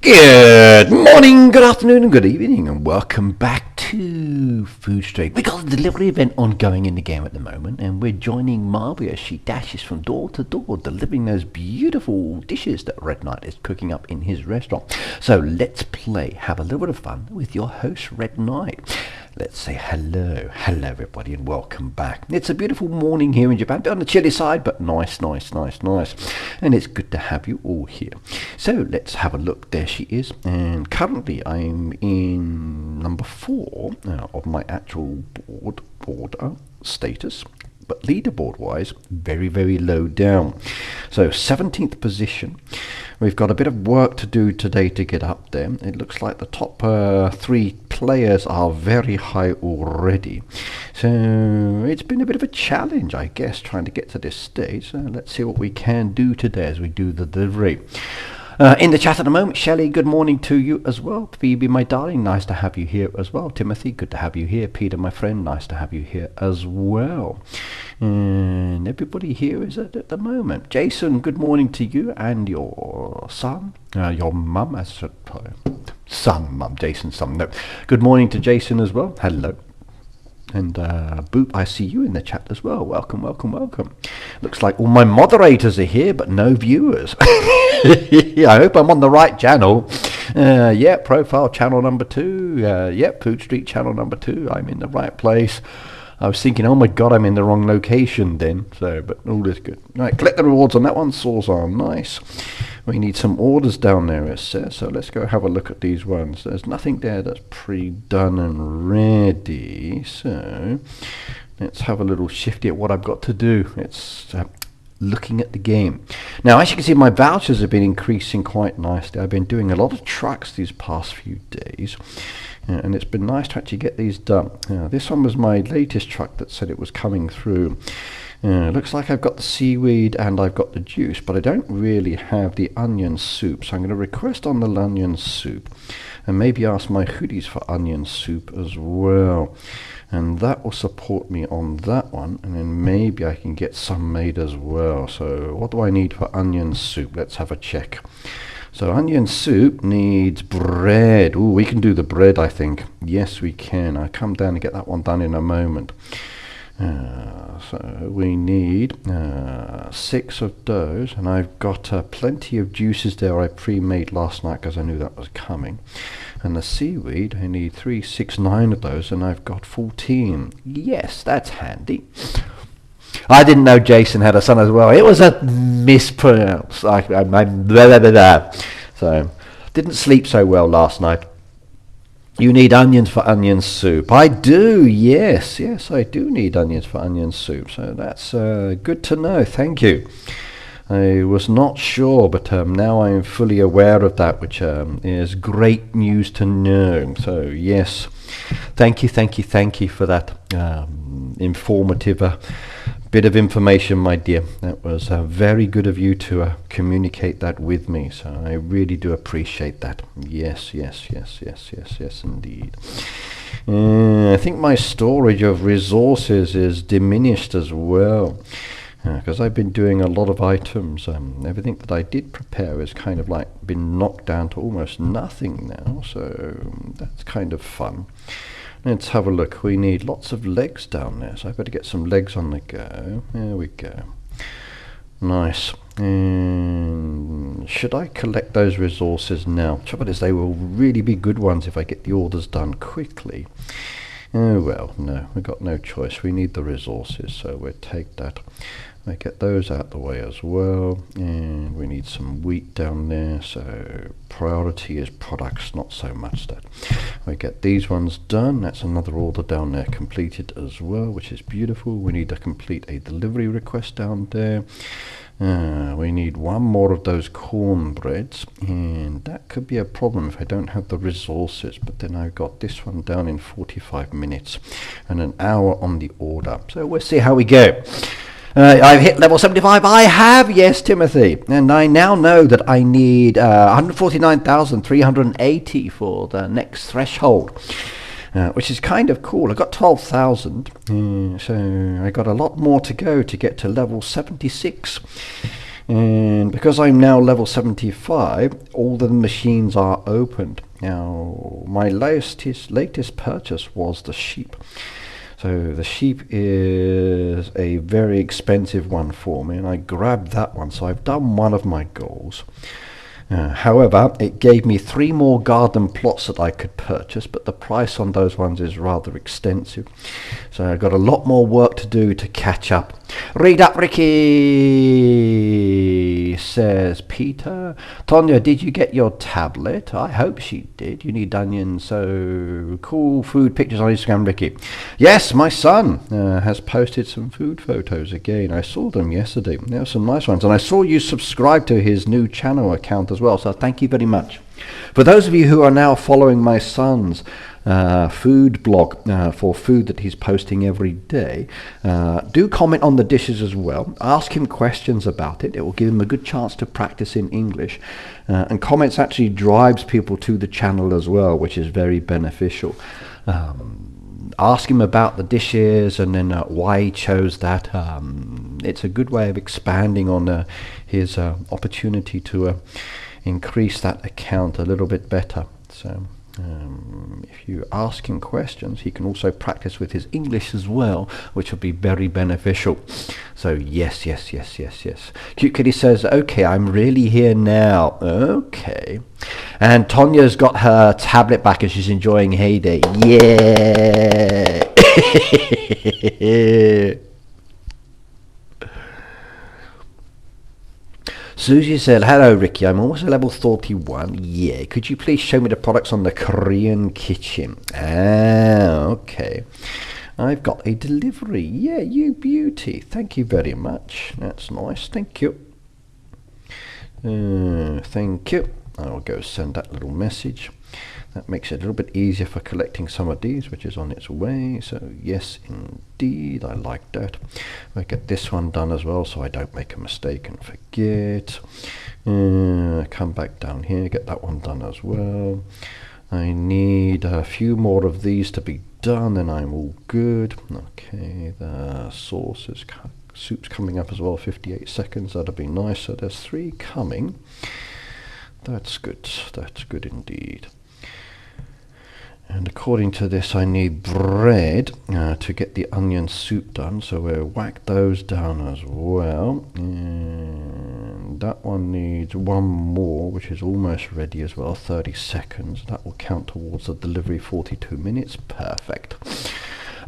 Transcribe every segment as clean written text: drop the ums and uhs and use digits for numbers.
Good morning, good afternoon, and good evening, and welcome back to Food Street. We've got a delivery event ongoing in the game at the moment, and we're joining Marby as she dashes from door to door, delivering those beautiful dishes that Red Knight is cooking up in his restaurant. So let's play, have a little bit of fun with your host, Red Knight. Let's say hello everybody, and welcome back. It's a beautiful morning here in Japan, a bit on the chilly side, but nice. And it's good to have you all here. So let's have a look. There she is, and currently I'm in number 4 of my actual board order status. But leaderboard wise, very low down. So 17th position. We've got a bit of work to do today to get up there. It looks like the top 3 players are very high already. So it's been a bit of a challenge, I guess, trying to get to this stage. So let's see what we can do today as we do the delivery. In the chat at the moment, Shelley, good morning to you as well. Phoebe, my darling, nice to have you here as well. Timothy, good to have you here. Peter, my friend, nice to have you here as well. And everybody here is at the moment. Jason, good morning to you and your son, your mum, son, mum, Jason's son. No, good morning to Jason as well. Hello. And Boop, I see you in the chat as well. Welcome. Looks like all my moderators are here, but no viewers. I hope I'm on the right channel. Yeah, profile channel number 2. Yeah, Food Street channel number 2. I'm in the right place. I was thinking, oh my god, I'm in the wrong location then. So, but all is good. Right, collect the rewards on that one. Saws are nice. We need some orders down there, it says. So let's go have a look at these ones. There's nothing there that's pre-done and ready. So let's have a little shifty at what I've got to do. It's looking at the game. Now, as you can see, my vouchers have been increasing quite nicely. I've been doing a lot of trucks these past few days. And it's been nice to actually get these done. This one was my latest truck that said it was coming through. Looks like I've got the seaweed and I've got the juice, but I don't really have the onion soup. So I'm going to request on the onion soup and maybe ask my hoodies for onion soup as well. And that will support me on that one, and then maybe I can get some made as well. So what do I need for onion soup? Let's have a check. So onion soup needs bread. Ooh, we can do the bread, I think. Yes, we can. I'll come down and get that one done in a moment. So we need 6 of those, and I've got plenty of juices there I pre-made last night because I knew that was coming. And the seaweed, I need 3, 6, 9 of those, and I've got 14. Yes, that's handy. I didn't know Jason had a son as well. It was a mispronounce. So, didn't sleep so well last night. You need onions for onion soup. I do, yes, I do need onions for onion soup. So that's good to know. Thank you. I was not sure, but now I'm fully aware of that, which is great news to know. So yes, thank you for that informative bit of information, my dear. That was very good of you to communicate that with me. So I really do appreciate that. Yes, indeed. I think my storage of resources is diminished as well. Because I've been doing a lot of items. Everything that I did prepare is kind of like been knocked down to almost nothing now, so that's kind of fun. Let's have a look. We need lots of legs down there, so I better get some legs on the go. There we go. Nice. And should I collect those resources now? Trouble is, they will really be good ones if I get the orders done quickly. Oh well, no, we've got no choice. We need the resources, so we'll take that. I get those out the way as well, and we need some wheat down there, so priority is products, not so much that. We get these ones done. That's another order down there completed as well, which is beautiful. We need to complete a delivery request down there. We need one more of those cornbreads, and that could be a problem if I don't have the resources, but then I've got this one down in 45 minutes and an hour on the order, so we'll see how we go. I've hit level 75. I have, yes, Timothy, and I now know that I need 149,380 for the next threshold, which is kind of cool. I got 12,000, so I got a lot more to go to get to level 76. And because I'm now level 75, all the machines are opened. Now, my latest purchase was the sheep. So the sheep is a very expensive one for me, and I grabbed that one. So I've done one of my goals. However, it gave me 3 more garden plots that I could purchase, but the price on those ones is rather extensive. So I've got a lot more work to do to catch up. Read up, Ricky, says Peter. Tonya, did you get your tablet? I hope she did. You need onions, so cool food pictures on Instagram, Ricky. Yes, my son has posted some food photos again. I saw them yesterday. There were some nice ones, and I saw you subscribe to his new channel account as well, so thank you very much. For those of you who are now following my son's food blog for food that he's posting every day, do comment on the dishes as well. Ask him questions about it. It will give him a good chance to practice in English, and comments actually drives people to the channel as well, which is very beneficial. Ask him about the dishes and then why he chose that. It's a good way of expanding on his opportunity to increase that account a little bit better. So if you ask him questions, he can also practice with his English as well, which will be very beneficial. So yes. Cute Kitty says, okay, I'm really here now. Okay. And Tonya's got her tablet back and she's enjoying Heyday. Yeah. Susie said, hello Ricky, I'm almost at level 31. Yeah, could you please show me the products on the Korean kitchen? Ah, okay. I've got a delivery. Yeah, you beauty. Thank you very much. That's nice. Thank you. Thank you. I'll go send that little message. That makes it a little bit easier for collecting some of these, which is on its way. So yes, indeed, I like that. I'll get this one done as well, so I don't make a mistake and forget. Come back down here, get that one done as well. I need a few more of these to be done, and I'm all good. Okay, the soup's coming up as well, 58 seconds. That'll be nice. So there's 3 coming. That's good. That's good indeed. And according to this, I need bread to get the onion soup done. So we'll whack those down as well. And that one needs 1 more, which is almost ready as well, 30 seconds. That will count towards the delivery, 42 minutes. Perfect.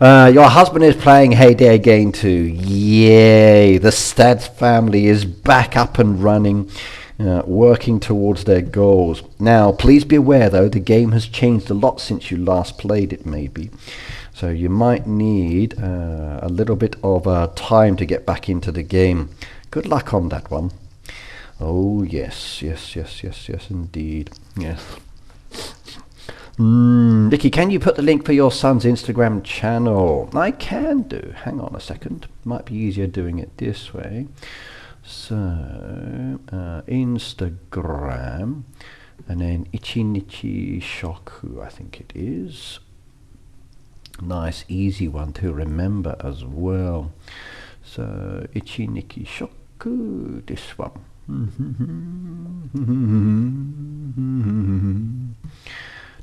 Your husband is playing Heyday again too. Yay! The Stads family is back up and running. Working towards their goals. Now, please be aware though, the game has changed a lot since you last played it, maybe. So you might need a little bit of time to get back into the game. Good luck on that one. Oh, yes, indeed. Yes. Vicky, can you put the link for your son's Instagram channel? I can do. Hang on a second. Might be easier doing it this way. So, Instagram, and then Ichinichi Shoku, I think it is. Nice, easy one to remember as well. So, Ichiniki Shoku, this one.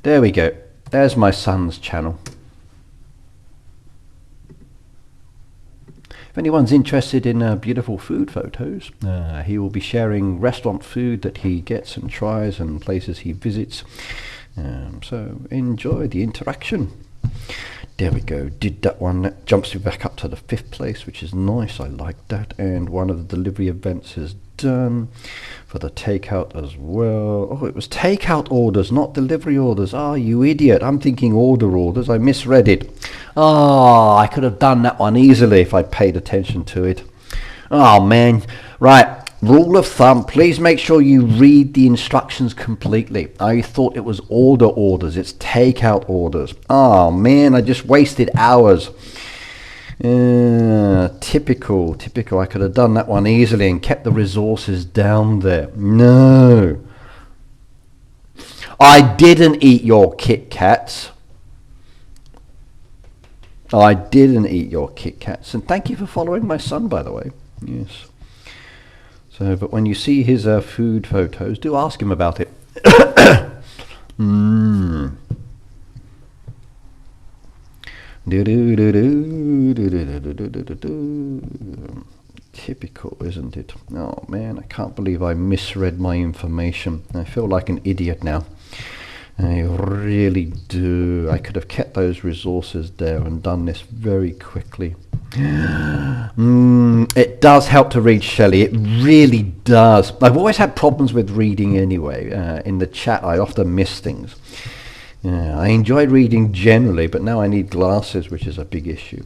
There we go. There's my son's channel. If anyone's interested in beautiful food photos, he will be sharing restaurant food that he gets and tries and places he visits. So enjoy the interaction. There we go. Did that one. That jumps me back up to the 5th place, which is nice. I like that. And one of the delivery events is done for the takeout as well. Oh, it was takeout orders, not delivery orders. Ah, you idiot. I'm thinking orders. I misread it. Ah, I could have done that one easily if I'd paid attention to it. Oh, man. Right. Rule of thumb, please make sure you read the instructions completely. I thought it was orders. It's takeout orders. Oh, man, I just wasted hours. Typical. I could have done that one easily and kept the resources down there. No. I didn't eat your Kit Kats. I didn't eat your Kit Kats. And thank you for following my son, by the way. Yes. So, but when you see his food photos, do ask him about it. Typical, isn't it? Oh man, I can't believe I misread my information. I feel like an idiot now. I really do. I could have kept those resources there and done this very quickly. It does help to read, Shelley. It really does. I've always had problems with reading anyway. In the chat, I often miss things. I enjoy reading generally, but now I need glasses, which is a big issue.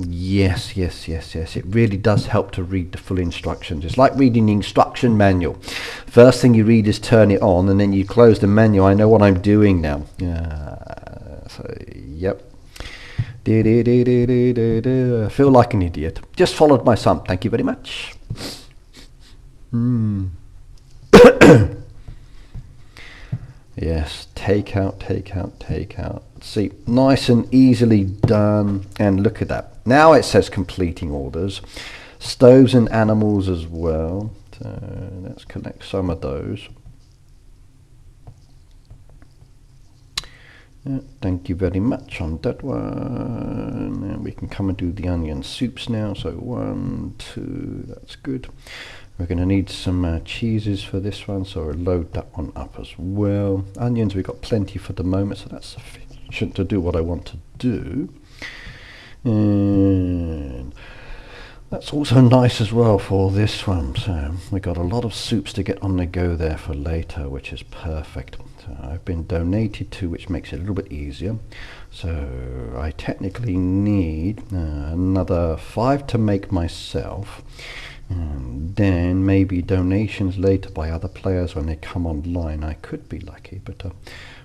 Yes, it really does help to read the full instructions. It's like reading the instruction manual. First thing you read is turn it on, and then you close the manual. I know what I'm doing now. So, yep. I feel like an idiot. Just followed my son. Thank you very much. Yes, take out. See, nice and easily done. And look at that. Now it says completing orders. Stoves and animals as well. So let's collect some of those. Thank you very much on that one. And we can come and do the onion soups now. So 1, 2, that's good. We're going to need some cheeses for this one, so we'll load that one up as well. Onions, we've got plenty for the moment, so that's sufficient to do what I want to do. And that's also nice as well for this one. So we got a lot of soups to get on the go there for later, which is perfect. So I've been donated to, which makes it a little bit easier. So I technically need another 5 to make myself. And then maybe donations later by other players when they come online. I could be lucky, but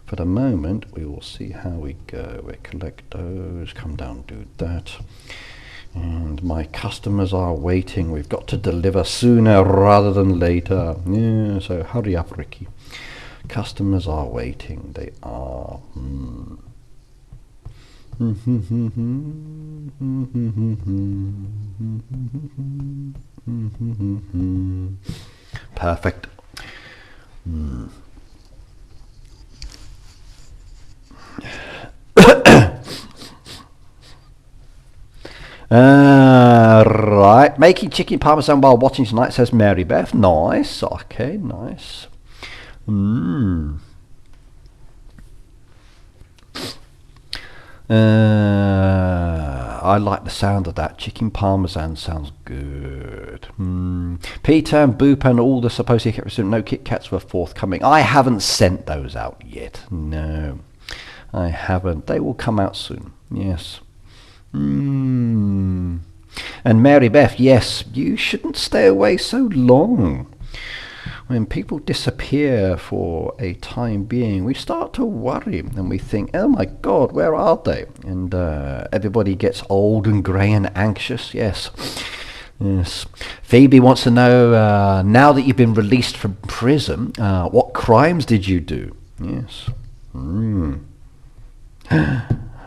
for the moment we will see how we go. We collect those, come down, do that. And my customers are waiting. We've got to deliver sooner rather than later. Yeah, so hurry up, Ricky. Customers are waiting. They are. Perfect. Right, making chicken parmesan while watching tonight, says Mary Beth. Nice. Okay, nice. I like the sound of that. Chicken parmesan sounds good. Peter and Boop and all the supposed Kit Kats, no Kit Kats were forthcoming. I haven't sent those out yet. No, I haven't. They will come out soon. Yes. And Mary Beth, yes, you shouldn't stay away so long. When people disappear for a time being, we start to worry and we think, oh my God, where are they? And everybody gets old and grey and anxious. Yes. Phoebe wants to know, now that you've been released from prison, what crimes did you do? Yes.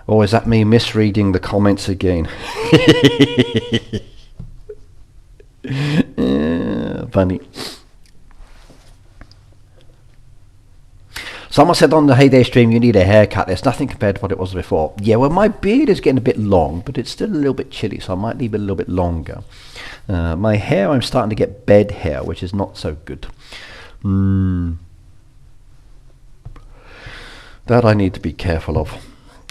Or is that me misreading the comments again? Funny. Someone said on the Heyday stream, you need a haircut. There's nothing compared to what it was before. Yeah, well, my beard is getting a bit long, but it's still a little bit chilly, so I might leave it a little bit longer. My hair, I'm starting to get bed hair, which is not so good. That I need to be careful of.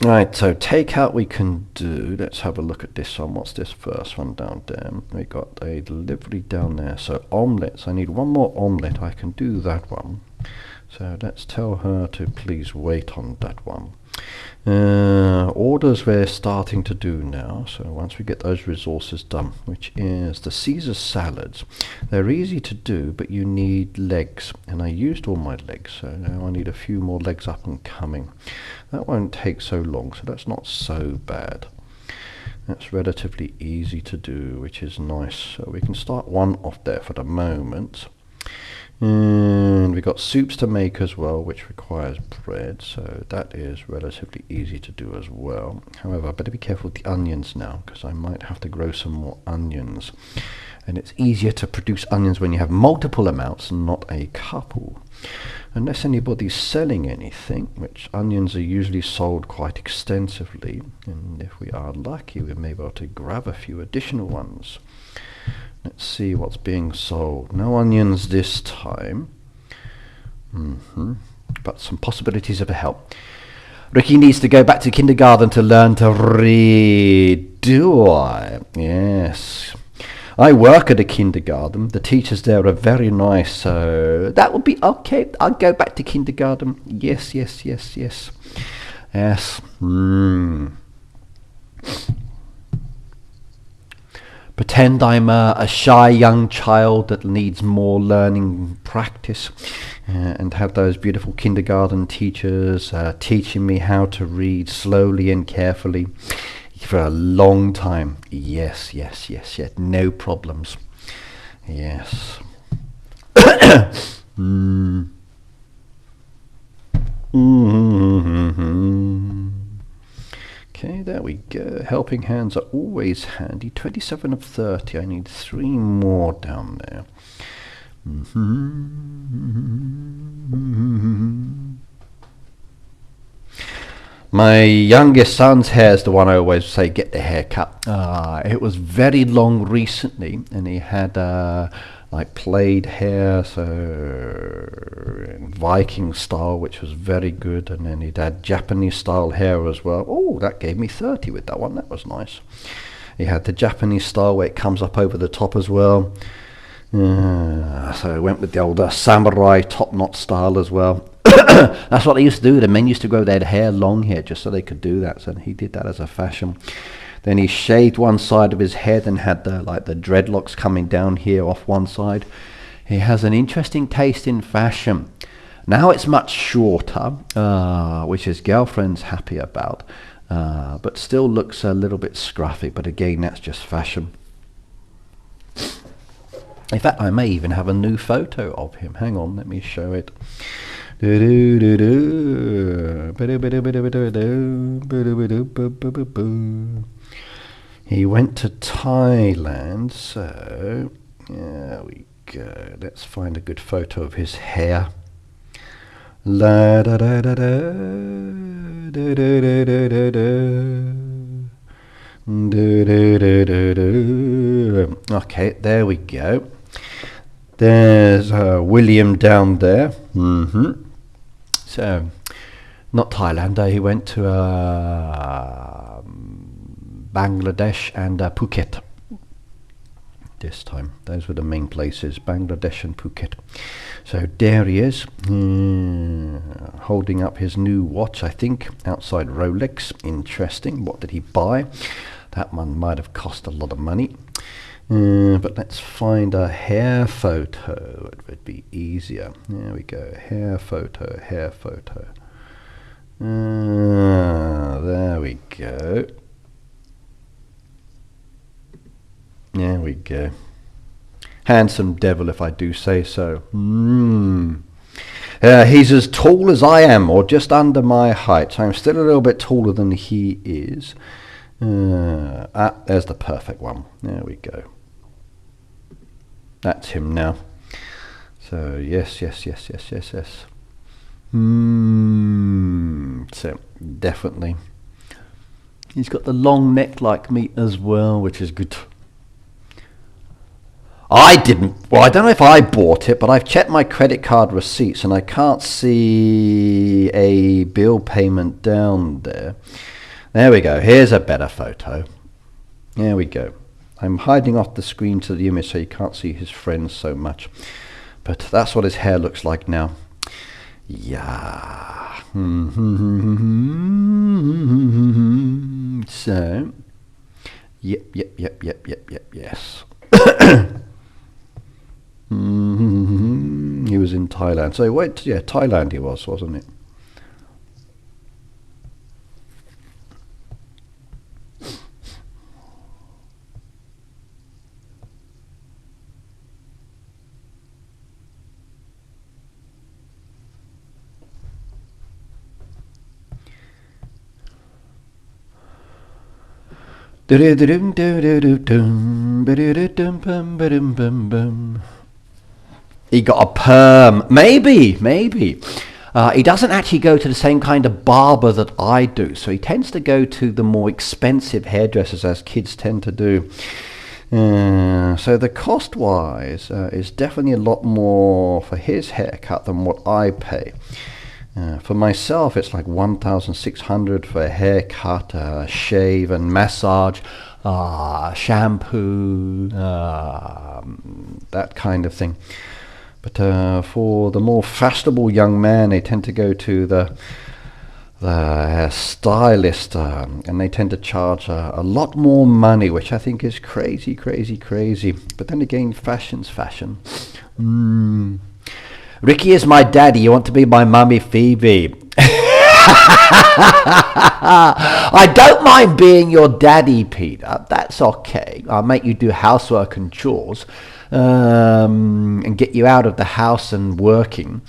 Right, so takeout we can do. Let's have a look at this one. What's this first one down there? We got a delivery down there. So omelettes. I need one more omelette. I can do that one. So let's tell her to please wait on that one. Orders we're starting to do now. So once we get those resources done, which is the Caesar salads. They're easy to do, but you need legs. And I used all my legs, so now I need a few more legs up and coming. That won't take so long, so that's not so bad. That's relatively easy to do, which is nice. So we can start one off there for the moment. And we got soups to make as well, which requires bread, so that is relatively easy to do as well. However, I better be careful with the onions now, because I might have to grow some more onions. And it's easier to produce onions when you have multiple amounts and not a couple. Unless anybody's selling anything, which onions are usually sold quite extensively. And if we are lucky, we may be able to grab a few additional ones. Let's see what's being sold. No onions this time. But some possibilities of help. Ricky needs to go back to kindergarten to learn to read. Do I? Yes. I work at a kindergarten. The teachers there are very nice, so that would be okay. I'll go back to kindergarten. Yes, yes, yes, yes. Yes. Pretend I'm a shy young child that needs more learning practice, and have those beautiful kindergarten teachers teaching me how to read slowly and carefully for a long time. Yes, yes, yes, yes, no problems. Yes. Okay, there we go. Helping hands are always handy. 27 of 30. I need 3 more down there. My youngest son's hair is the one I always say, get the hair cut. It was very long recently, and he had like played hair, so Viking style, which was very good, and then he'd had Japanese style hair as well. Oh, that gave me 30 with that one. That was nice. He had the Japanese style where it comes up over the top as well. So I went with the old samurai top knot style as well. That's what they used to do. The men used to grow their hair long here just so they could do that. So he did that as a fashion. Then he shaved one side of his head and had the dreadlocks coming down here off one side. He has an interesting taste in fashion. Now it's much shorter, which his girlfriend's happy about, but still looks a little bit scruffy. But again, that's just fashion. In fact, I may even have a new photo of him. Hang on, let me show it. He went to Thailand, so there we go. Let's find a good photo of his hair. La da da da da da da da da da da. Okay, there we go. There's William down there. So, not Thailand. He went to Bangladesh and Phuket this time. Those were the main places, Bangladesh and Phuket. So there he is, holding up his new watch, I think, outside Rolex. Interesting. What did he buy? That one might have cost a lot of money. But let's find a hair photo. It would be easier. There we go. Hair photo, hair photo. There we go. There we go. Handsome devil, if I do say so. He's as tall as I am, or just under my height. So I'm still a little bit taller than he is. There's the perfect one. There we go. That's him now. So yes, yes, yes, yes, yes, yes. So definitely. He's got the long neck like me as well, which is good. I didn't. Well, I don't know if I bought it, but I've checked my credit card receipts and I can't see a bill payment down there. There we go. Here's a better photo. There we go. I'm hiding off the screen to the image so you can't see his friends so much. But that's what his hair looks like now. Yeah. So, yep, yes. He was in Thailand. So he went to, Thailand he was, wasn't it? He got a perm. Maybe. He doesn't actually go to the same kind of barber that I do, so he tends to go to the more expensive hairdressers, as kids tend to do. So the cost-wise is definitely a lot more for his haircut than what I pay. For myself, it's like 1,600 for a haircut, shave and massage, shampoo, that kind of thing. But for the more fashionable young man, they tend to go to the stylist, and they tend to charge a lot more money, which I think is crazy. But then again, fashion's fashion. Ricky is my daddy. You want to be my mummy, Phoebe? I don't mind being your daddy, Peter. That's okay. I'll make you do housework and chores, and get you out of the house and working.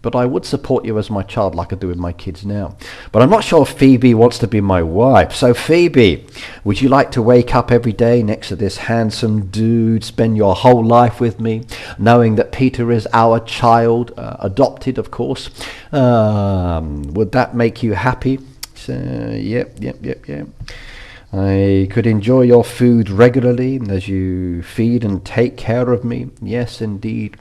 But I would support you as my child, like I do with my kids now. But I'm not sure if Phoebe wants to be my wife. So Phoebe, would you like to wake up every day next to this handsome dude, spend your whole life with me, knowing that Peter is our child, adopted, of course? Would that make you happy? So, yep. I could enjoy your food regularly as you feed and take care of me. Yes, indeed.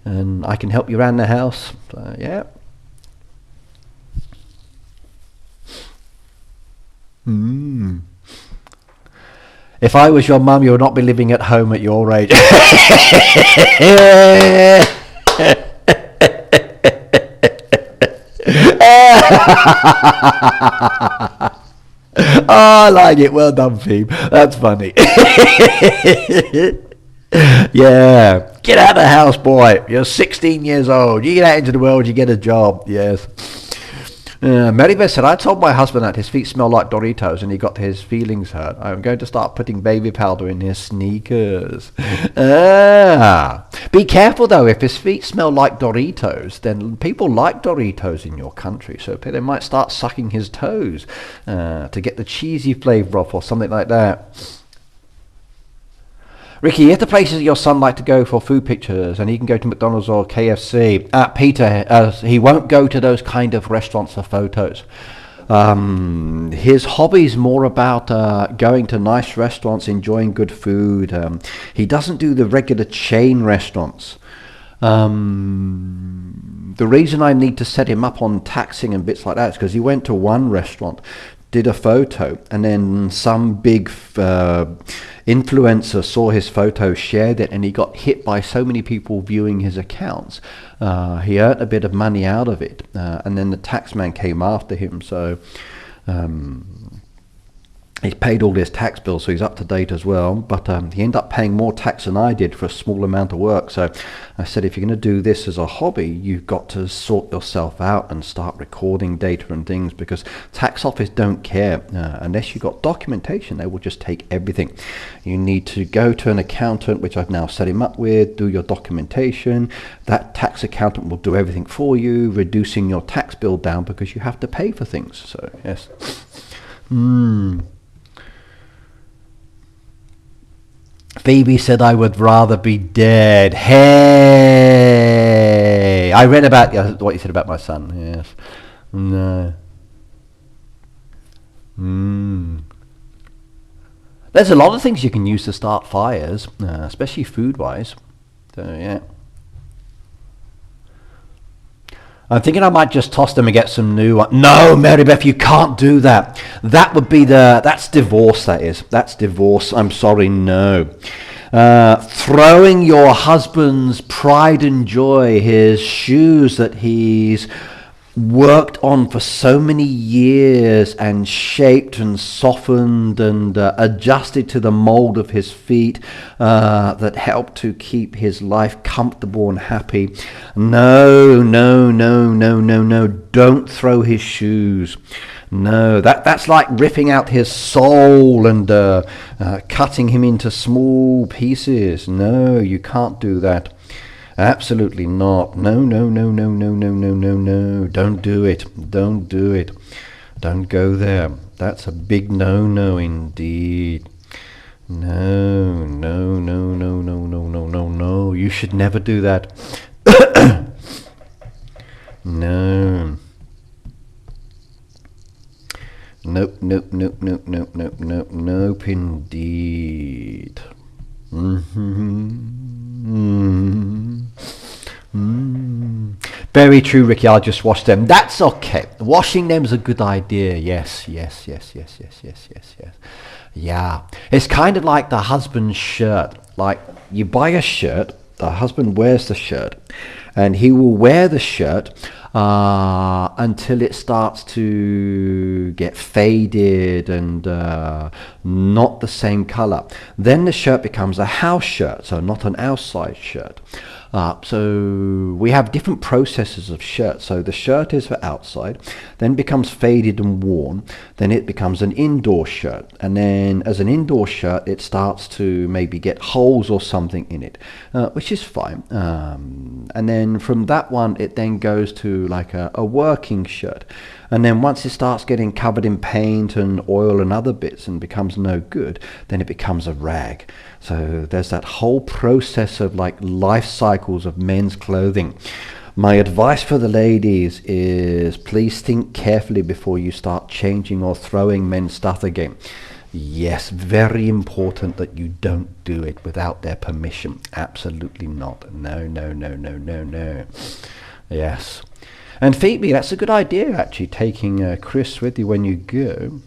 And I can help you around the house. Yeah. If I was your mum, you would not be living at home at your age. Oh, I like it. Well done, Phoebe. That's funny. Yeah. Get out of the house, boy. You're 16 years old. You get out into the world, you get a job. Yes. Marybeth said, I told my husband that his feet smell like Doritos and he got his feelings hurt. I'm going to start putting baby powder in his sneakers. Be careful, though. If his feet smell like Doritos, then people like Doritos in your country. So they might start sucking his toes to get the cheesy flavor off or something like that. Ricky, if the places your son like to go for food pictures and he can go to McDonald's or KFC, Peter, he won't go to those kind of restaurants for photos. His hobby's more about going to nice restaurants, enjoying good food. He doesn't do the regular chain restaurants. The reason I need to set him up on taxing and bits like that is because he went to one restaurant, did a photo, and then some big influencer saw his photo, shared it, and he got hit by so many people viewing his accounts. He earned a bit of money out of it, and then the tax man came after him, so he's paid all his tax bills, so he's up to date as well. But he ended up paying more tax than I did for a small amount of work. So I said, if you're going to do this as a hobby, you've got to sort yourself out and start recording data and things, because tax office don't care. Unless you've got documentation, they will just take everything. You need to go to an accountant, which I've now set him up with, do your documentation. That tax accountant will do everything for you, reducing your tax bill down because you have to pay for things. So, yes. Phoebe said I would rather be dead. Hey! I read about what you said about my son. Yes. No. There's a lot of things you can use to start fires, especially food-wise. So, yeah. I'm thinking I might just toss them and get some new one. No, Marybeth, you can't do that. That would be that's divorce, that is. That's divorce. I'm sorry, no. Throwing your husband's pride and joy, his shoes that he's worked on for so many years and shaped and softened and adjusted to the mold of his feet, that helped to keep his life comfortable and happy. No, don't throw his shoes. No, that's like ripping out his soul and cutting him into small pieces. No, you can't do that. Absolutely not. No. Don't do it. Don't don't go there. That's a big no-no indeed. No, no, no, no, no, no, no, no, no. You should never do that. No. Nope, nope, nope, nope, nope, nope, nope, nope, indeed. Very true, Ricky. I'll just wash them. That's okay. Washing them is a good idea. Yes, yes, yes, yes, yes, yes, yes, yes. Yeah. It's kind of like the husband's shirt. Like, you buy a shirt, the husband wears the shirt, and he will wear the shirt until it starts to get faded and not the same color. Then the shirt becomes a house shirt, so not an outside shirt. So we have different processes of shirts. So the shirt is for outside, then becomes faded and worn, then it becomes an indoor shirt, and then as an indoor shirt it starts to maybe get holes or something in it, which is fine, and then from that one it then goes to like a working shirt, and then once it starts getting covered in paint and oil and other bits and becomes no good, then it becomes a rag. So there's that whole process of like life cycles of men's clothing. My advice for the ladies is please think carefully before you start changing or throwing men's stuff again. Yes, very important that you don't do it without their permission. Absolutely not. No, no, no, no, no, no. Yes. And Phoebe, that's a good idea actually, taking Chris with you when you go.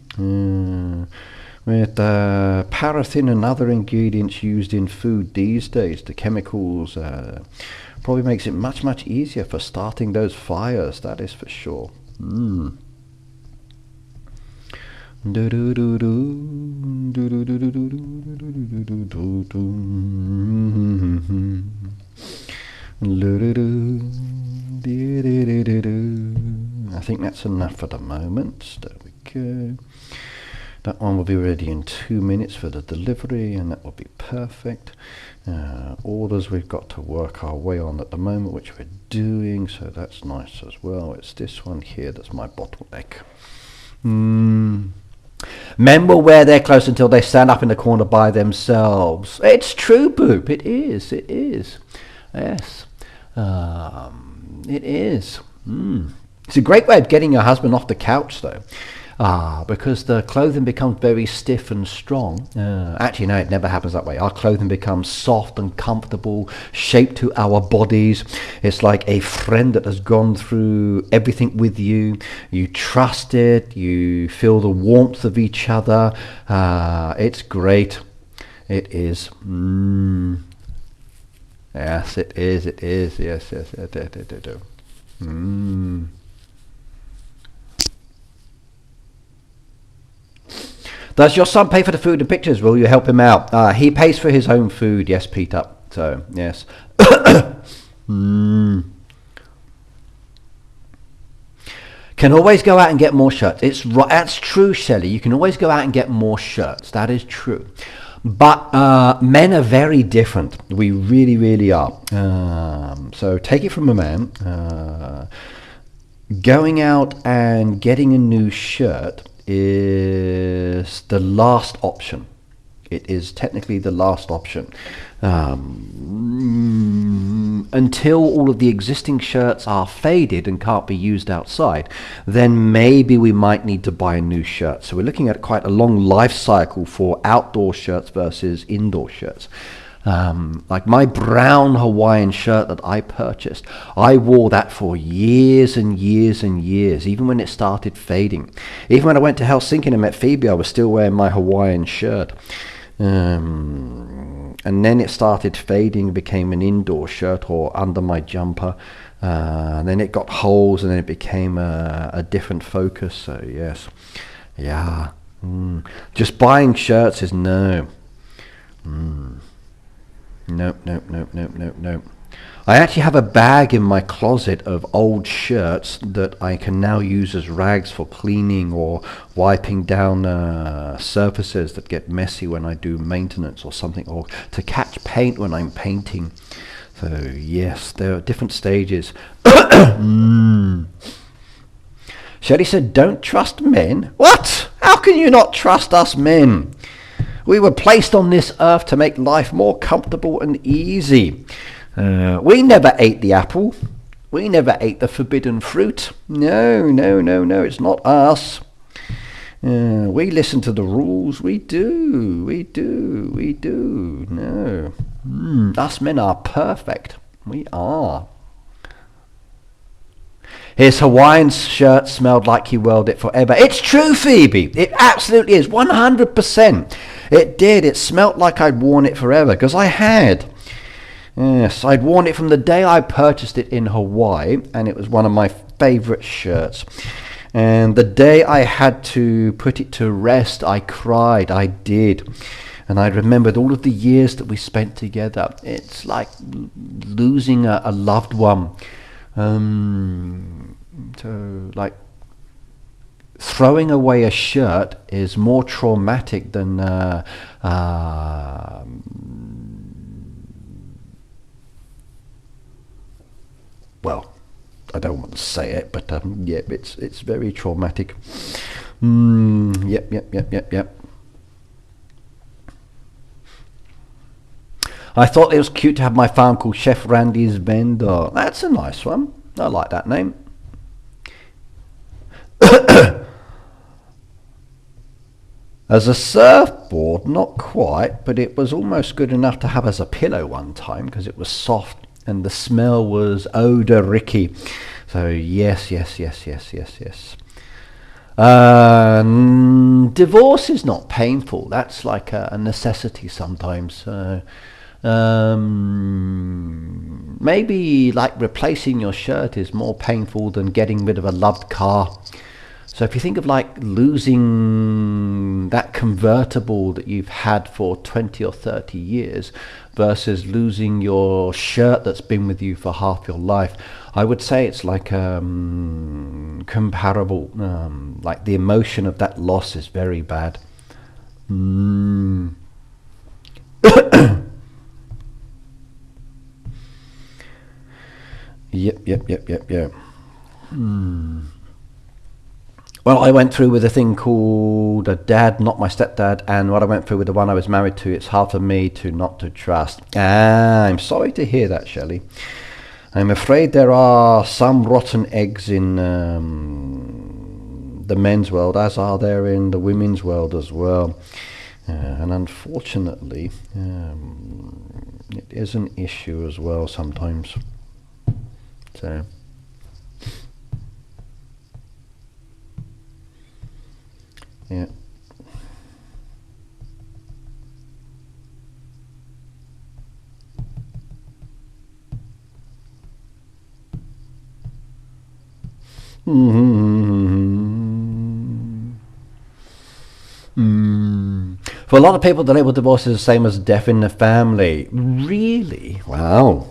With paraffin and other ingredients used in food these days, the chemicals probably makes it much, much easier for starting those fires, that is for sure. I think that's enough for the moment. There we go. That one will be ready in 2 minutes for the delivery, and that will be perfect. Orders we've got to work our way on at the moment, which we're doing, so that's nice as well. It's this one here that's my bottleneck. Men will wear their clothes until they stand up in the corner by themselves. It's true, Boop. It is. It is. Yes. It is. It's a great way of getting your husband off the couch, though. Because the clothing becomes very stiff and strong. Actually, no, it never happens that way. Our clothing becomes soft and comfortable, shaped to our bodies. It's like a friend that has gone through everything with you. You trust it. You feel the warmth of each other. It's great. It is. Yes, it is. It is. Yes, yes. Does your son pay for the food and pictures? Will you help him out? He pays for his own food. Yes, Peter. So, yes. Can always go out and get more shirts. It's right. That's true, Shelley. You can always go out and get more shirts. That is true. But men are very different. We really, really are. So take it from a man. Going out and getting a new shirt is the last option. It is technically the last option. Until all of the existing shirts are faded and can't be used outside, then maybe we might need to buy a new shirt. So we're looking at quite a long life cycle for outdoor shirts versus indoor shirts. Like my brown Hawaiian shirt that I purchased, I wore that for years and years and years, even when it started fading. Even when I went to Helsinki and met Phoebe, I was still wearing my Hawaiian shirt. And then it started fading, became an indoor shirt or under my jumper. And then it got holes, and then it became a different focus. So yes, yeah. Just buying shirts is no. Nope, nope, nope, nope, nope, nope. I actually have a bag in my closet of old shirts that I can now use as rags for cleaning or wiping down surfaces that get messy when I do maintenance or something, or to catch paint when I'm painting. So yes, there are different stages. Shelley said, don't trust men? What? How can you not trust us men? We were placed on this earth to make life more comfortable and easy. We never ate the apple. We never ate the forbidden fruit. No, it's not us. We listen to the rules. We do. No. Us men are perfect. We are. His Hawaiian shirt smelled like he wore it forever. It's true, Phoebe. It absolutely is. 100%. It did. It smelled like I'd worn it forever, because I had. Yes, I'd worn it from the day I purchased it in Hawaii, and it was one of my favourite shirts. And the day I had to put it to rest, I cried. I did. And I remembered all of the years that we spent together. It's like losing a loved one. So, like, throwing away a shirt is more traumatic than well, I don't want to say it, but yeah, it's very traumatic. Yep. I thought it was cute to have my farm called Chef Randy's Vendor. That's a nice one. I like that name. As a surfboard, not quite, but it was almost good enough to have as a pillow one time, because it was soft and the smell was odoricky. So yes. Divorce is not painful. That's like a necessity sometimes. Maybe like replacing your shirt is more painful than getting rid of a loved car. So if you think of like losing that convertible that you've had for 20 or 30 years versus losing your shirt that's been with you for half your life, I would say it's like comparable. Like the emotion of that loss is very bad. Yep. Well, I went through with a thing called a dad, not my stepdad, and what I went through with the one I was married to, it's hard for me to not to trust. I'm sorry to hear that, Shelley. I'm afraid there are some rotten eggs in the men's world, as are there in the women's world as well. And unfortunately, it is an issue as well sometimes. So... yeah. For a lot of people, the label divorce is the same as death in the family. Really? Wow.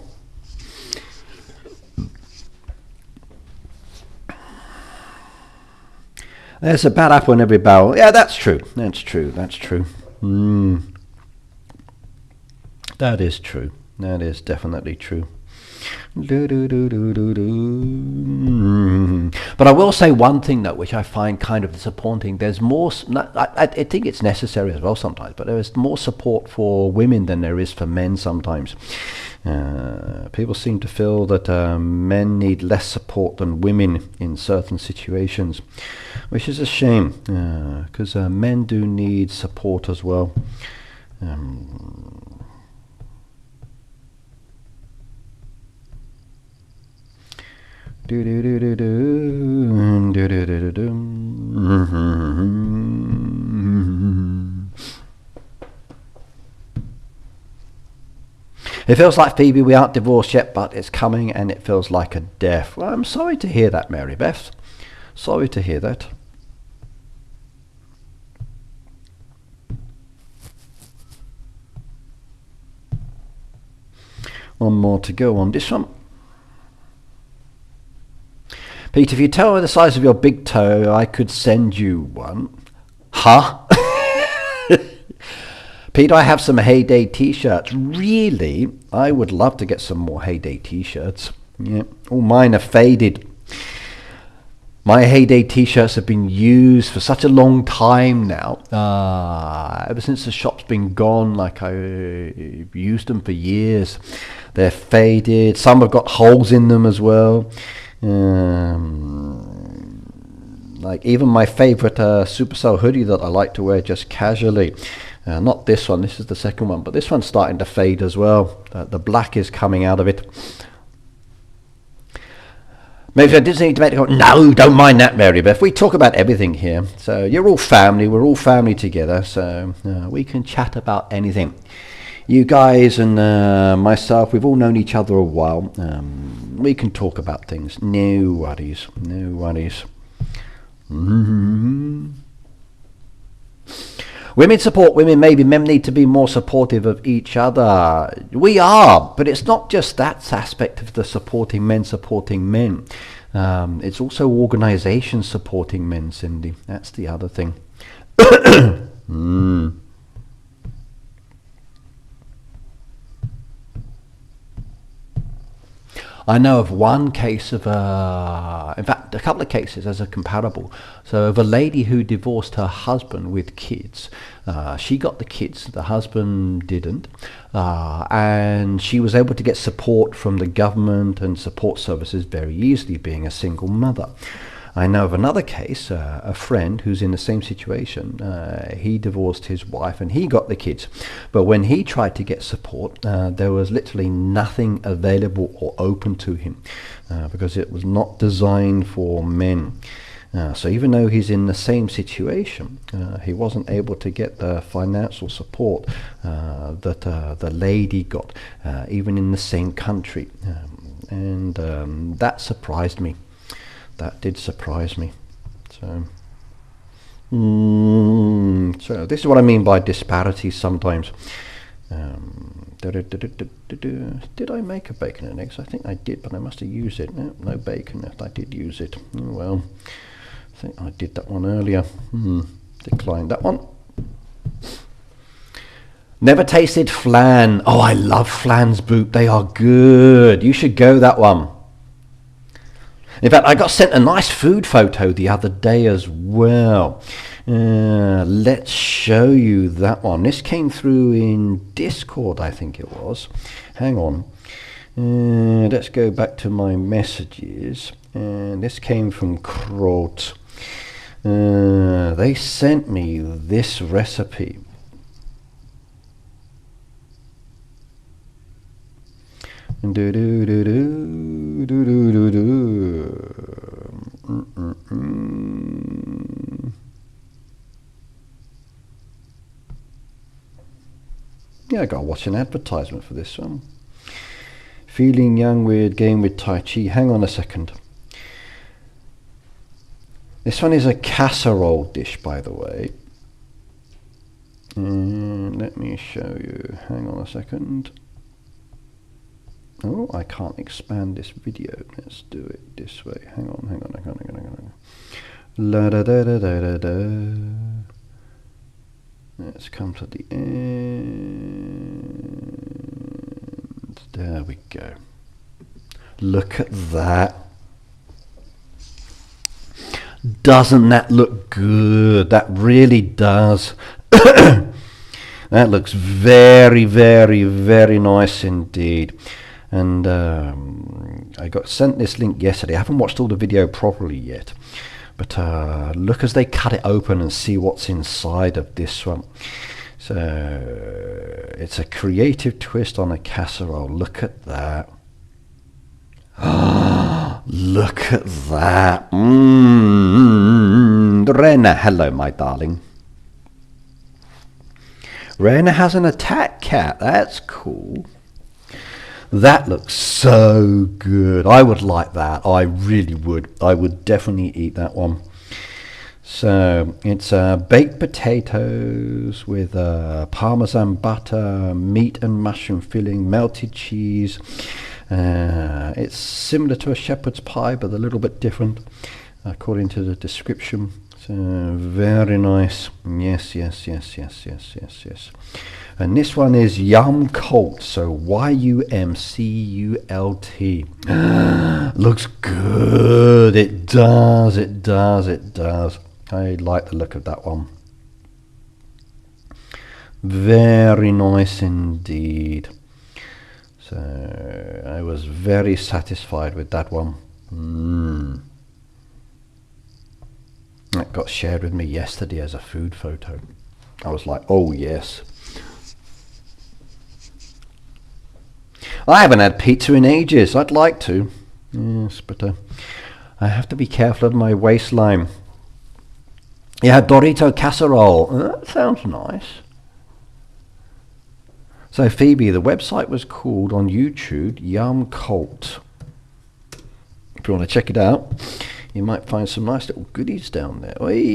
There's a bad apple in every barrel. Yeah, that's true. That's true. That is true. That is definitely true. But I will say one thing, though, which I find kind of disappointing. There's more... I think it's necessary as well sometimes, but there is more support for women than there is for men sometimes. People seem to feel that men need less support than women in certain situations, which is a shame, because men do need support as well. It feels like, Phoebe, we aren't divorced yet, but it's coming and it feels like a death. Well, I'm sorry to hear that, Mary Beth. Sorry to hear that. One more to go on this one. Pete, if you tell me the size of your big toe, I could send you one. Huh? Pete, I have some Heyday t-shirts. Really? I would love to get some more Heyday t-shirts. Yeah, all mine are faded. My heyday t-shirts have been used for such a long time now. Ever since the shop's been gone, like I've used them for years. They're faded. Some have got holes in them as well. Like even my favorite Supercell hoodie that I like to wear just casually. Not this one, this is the second one, but this one's starting to fade as well. The black is coming out of it. Maybe I didn't need to make it go, no, don't mind that, Mary Beth. We talk about everything here. So you're all family, we're all family together, so we can chat about anything. You guys and myself, we've all known each other a while. We can talk about things. No worries, no worries. Women support women. Maybe men need to be more supportive of each other. We are, but it's not just that aspect of the supporting men. It's also organisations supporting men, Cindy. That's the other thing. I know of one case of, in fact, a couple of cases as a comparable. So of a lady who divorced her husband with kids. She got the kids, the husband didn't. And she was able to get support from the government and support services very easily, being a single mother. I know of another case, a friend who's in the same situation. He divorced his wife and he got the kids. But when he tried to get support, there was literally nothing available or open to him because it was not designed for men. So even though he's in the same situation, he wasn't able to get the financial support that the lady got, even in the same country. And that surprised me. That did surprise me. So this is what I mean by disparities sometimes. Did I make a bacon and eggs? I think I did, but I must have used it. No bacon left. I did use it. Oh, well, I think I did that one earlier. Declined that one. Never tasted flan. Oh, I love flans, Boot. They are good. You should go that one. In fact, I got sent a nice food photo the other day as well. Let's show you that one. This came through in Discord, I think it was. Hang on. Let's go back to my messages. And this came from Krot. They sent me this recipe. Do do do do do do do do. Yeah, I gotta watch an advertisement for this one. Feeling young, weird game with Tai Chi. Hang on a second. This one is a casserole dish, by the way. Let me show you. Hang on a second. Oh, I can't expand this video. Let's do it this way. Hang on. La da da da da da da. Let's come to the end. There we go. Look at that. Doesn't that look good? That really does. That looks very, very, very nice indeed. And I got sent this link yesterday. I haven't watched all the video properly yet, but look as they cut it open and see what's inside of this one. So it's a creative twist on a casserole. Look at that. Look at that. Rena, hello my darling. Rena has an attack cat. That's cool. That looks so good. I would like that. I really would. I would definitely eat that one. So it's baked potatoes with parmesan butter, meat and mushroom filling, melted cheese. It's similar to a shepherd's pie, but a little bit different, according to the description. So very nice. Yes. And this one is Yum Cult. So YUMCULT. Looks good. It does. I like the look of that one. Very nice indeed. So I was very satisfied with that one. That got shared with me yesterday as a food photo. I was like, oh yes. I haven't had pizza in ages. I'd like to. Yes, but I have to be careful of my waistline. Yeah, Dorito casserole. That sounds nice. So Phoebe, the website was called on YouTube Yum Cult. If you want to check it out, you might find some nice little goodies down there. Oi,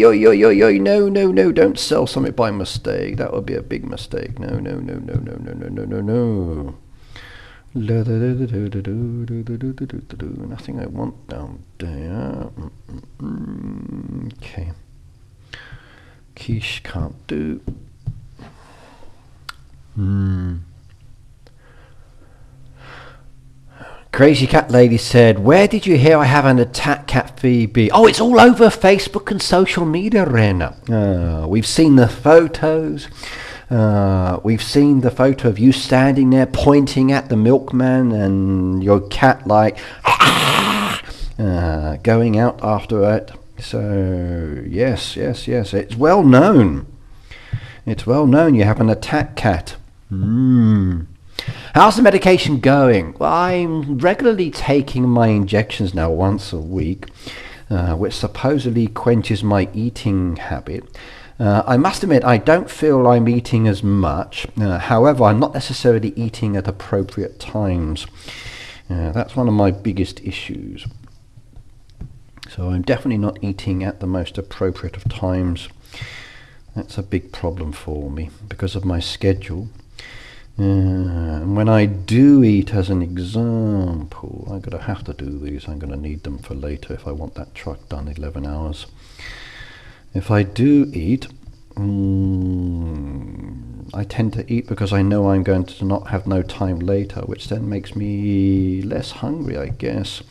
no, don't sell something by mistake. That would be a big mistake. No. Nothing I want down there. Okay. Quiche can't do. Crazy Cat Lady said, where did you hear I have an attack, Cat Phoebe? Oh, it's all over Facebook and social media, Ren. We've seen the photos. We've seen the photo of you standing there pointing at the milkman and your cat like going out after it. So yes, it's well known. It's well known you have an attack cat. How's the medication going? Well, I'm regularly taking my injections now once a week, which supposedly quenches my eating habit. I must admit I don't feel I'm eating as much. However, I'm not necessarily eating at appropriate times. That's one of my biggest issues. So I'm definitely not eating at the most appropriate of times. That's a big problem for me because of my schedule. And when I do eat, as an example, I'm going to have to do these. I'm going to need them for later if I want that truck done 11 hours. If I do eat, I tend to eat because I know I'm going to not have no time later, which then makes me less hungry, I guess.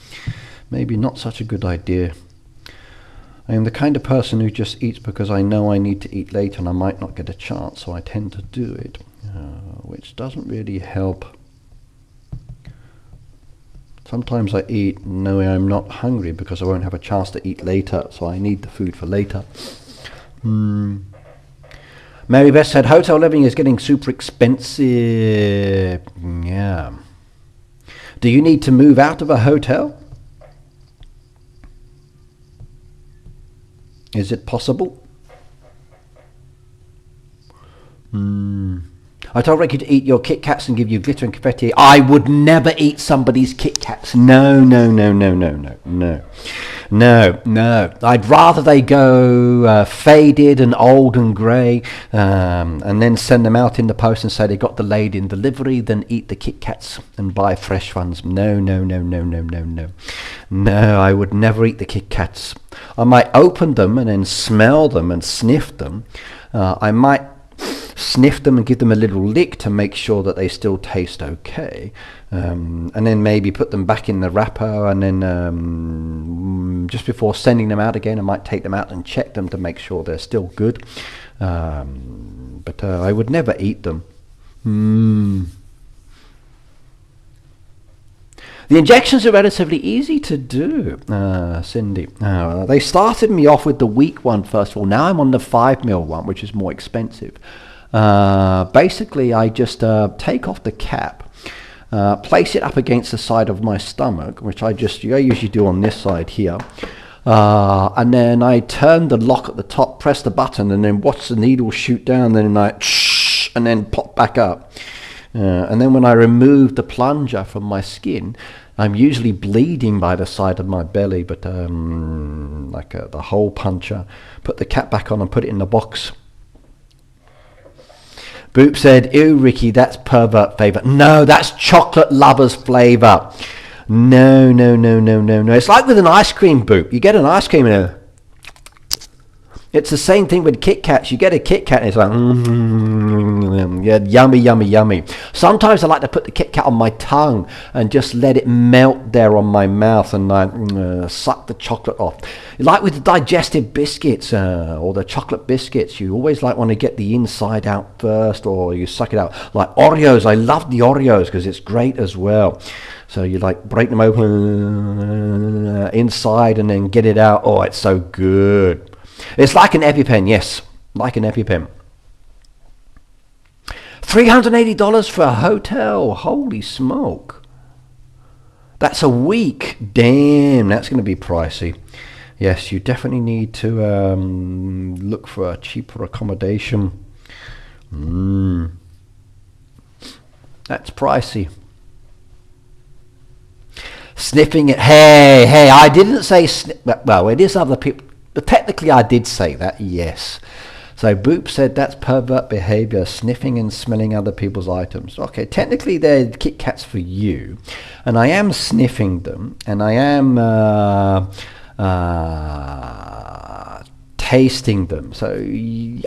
Maybe not such a good idea. I am the kind of person who just eats because I know I need to eat later and I might not get a chance, so I tend to do it, which doesn't really help. Sometimes I eat knowing I'm not hungry because I won't have a chance to eat later, so I need the food for later. Mary Beth said, hotel living is getting super expensive. Yeah. Do you need to move out of a hotel? Is it possible? I told Ricky to eat your Kit Kats and give you glitter and confetti. I would never eat somebody's Kit Kats. No. I'd rather they go faded and old and grey and then send them out in the post and say they got delayed in delivery than eat the Kit Kats and buy fresh ones. No, I would never eat the Kit Kats. I might open them and then smell them and sniff them. I might sniff them and give them a little lick to make sure that they still taste okay, and then maybe put them back in the wrapper, and then just before sending them out again I might take them out and check them to make sure they're still good, but I would never eat them. The injections are relatively easy to do, Cindy. They started me off with the weak one first of all. Now I'm on the 5ml one, which is more expensive. Basically, I just take off the cap, place it up against the side of my stomach, which I usually do on this side here, and then I turn the lock at the top, press the button, and then watch the needle shoot down, and then and then pop back up. And then when I remove the plunger from my skin, I'm usually bleeding by the side of my belly, but the hole puncher. Put the cap back on and put it in the box. Boop said, ew, Ricky, that's pervert flavour. No, that's chocolate lover's flavour. No. It's like with an ice cream, Boop. You get an ice cream and It's the same thing with Kit Kats. You get a Kit Kat and it's like, yeah, yummy, yummy, yummy. Sometimes I like to put the Kit Kat on my tongue and just let it melt there on my mouth and suck the chocolate off. Like with the digestive biscuits or the chocolate biscuits, you always want to get the inside out first, or you suck it out. Like Oreos, I love the Oreos because it's great as well. So you break them open inside and then get it out. Oh, it's so good. It's like an EpiPen, yes, like an EpiPen. $380 for a hotel. Holy smoke. That's a week. Damn, that's going to be pricey. Yes, you definitely need to look for a cheaper accommodation. That's pricey. Sniffing it. Hey, I didn't say well, it is other people. But technically I did say that, yes. So Boop said that's pervert behavior, sniffing and smelling other people's items. Okay, technically they're Kit Kats for you. And I am sniffing them. And I am tasting them. So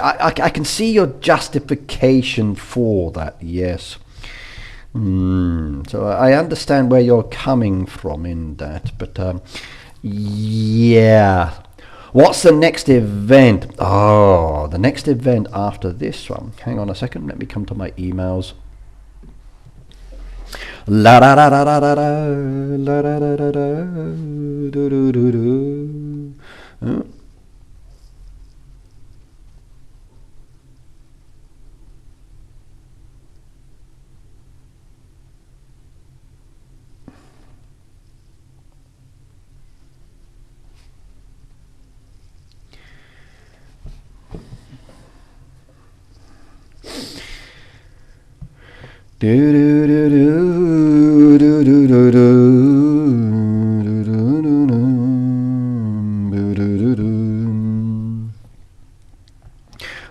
I can see your justification for that, yes. So I understand where you're coming from in that. But yeah. What's the next event? Oh, the next event after this one. Hang on a second. Let me come to my emails. La da da da da da da la da da da da do do do do.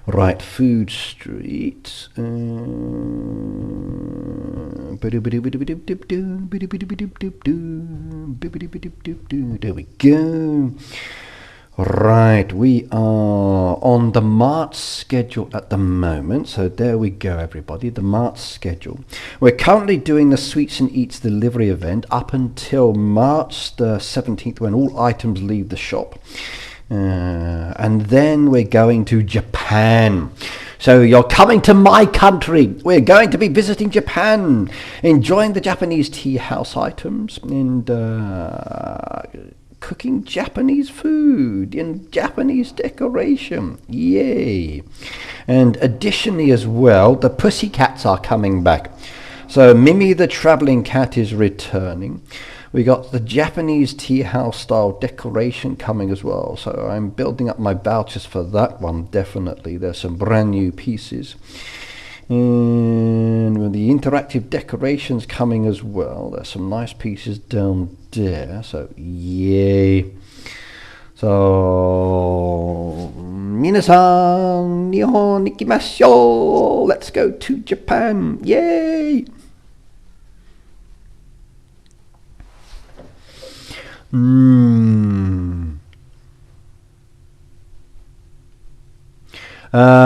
Right, Food Street. There we go. Right, we are on the March schedule at the moment. So there we go, everybody, the March schedule. We're currently doing the Sweets and Eats delivery event up until March the 17th, when all items leave the shop. And then we're going to Japan. So you're coming to my country. We're going to be visiting Japan, enjoying the Japanese tea house items, and cooking Japanese food in Japanese decoration. Yay. And additionally as well, the Pussycats are coming back. So Mimi the traveling cat is returning. We got the Japanese tea house style decoration coming as well. So I'm building up my vouchers for that one, definitely. There's some brand new pieces. And with the interactive decorations coming as well, there's some nice pieces down there. So yay. So minasan nihon ikimashou. Let's go to Japan. Yay.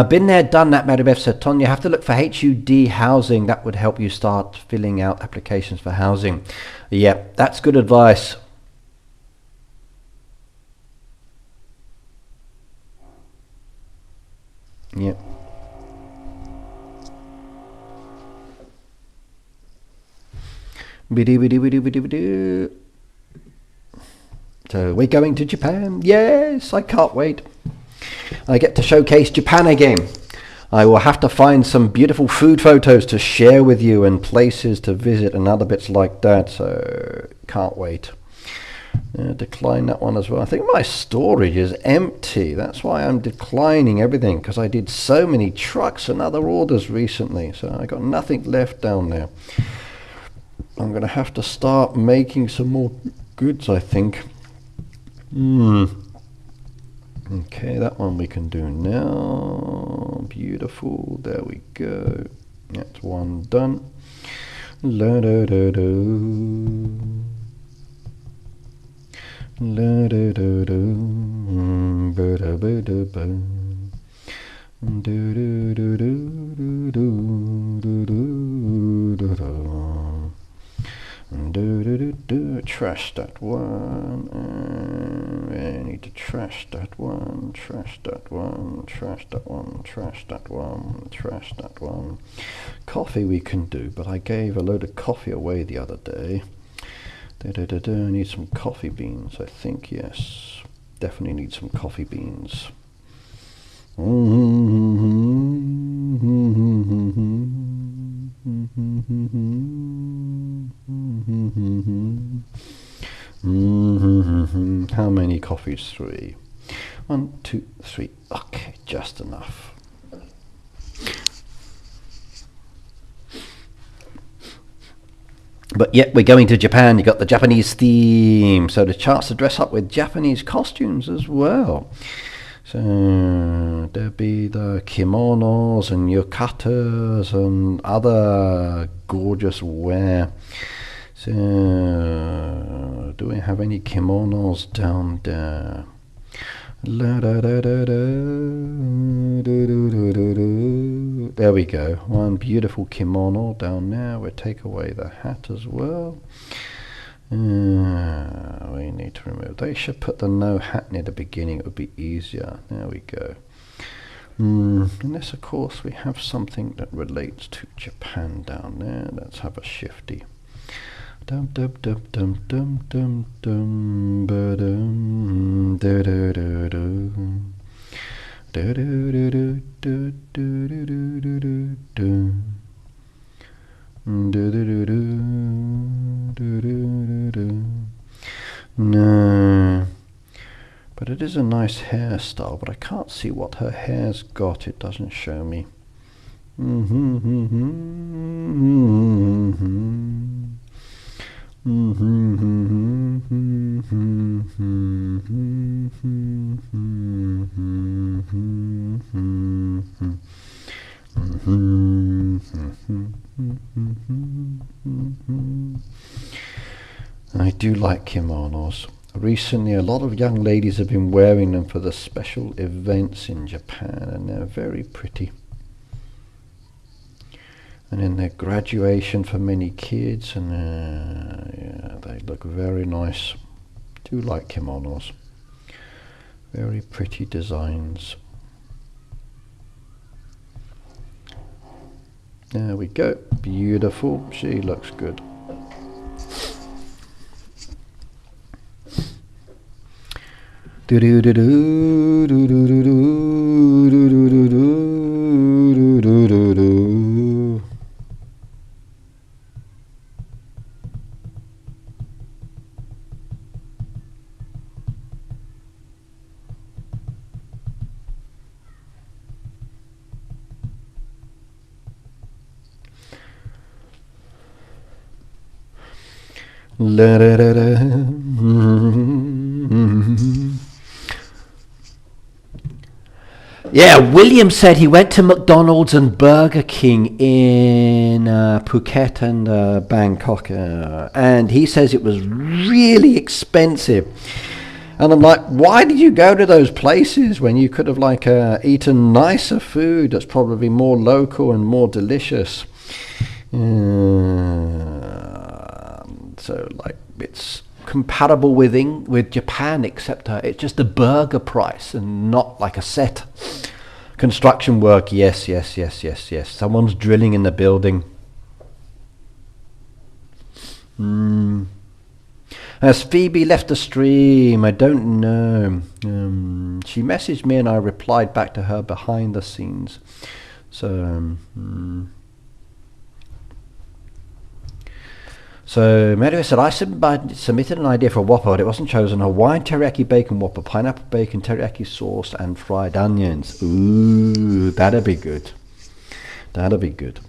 Been there, done that, Marybeth said. Ton, you have to look for HUD housing. That would help you start filling out applications for housing. Yeah, that's good advice. Yeah. So we're going to Japan. Yes, I can't wait. I get to showcase Japan again. I will have to find some beautiful food photos to share with you and places to visit and other bits like that. So can't wait. Decline that one as well. I think my storage is empty. That's why I'm declining everything, because I did so many trucks and other orders recently. So I got nothing left down there. I'm going to have to start making some more goods, I think. Okay, that one we can do now. Beautiful. There we go. That's one done. La, da, da, da. La do do do, ba da ba da ba. Do do do do do do do do do. Do do do do. Trash that one. I need to trash that one. Trash that one. Trash that one. Trash that one. Trash that one. Coffee we can do, but I gave a load of coffee away the other day. I need some coffee beans, I think, yes. Definitely need some coffee beans. How many coffees? 3. 1, 2, 3. Okay, just enough. But yet we're going to Japan. You got the Japanese theme, so the chance to dress up with Japanese costumes as well. So there'll be the kimonos and yukatas and other gorgeous wear. So do we have any kimonos down there? La da da da da, do do do do do. There we go. One beautiful kimono down there. We'll take away the hat as well. We need to remove. They should put the no hat near the beginning. It would be easier. There we go. Unless, of course, we have something that relates to Japan down there. Let's have a shifty. Dum dum dum dum dum dum dum ba dum da da da da da da da da da da da da da. No, but it is a nice hairstyle, but I can't see what her hair's got. It doesn't show me. I do like kimonos. Recently, a lot of young ladies have been wearing them for the special events in Japan, and they're very pretty. And in their graduation for many kids, and yeah, they look very nice. Do like kimonos. Very pretty designs. There we go. Beautiful. She looks good. Do do do do do do do do do do do do do do. La da da da. Yeah, William said he went to McDonald's and Burger King in Phuket and Bangkok, and he says it was really expensive. And I'm like, why did you go to those places when you could have eaten nicer food that's probably more local and more delicious? So it's compatible with Japan, except it's just a burger price and not like a set. Construction work, yes. Someone's drilling in the building. Has Phoebe left the stream? I don't know. She messaged me and I replied back to her behind the scenes. So So Mary said, I submitted an idea for a Whopper, but it wasn't chosen. Hawaiian teriyaki bacon Whopper, pineapple bacon, teriyaki sauce, and fried onions. Ooh, that'd be good. That'd be good.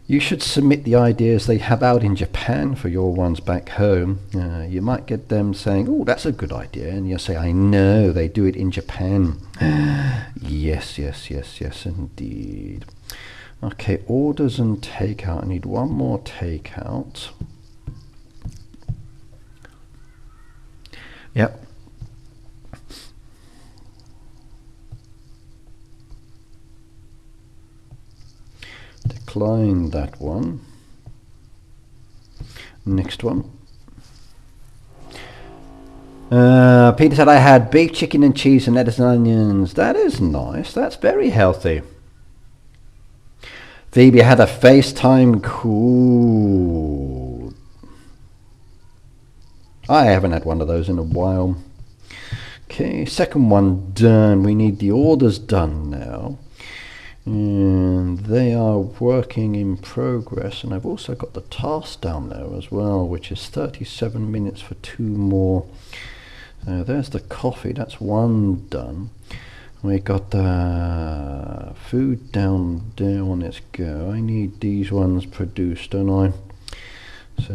You should submit the ideas they have out in Japan for your ones back home. You might get them saying, oh, that's a good idea. And you'll say, I know, they do it in Japan. Yes, indeed. Okay, orders and takeout. I need one more takeout. Yep. Decline that one. Next one. Peter said I had beef, chicken and cheese and lettuce and onions. That is nice. That's very healthy. Phoebe had a FaceTime call. I haven't had one of those in a while. Okay, second one done. We need the orders done now. And they are working in progress. And I've also got the task down there as well, which is 37 minutes for 2 more. So there's the coffee. That's one done. We got the food down there on its go. I need these ones produced, don't I? So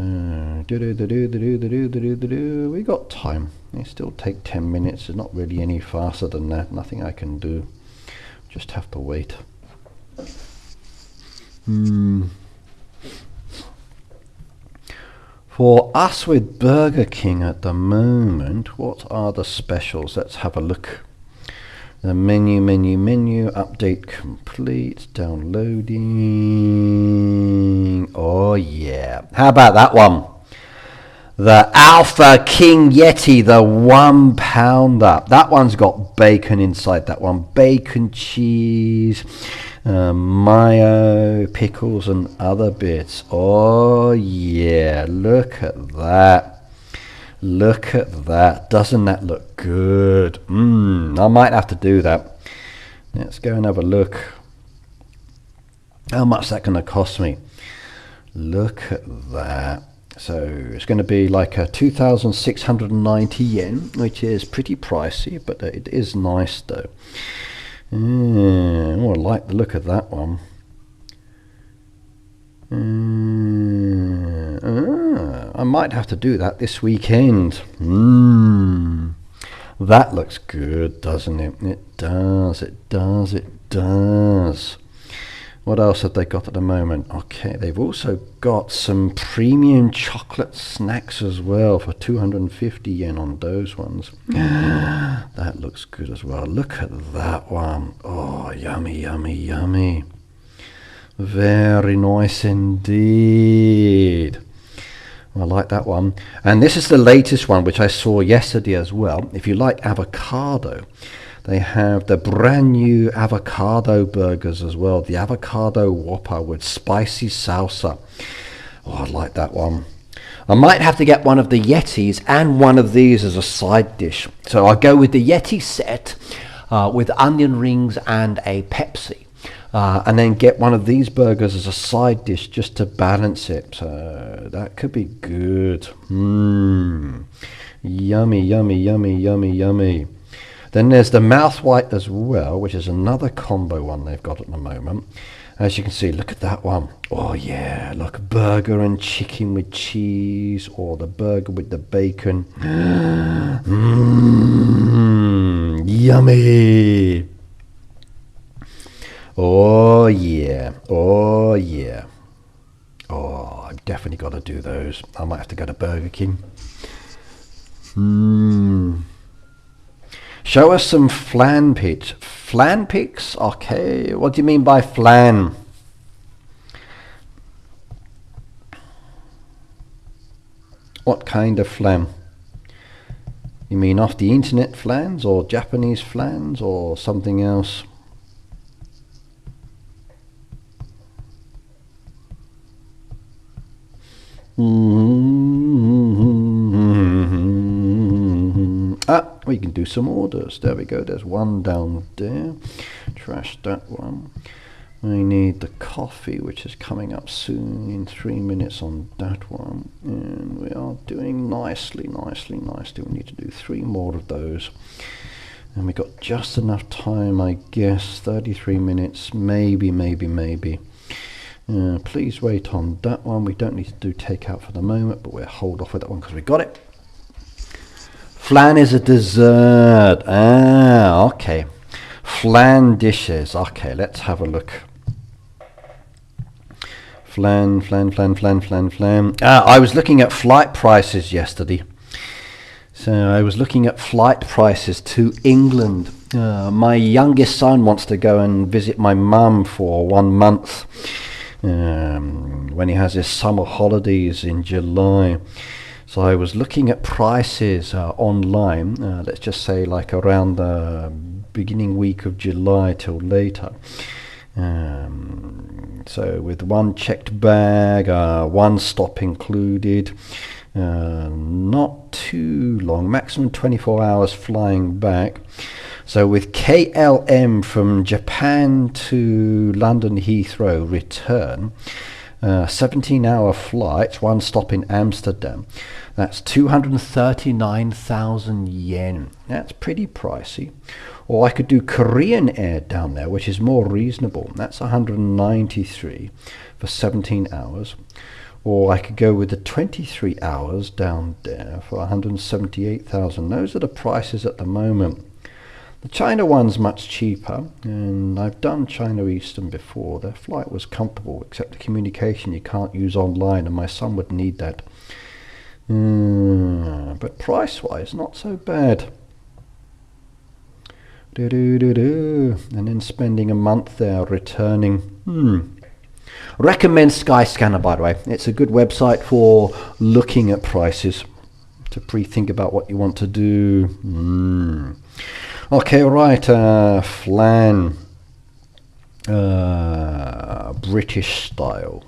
we got time. They still take 10 minutes. It's not really any faster than that. Nothing I can do. Just have to wait. For us with Burger King at the moment, what are the specials? Let's have a look. The menu, update complete, downloading. Oh yeah. How about that one? The Alpha King Yeti, the 1 pounder. That one's got bacon inside that one. Bacon, cheese, mayo, pickles and other bits. Oh yeah, look at that. Look at that. Doesn't that look good? I might have to do that. Let's go and have a look. How much is that going to cost me? Look at that. So it's going to be like a 2,690 yen, which is pretty pricey, but it is nice though. Oh, I like the look of that one. I might have to do that this weekend. That looks good, doesn't it? It does, it does, it does. What else have they got at the moment? Okay, they've also got some premium chocolate snacks as well for 250 yen on those ones. That looks good as well. Look at that one. Oh, yummy, yummy, yummy. Very nice indeed. I like that one. And this is the latest one, which I saw yesterday as well. If you like avocado, they have the brand new avocado burgers as well. The avocado Whopper with spicy salsa. Oh, I like that one. I might have to get one of the Yetis and one of these as a side dish. So I'll go with the Yeti set with onion rings and a Pepsi. And then get one of these burgers as a side dish just to balance it. So that could be good. Yummy, yummy, yummy, yummy, yummy. Then there's the mouth white as well, which is another combo one they've got at the moment. As you can see, look at that one. Oh yeah, look, burger and chicken with cheese, or the burger with the bacon. Yummy. Oh yeah, oh yeah. Oh, I've definitely got to do those. I might have to go to Burger King. Show us some flan pics. Flan pics? Okay, what do you mean by flan? What kind of flan? You mean off the internet flans, or Japanese flans, or something else? We can do some orders. There we go. There's one down there. Trash that one. I need the coffee, which is coming up soon in 3 minutes on that one. And we are doing nicely, nicely, nicely. We need to do 3 more of those. And we got just enough time, I guess. 33 minutes, maybe. Please wait on that one. We don't need to do takeout for the moment, but we'll hold off with that one because we got it. Flan is a dessert. Ah, okay. Flan dishes. Okay, let's have a look. Flan. I was looking at flight prices yesterday. So I was looking at flight prices to England. My youngest son wants to go and visit my mum for 1 month when he has his summer holidays in July. So I was looking at prices online, let's just say like around the beginning week of July till later. So with one checked bag, one stop included, not too long, maximum 24 hours flying back. So with KLM from Japan to London Heathrow return, 17-hour flight, one stop in Amsterdam, that's 239,000 yen. That's pretty pricey. Or I could do Korean Air down there, which is more reasonable. That's 193 for 17 hours. Or I could go with the 23 hours down there for 178,000. Those are the prices at the moment. The China one's much cheaper, and I've done China Eastern before. Their flight was comfortable, except the communication you can't use online, and my son would need that. But price-wise, not so bad. And then spending a month there, returning. Recommend Skyscanner, by the way. It's a good website for looking at prices, to pre-think about what you want to do. Okay, right, flan, British style.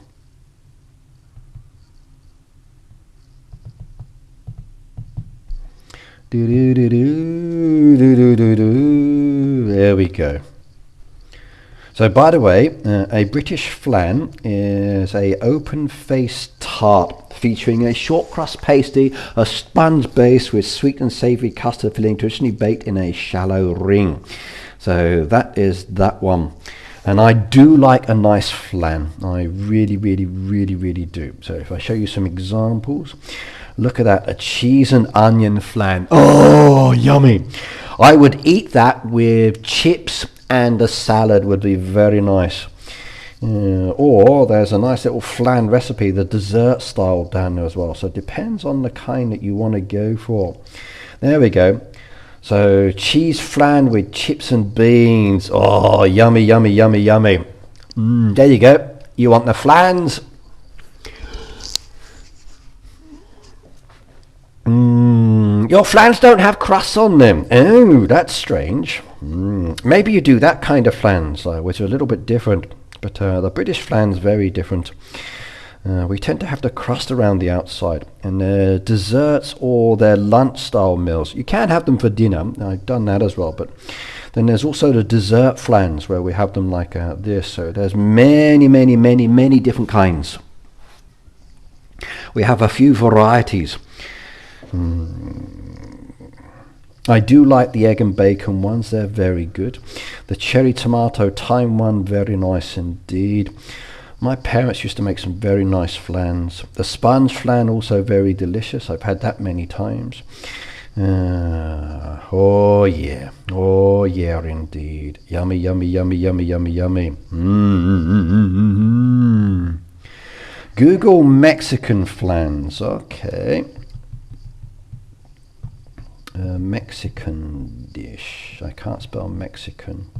There we go. So by the way, a British flan is a open-faced tart featuring a short crust pastry, a sponge base with sweet and savoury custard filling traditionally baked in a shallow ring. So that is that one. And I do like a nice flan. I really do. So if I show you some examples, look at that, a cheese and onion flan. Oh, yummy. I would eat that with chips, and a salad would be very nice. Or there's a nice little flan recipe, the dessert style down there as well. So it depends on the kind that you want to go for. There we go. So cheese flan with chips and beans. Oh, yummy. There you go. You want the flans? Your flans don't have crusts on them. Oh, that's strange. Maybe you do that kind of flans, which are a little bit different. But the British flan's very different. We tend to have the crust around the outside. And their desserts or their lunch style meals, you can have them for dinner. I've done that as well. But then there's also the dessert flans where we have them like this. So there's many different kinds. We have a few varieties. I do like the egg and bacon ones, they're very good. The cherry tomato thyme one, very nice indeed. My parents used to make some very nice flans. The sponge flan, also very delicious. I've had that many times. Oh yeah indeed. Yummy. Google Mexican flans, okay. Mexican dish. I can't spell Mexican.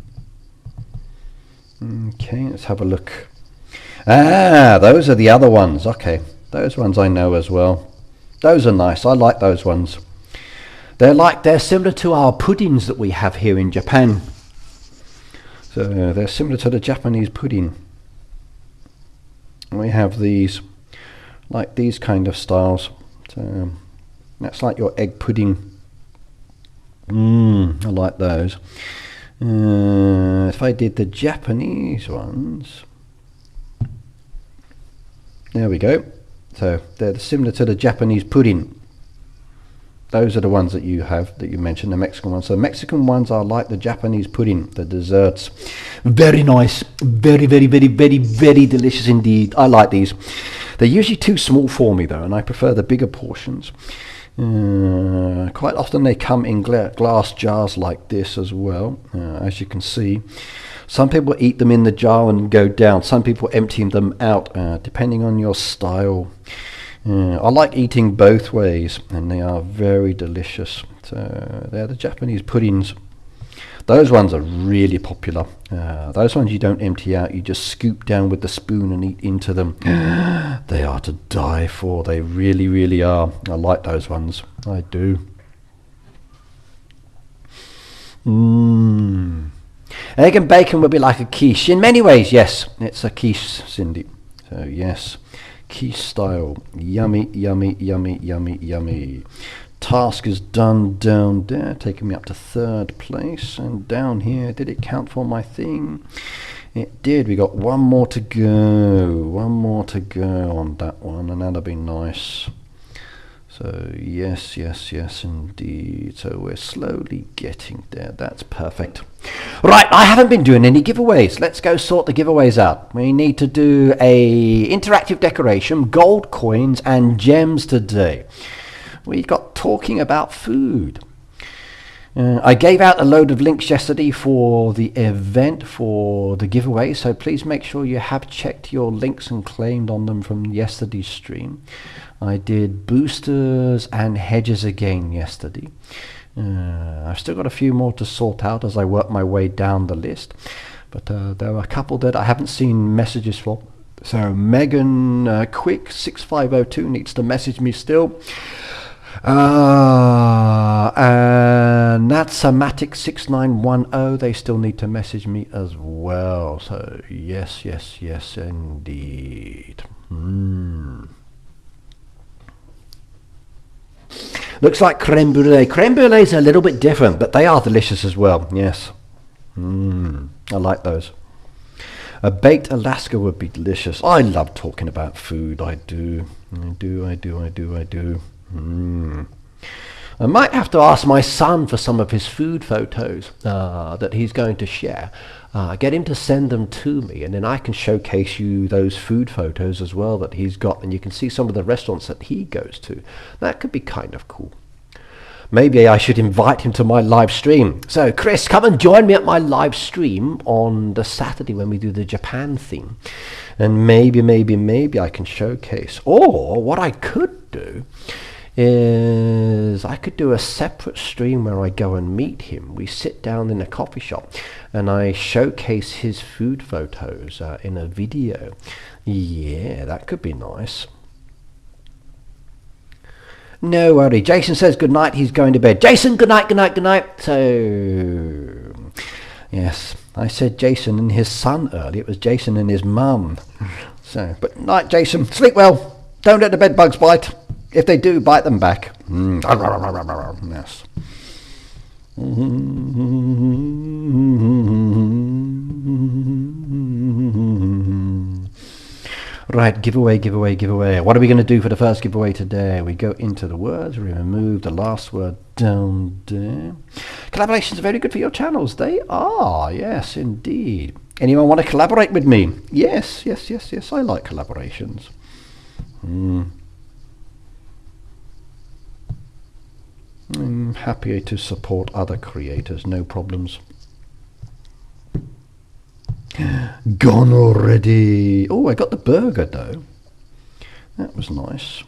Okay, let's have a look. Those are the other ones. Okay, those ones I know as well. Those are nice. I like those ones. They're similar to our puddings that we have here in Japan. So they're similar to the Japanese pudding. We have these, like these kind of styles. So that's like your egg pudding. I like those. If I did the Japanese ones, there we go. So they're similar to the Japanese pudding. Those are the ones that you have, that you mentioned, the Mexican ones. So the Mexican ones are like the Japanese pudding, the desserts. Very nice. Very delicious indeed. I like these. They're usually too small for me though, and I prefer the bigger portions. Quite often they come in glass jars like this as well, as you can see. Some people eat them in the jar and go down. Some people empty them out, depending on your style. I like eating both ways, and they are very delicious. So they're the Japanese puddings. Those ones are really popular. Those ones you don't empty out, you just scoop down with the spoon and eat into them. They are to die for. They really, really are. I like those ones. I do. Egg and bacon would be like a quiche. In many ways, yes. It's a quiche, Cindy. So, yes. Quiche style. Yummy, yummy, yummy, yummy, yummy. Task is done down there, taking me up to 3rd place. And down here, did it count for my thing? It did. We got one more to go. One more to go on that one, and that'll be nice. So, yes, yes, yes, indeed. So we're slowly getting there. That's perfect. Right, I haven't been doing any giveaways. Let's go sort the giveaways out. We need to do a interactive decoration, gold coins, and gems today. We got talking about food. I gave out a load of links yesterday for the event for the giveaway, so please make sure you have checked your links and claimed on them from yesterday's stream. I did boosters and hedges again yesterday. I've still got a few more to sort out as I work my way down the list, but there are a couple that I haven't seen messages for. So Megan Quick 6502 needs to message me still. And that's Somatic 6910. They still need to message me as well. So yes, yes, yes, indeed. Looks like creme brulee. Creme brulee is a little bit different, but they are delicious as well. Yes. I like those. A baked Alaska would be delicious. I love talking about food. I do. I might have to ask my son for some of his food photos that he's going to share. Get him to send them to me, and then I can showcase you those food photos as well that he's got, and you can see some of the restaurants that he goes to. That could be kind of cool. Maybe I should invite him to my live stream. So Chris, come and join me at my live stream on the Saturday when we do the Japan theme. And maybe I can showcase. Or what I could do is I could do a separate stream where I go and meet him. We sit down in a coffee shop and I showcase his food photos in a video. Yeah, that could be nice. No worry. Jason says good night. He's going to bed. Jason, good night, good night, good night. So, yes, I said Jason and his son earlier. It was Jason and his mum. So, but night, Jason. Sleep well. Don't let the bed bugs bite. If they do, bite them back. Yes. Right, giveaway. What are we going to do for the first giveaway today? We go into the words, we remove the last word down there. Collaborations are very good for your channels. They are, yes, indeed. Anyone want to collaborate with me? Yes, I like collaborations. I'm happy to support other creators, no problems. Gone already. Oh, I got the burger though. That was nice.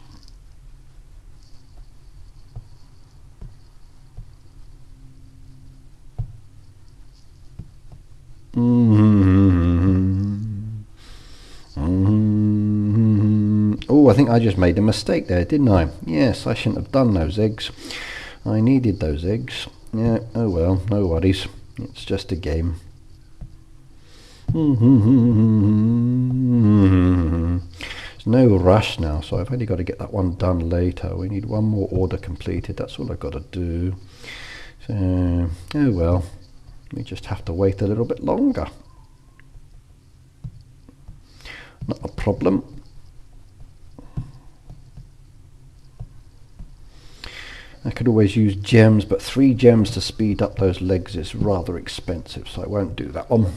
Oh, I think I just made a mistake there, didn't I? Yes, I shouldn't have done those eggs. I needed those eggs. Yeah, oh well, no worries. It's just a game. There's no rush now, so I've only got to get that one done later. We need one more order completed. That's all I've got to do. So, oh well, we just have to wait a little bit longer. Not a problem. I could always use gems, but 3 gems to speed up those legs is rather expensive, so I won't do that one.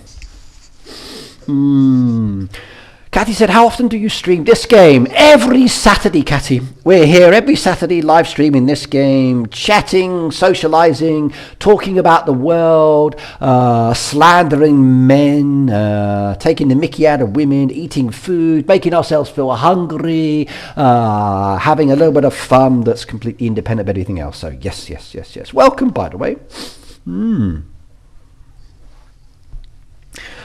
Cathy said, how often do you stream this game? Every Saturday, Cathy. We're here every Saturday live streaming this game, chatting, socialising, talking about the world, slandering men, taking the mickey out of women, eating food, making ourselves feel hungry, having a little bit of fun that's completely independent of anything else. So yes, yes, yes, yes. Welcome, by the way.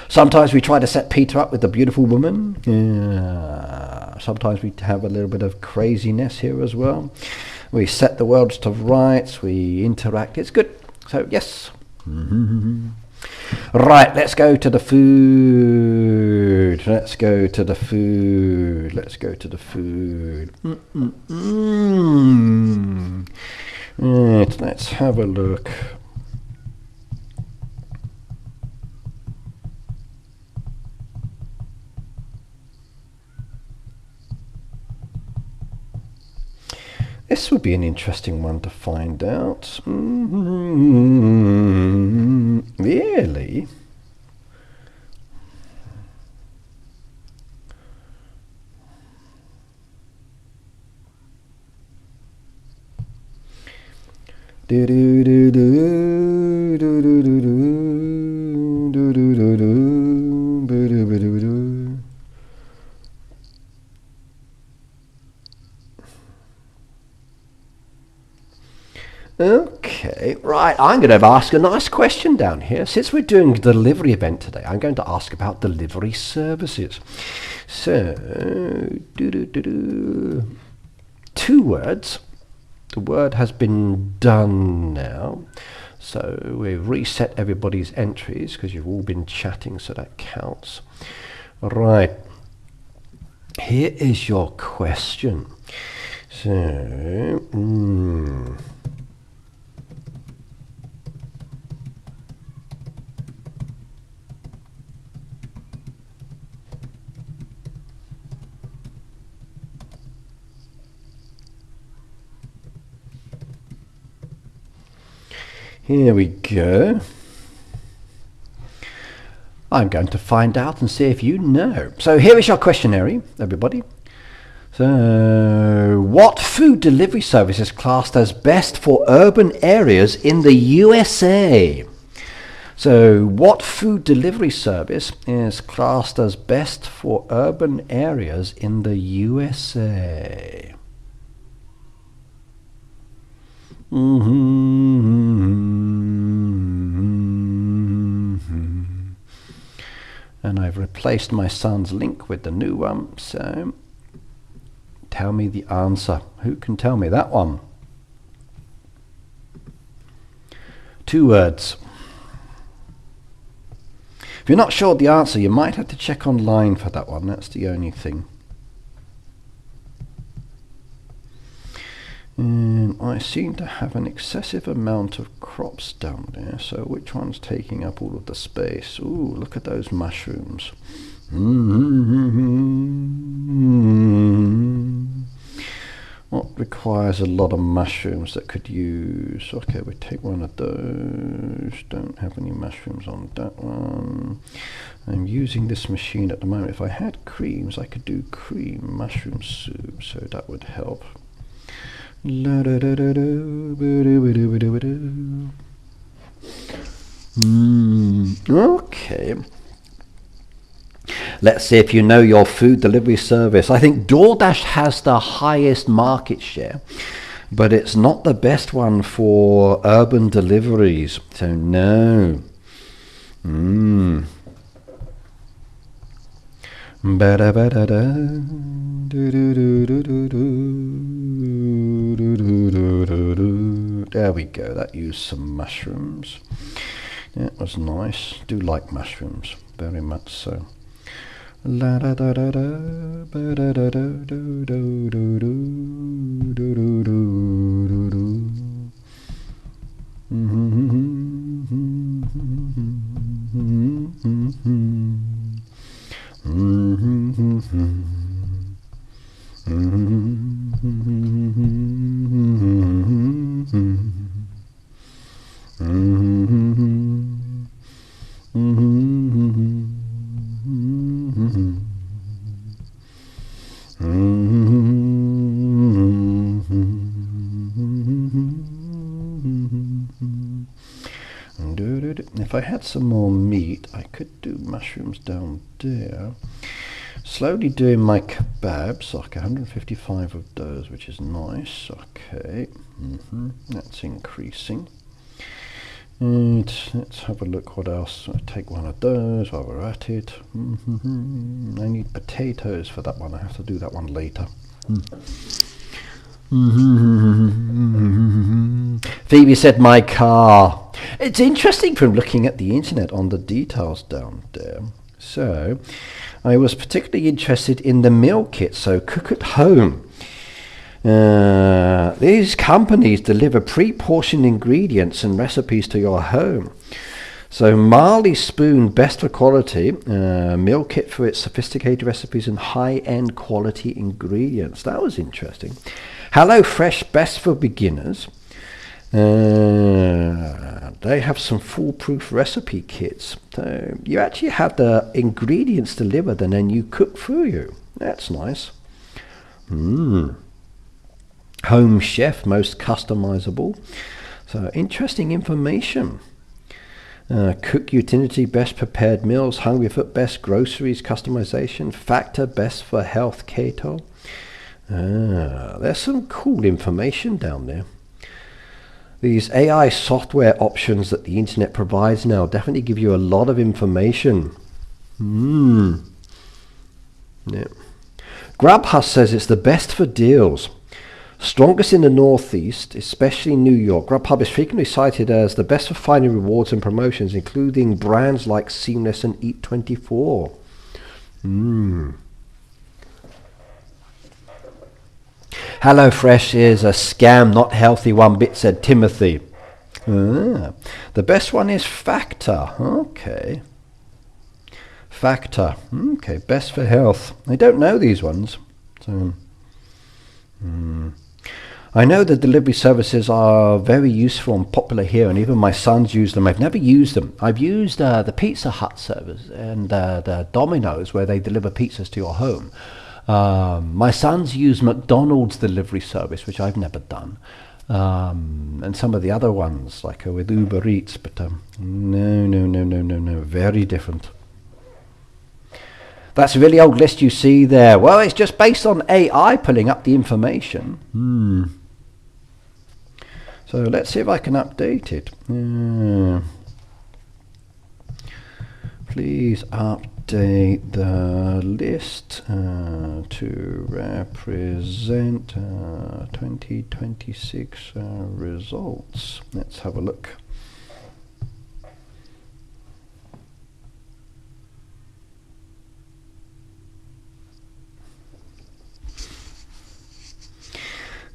Sometimes we try to set Peter up with the beautiful woman. Sometimes we have a little bit of craziness here as well. We set the worlds to rights. We interact. It's good. So, yes. Right, let's go to the food. Let's go to the food. Let's go to the food. Right, let's have a look. This would be an interesting one to find out. Really? Okay, right, I'm going to ask a nice question down here. Since we're doing a delivery event today, I'm going to ask about delivery services. So, 2 words. The word has been done now. So we've reset everybody's entries because you've all been chatting, so that counts. Right, here is your question. So, here we go. I'm going to find out and see if you know. So here is your questionnaire, everybody. So, what food delivery service is classed as best for urban areas in the USA? So, what food delivery service is classed as best for urban areas in the USA? And I've replaced my son's link with the new one, so tell me the answer. Who can tell me that one? 2 words. If you're not sure the answer, you might have to check online for that one. That's the only thing. And I seem to have an excessive amount of crops down there. So which one's taking up all of the space? Ooh, look at those mushrooms. What requires a lot of mushrooms that could use? Okay, we take one of those. Don't have any mushrooms on that one. I'm using this machine at the moment. If I had creams, I could do cream mushroom soup, so that would help. Okay. Let's see if you know your food delivery service. I think DoorDash has the highest market share, but it's not the best one for urban deliveries. So no. There we go. That used some mushrooms. That was nice. Do like mushrooms very much so. La da da da da ba da da da do do do do do do do do. some more meat. I could do mushrooms down there. Slowly doing my kebabs. Okay, 155 of those, which is nice. Okay, that's increasing. And let's have a look what else. I'll take one of those while we're at it. I need potatoes for that one. I have to do that one later. Phoebe said my car. It's interesting from looking at the internet on the details down there. So I was particularly interested in the meal kit, so cook at home. These companies deliver pre-portioned ingredients and recipes to your home. So Marley Spoon, best for quality, meal kit for its sophisticated recipes and high-end quality ingredients. That was interesting. Hello Fresh, best for beginners. They have some foolproof recipe kits. So you actually have the ingredients delivered and then you cook for you. That's nice. Home Chef, most customizable. So interesting information. Cook Utility, best prepared meals. Hungry Foot, best groceries customization. Factor, best for health keto. There's some cool information down there. These AI software options that the internet provides now definitely give you a lot of information. Yeah. Grubhub says it's the best for deals. Strongest in the Northeast, especially New York. Grubhub is frequently cited as the best for finding rewards and promotions, including brands like Seamless and Eat24. HelloFresh is a scam, not healthy one bit, said Timothy. The best one is Factor. Okay. Factor. Okay, best for health. I don't know these ones. So, I know the delivery services are very useful and popular here, and even my sons use them. I've never used them. I've used the Pizza Hut service and the Domino's, where they deliver pizzas to your home. My sons use McDonald's delivery service, which I've never done, and some of the other ones, like with Uber Eats, but no, very different. That's a really old list you see there. Well, it's just based on AI pulling up the information. So let's see if I can update it. Please update the list to represent 2026 results. Let's have a look.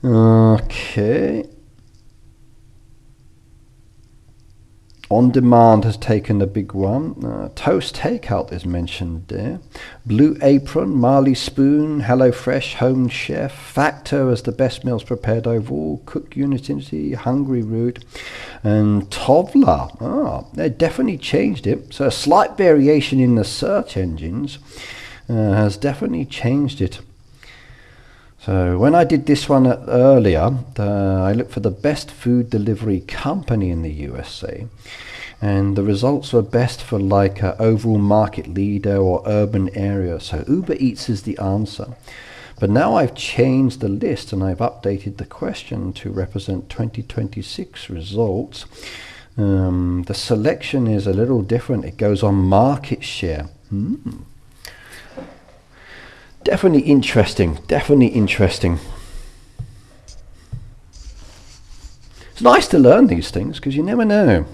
Okay. On Demand has taken a big one. Toast Takeout is mentioned there. Blue Apron, Marley Spoon, HelloFresh, Home Chef, Factor as the best meals prepared overall, Cook Unity, Hungry Root, and Tovla. They definitely changed it. So a slight variation in the search engines has definitely changed it. So when I did this one earlier, I looked for the best food delivery company in the USA, and the results were best for like an overall market leader or urban area. So Uber Eats is the answer. But now I've changed the list and I've updated the question to represent 2026 results. The selection is a little different. It goes on market share. Definitely interesting, definitely interesting. It's nice to learn these things because you never know.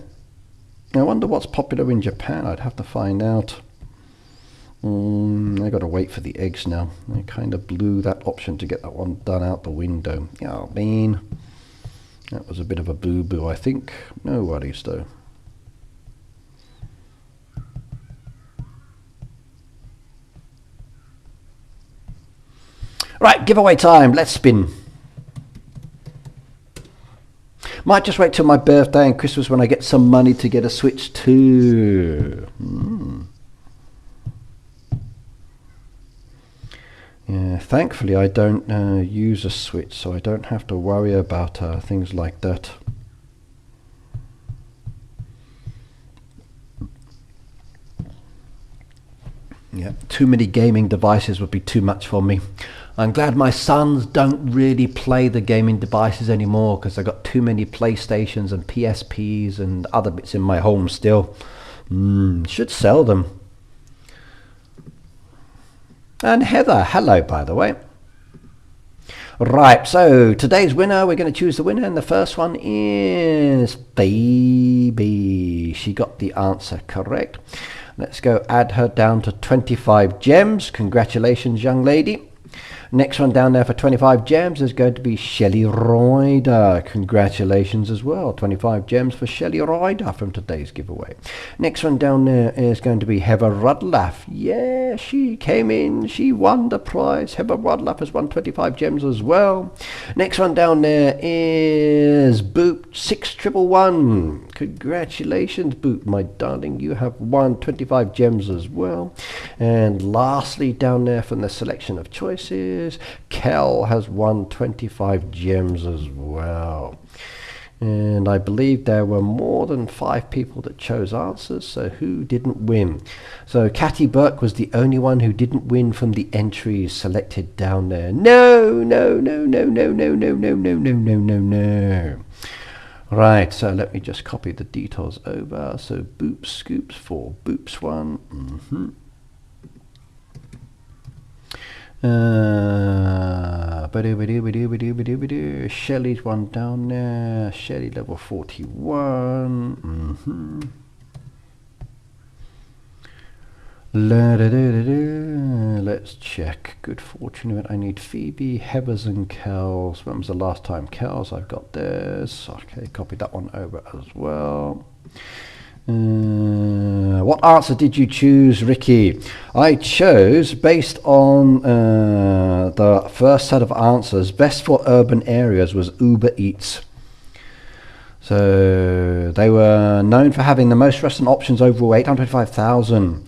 I wonder what's popular in Japan. I'd have to find out. I got to wait for the eggs now. I kind of blew that option to get that one done out the window. Oh man, that was a bit of a boo-boo, I think. No worries though. Right, giveaway time. Let's spin. Might just wait till my birthday and Christmas when I get some money to get a Switch 2. Yeah, thankfully I don't use a Switch, so I don't have to worry about things like that. Yeah, too many gaming devices would be too much for me. I'm glad my sons don't really play the gaming devices anymore, because I've got too many PlayStations and PSPs and other bits in my home still. Should sell them. And Heather, hello by the way. Right, so today's winner, we're going to choose the winner, and the first one is Baby. She got the answer correct. Let's go add her down to 25 gems. Congratulations, young lady. Next one down there for 25 gems is going to be Shelley Ryder. Congratulations as well. 25 gems for Shelley Ryder from today's giveaway. Next one down there is going to be Heather Rudlaff. Yeah, she came in. She won the prize. Heather Rudlaff has won 25 gems as well. Next one down there is Boop 6111. Congratulations, Boop, my darling. You have won 25 gems as well. And lastly, down there from the selection of choices, Kel has won 25 gems as well. And I believe there were more than 5 people that chose answers, so who didn't win? So Catty Burke was the only one who didn't win from the entries selected down there. No. Right, so let me just copy the details over. So Boop Scoops for Boop's one. Shelley's one down there. Shelley level 41. Let's check. Good fortune event. I need Phoebe, Heathers and Kells. When was the last time? Kells, I've got theirs. Okay, copy that one over as well. What answer did you choose, Ricky? I chose, based on the first set of answers, best for urban areas was Uber Eats. So they were known for having the most restaurant options, overall 825,000.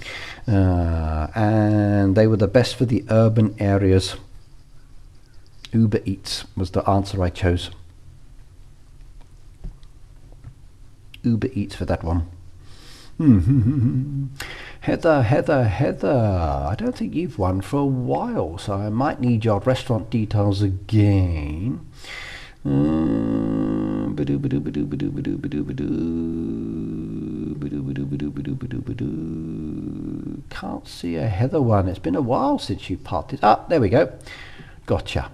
And they were the best for the urban areas. Uber Eats was the answer I chose. Uber Eats for that one. Heather, I don't think you've won for a while, so I might need your restaurant details again. Can't see a Heather one. It's been a while since you popped it. Ah, there we go. Gotcha.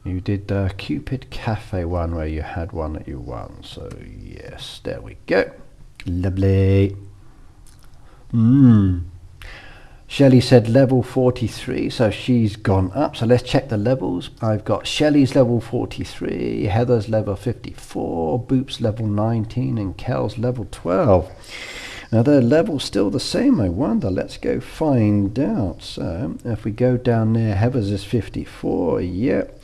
You did the Cupid Cafe one where you had one that you won. So yes, there we go. Lovely. Shelley said level 43, so she's gone up. So let's check the levels. I've got Shelley's level 43, Heather's level 54, Boop's level 19, and Kel's level 12. Now their level's still the same, I wonder. Let's go find out. So if we go down there, Heather's is 54, yep.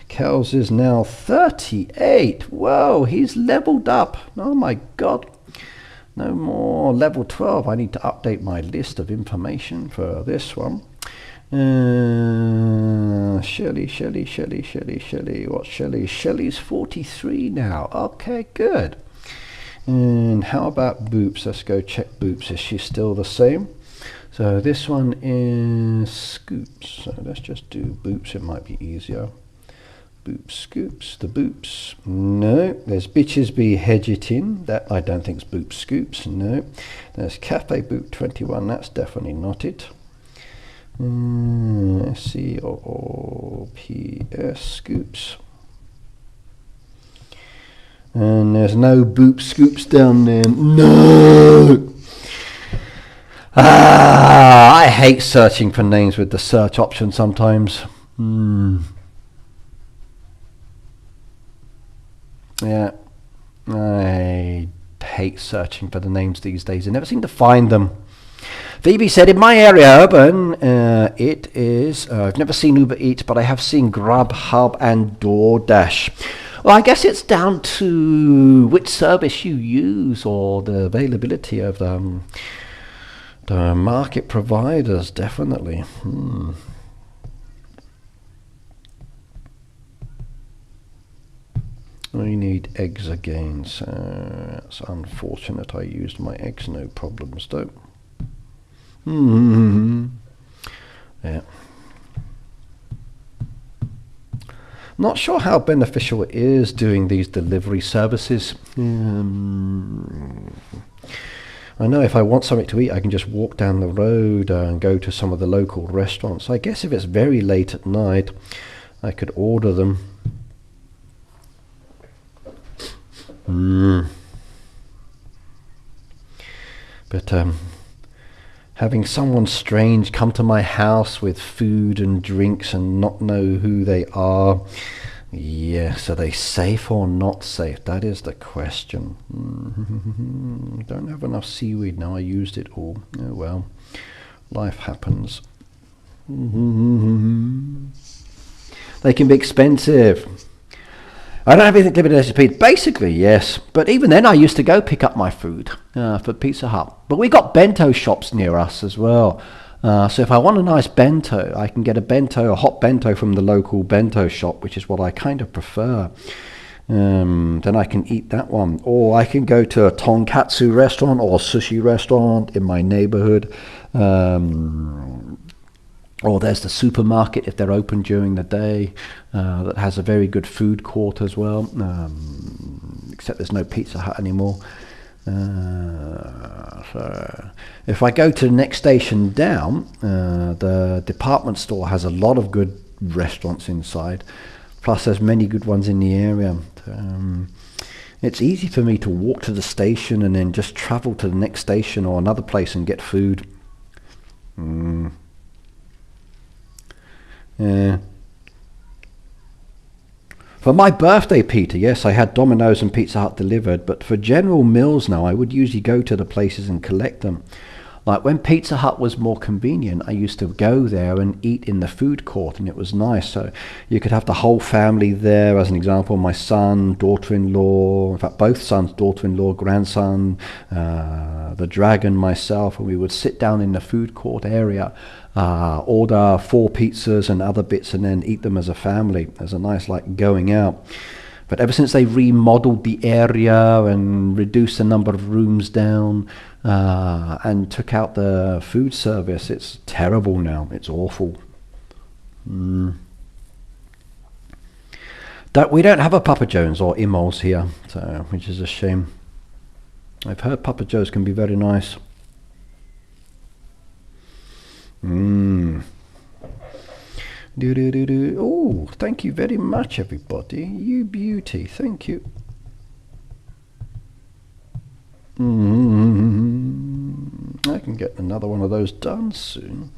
Kel's is now 38. Whoa, he's leveled up. Oh my God. No more level 12. I need to update my list of information for this one. Shelley. What's Shelley? Shelley's 43 now. Okay, good. And how about Boops? Let's go check Boops. Is she still the same? So this one is Scoops. So let's just do Boops. It might be easier. Boops, Scoops, the Boops. No, there's Bitches Be Hedgetin. That I don't think is Boops, Scoops. No. There's Cafe Boop 21. That's definitely not it. COOPS, Scoops. And there's no Boop Scoops down there. No! I hate searching for names with the search option sometimes. Yeah, I hate searching for the names these days. I never seem to find them. Phoebe said, in my area, urban, it is, I've never seen Uber Eats, but I have seen Grubhub and DoorDash. Well, I guess it's down to which service you use or the availability of the market providers, definitely. I need eggs again, so that's unfortunate. I used my eggs, no problems though. Yeah. Not sure how beneficial it is doing these delivery services. I know if I want something to eat, I can just walk down the road and go to some of the local restaurants. I guess if it's very late at night, I could order them. But having someone strange come to my house with food and drinks and not know who they are, yes, are they safe or not safe? That is the question. Don't have enough seaweed now. I used it all. Oh well, life happens. They can be expensive. I don't have anything limited recipe. Basically, yes. But even then, I used to go pick up my food for Pizza Hut. But we got bento shops near us as well. So if I want a nice bento, I can get a hot bento from the local bento shop, which is what I kind of prefer. Then I can eat that one. Or I can go to a tonkatsu restaurant or a sushi restaurant in my neighborhood. Or there's the supermarket if they're open during the day that has a very good food court as well, except there's no Pizza Hut anymore. So if I go to the next station down, the department store has a lot of good restaurants inside, plus there's many good ones in the area. It's easy for me to walk to the station and then just travel to the next station or another place and get food. Yeah. For my birthday, Peter, yes, I had Domino's and Pizza Hut delivered, but for general meals now, I would usually go to the places and collect them. Like when Pizza Hut was more convenient, I used to go there and eat in the food court, and it was nice. So you could have the whole family there, as an example, my son, daughter-in-law, in fact, both sons, daughter-in-law, grandson, the dragon, myself, and we would sit down in the food court area, order 4 pizzas and other bits, and then eat them as a family, as a nice, like, going out. But ever since they remodeled the area and reduced the number of rooms down and took out the food service, it's terrible now. It's awful. We don't have a Papa John's or Imol's here, so which is a shame. I've heard Papa John's can be very nice. Oh, thank you very much, everybody. You beauty. Thank you. I can get another one of those done soon.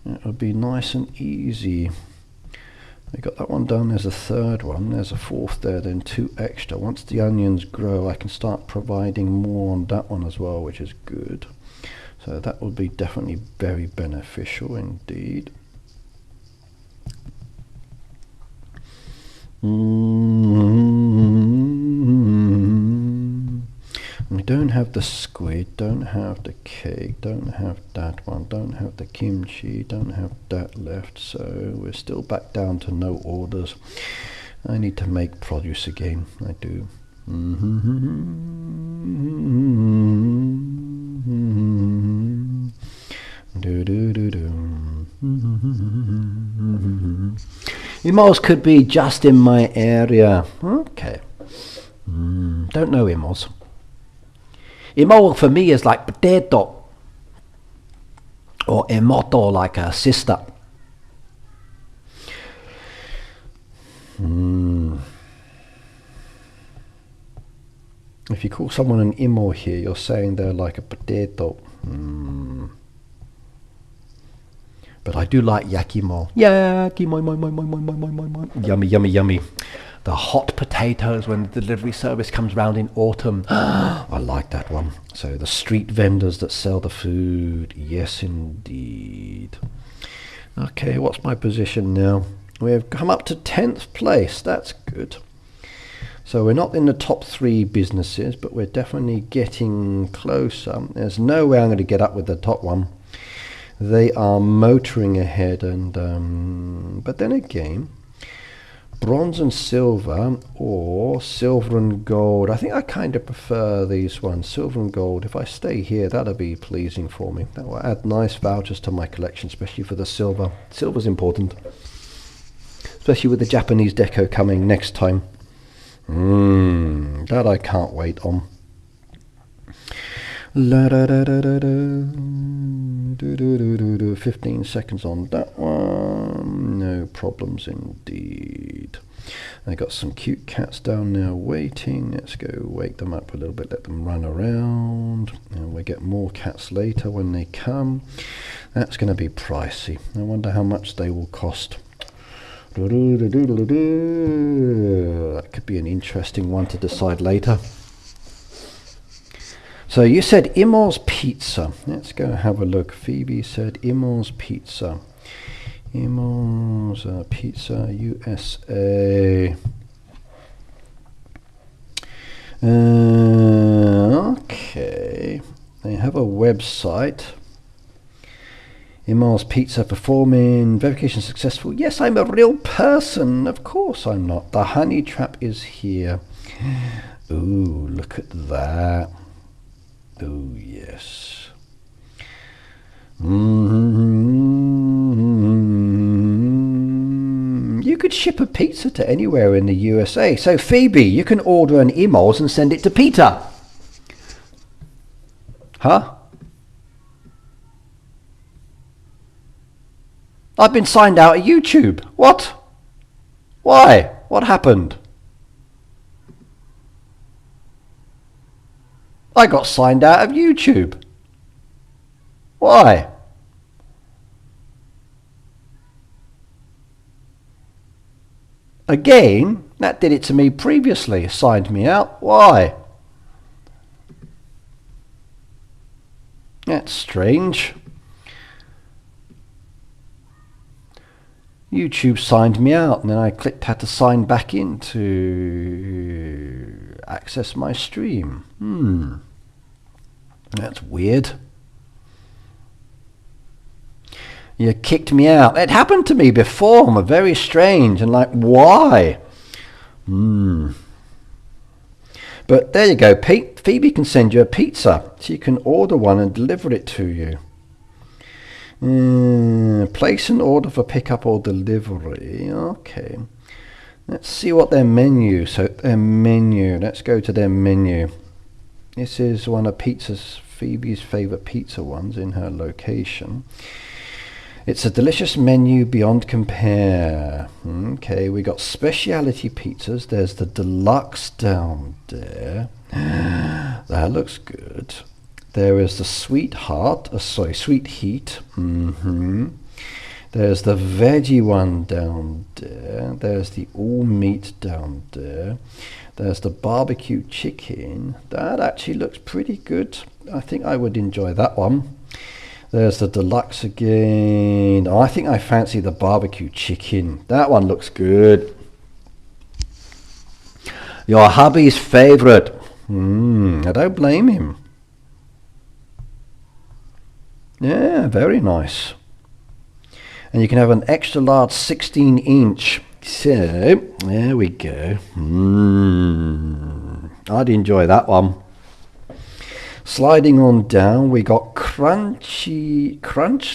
It'll be nice and easy. I got that one done. There's a third one. There's a fourth there, then 2 extra. Once the onions grow, I can start providing more on that one as well, which is good. So that will be definitely very beneficial indeed. We don't have the squid, don't have the cake, don't have that one, don't have the kimchi, don't have that left, so we're still back down to no orders. I need to make produce again, I do. Imos could be just in my area. Okay. Don't know Imos. Imo for me is like potato, or emoto, like a sister. If you call someone an imo here, you're saying they're like a potato. But I do like yakimo. Yakimo, yummy, yummy, yummy. The hot potatoes when the delivery service comes round in autumn. I like that one. So the street vendors that sell the food. Yes, indeed. Okay, what's my position now? We've come up to 10th place. That's good. So we're not in the top 3 businesses, but we're definitely getting closer. There's no way I'm going to get up with the top one. They are motoring ahead, and but then again, bronze and silver, or silver and gold. I think I kind of prefer these ones, silver and gold. If I stay here, that'll be pleasing for me. That will add nice vouchers to my collection, especially for the silver. Silver's important, especially with the Japanese deco coming next time. That I can't wait on. La da da da da da. 15 seconds on that one. No problems indeed. I got some cute cats down there waiting. Let's go wake them up a little bit, let them run around, and we'll get more cats later when they come. That's going to be pricey. I wonder how much they will cost. That could be an interesting one to decide later. So you said Immo's Pizza. Let's go have a look. Phoebe said Immo's Pizza. Immo's Pizza USA. Okay. They have a website. Immo's Pizza performing. Verification successful. Yes, I'm a real person. Of course I'm not. The honey trap is here. Ooh, look at that. Oh, yes. You could ship a pizza to anywhere in the USA. So, Phoebe, you can order an Immo's and send it to Peter. Huh? I've been signed out of YouTube. What? Why? What happened? I got signed out of YouTube. Why? Again? That did it to me previously. Signed me out. Why? That's strange. YouTube signed me out, and then I clicked how to sign back in to access my stream. That's weird. You kicked me out. It happened to me before. Very strange. And like, why? But there you go. Phoebe can send you a pizza. So you can order one and deliver it to you. Place an order for pickup or delivery. Okay. Let's see what their menu. So their menu. Let's go to their menu. This is one of Phoebe's favorite pizza ones in her location. It's a delicious menu beyond compare. Okay, we got specialty pizzas. There's the deluxe down there. That looks good. There is the sweetheart. Sweet heat. There's the veggie one down there. There's the all meat down there. There's the barbecue chicken. That actually looks pretty good. I think I would enjoy that one. There's the deluxe again. Oh, I think I fancy the barbecue chicken. That one looks good. Your hubby's favorite. I don't blame him. Yeah, very nice. And you can have an extra large 16-inch. So, there we go. I'd enjoy that one. Sliding on down, we got Crunch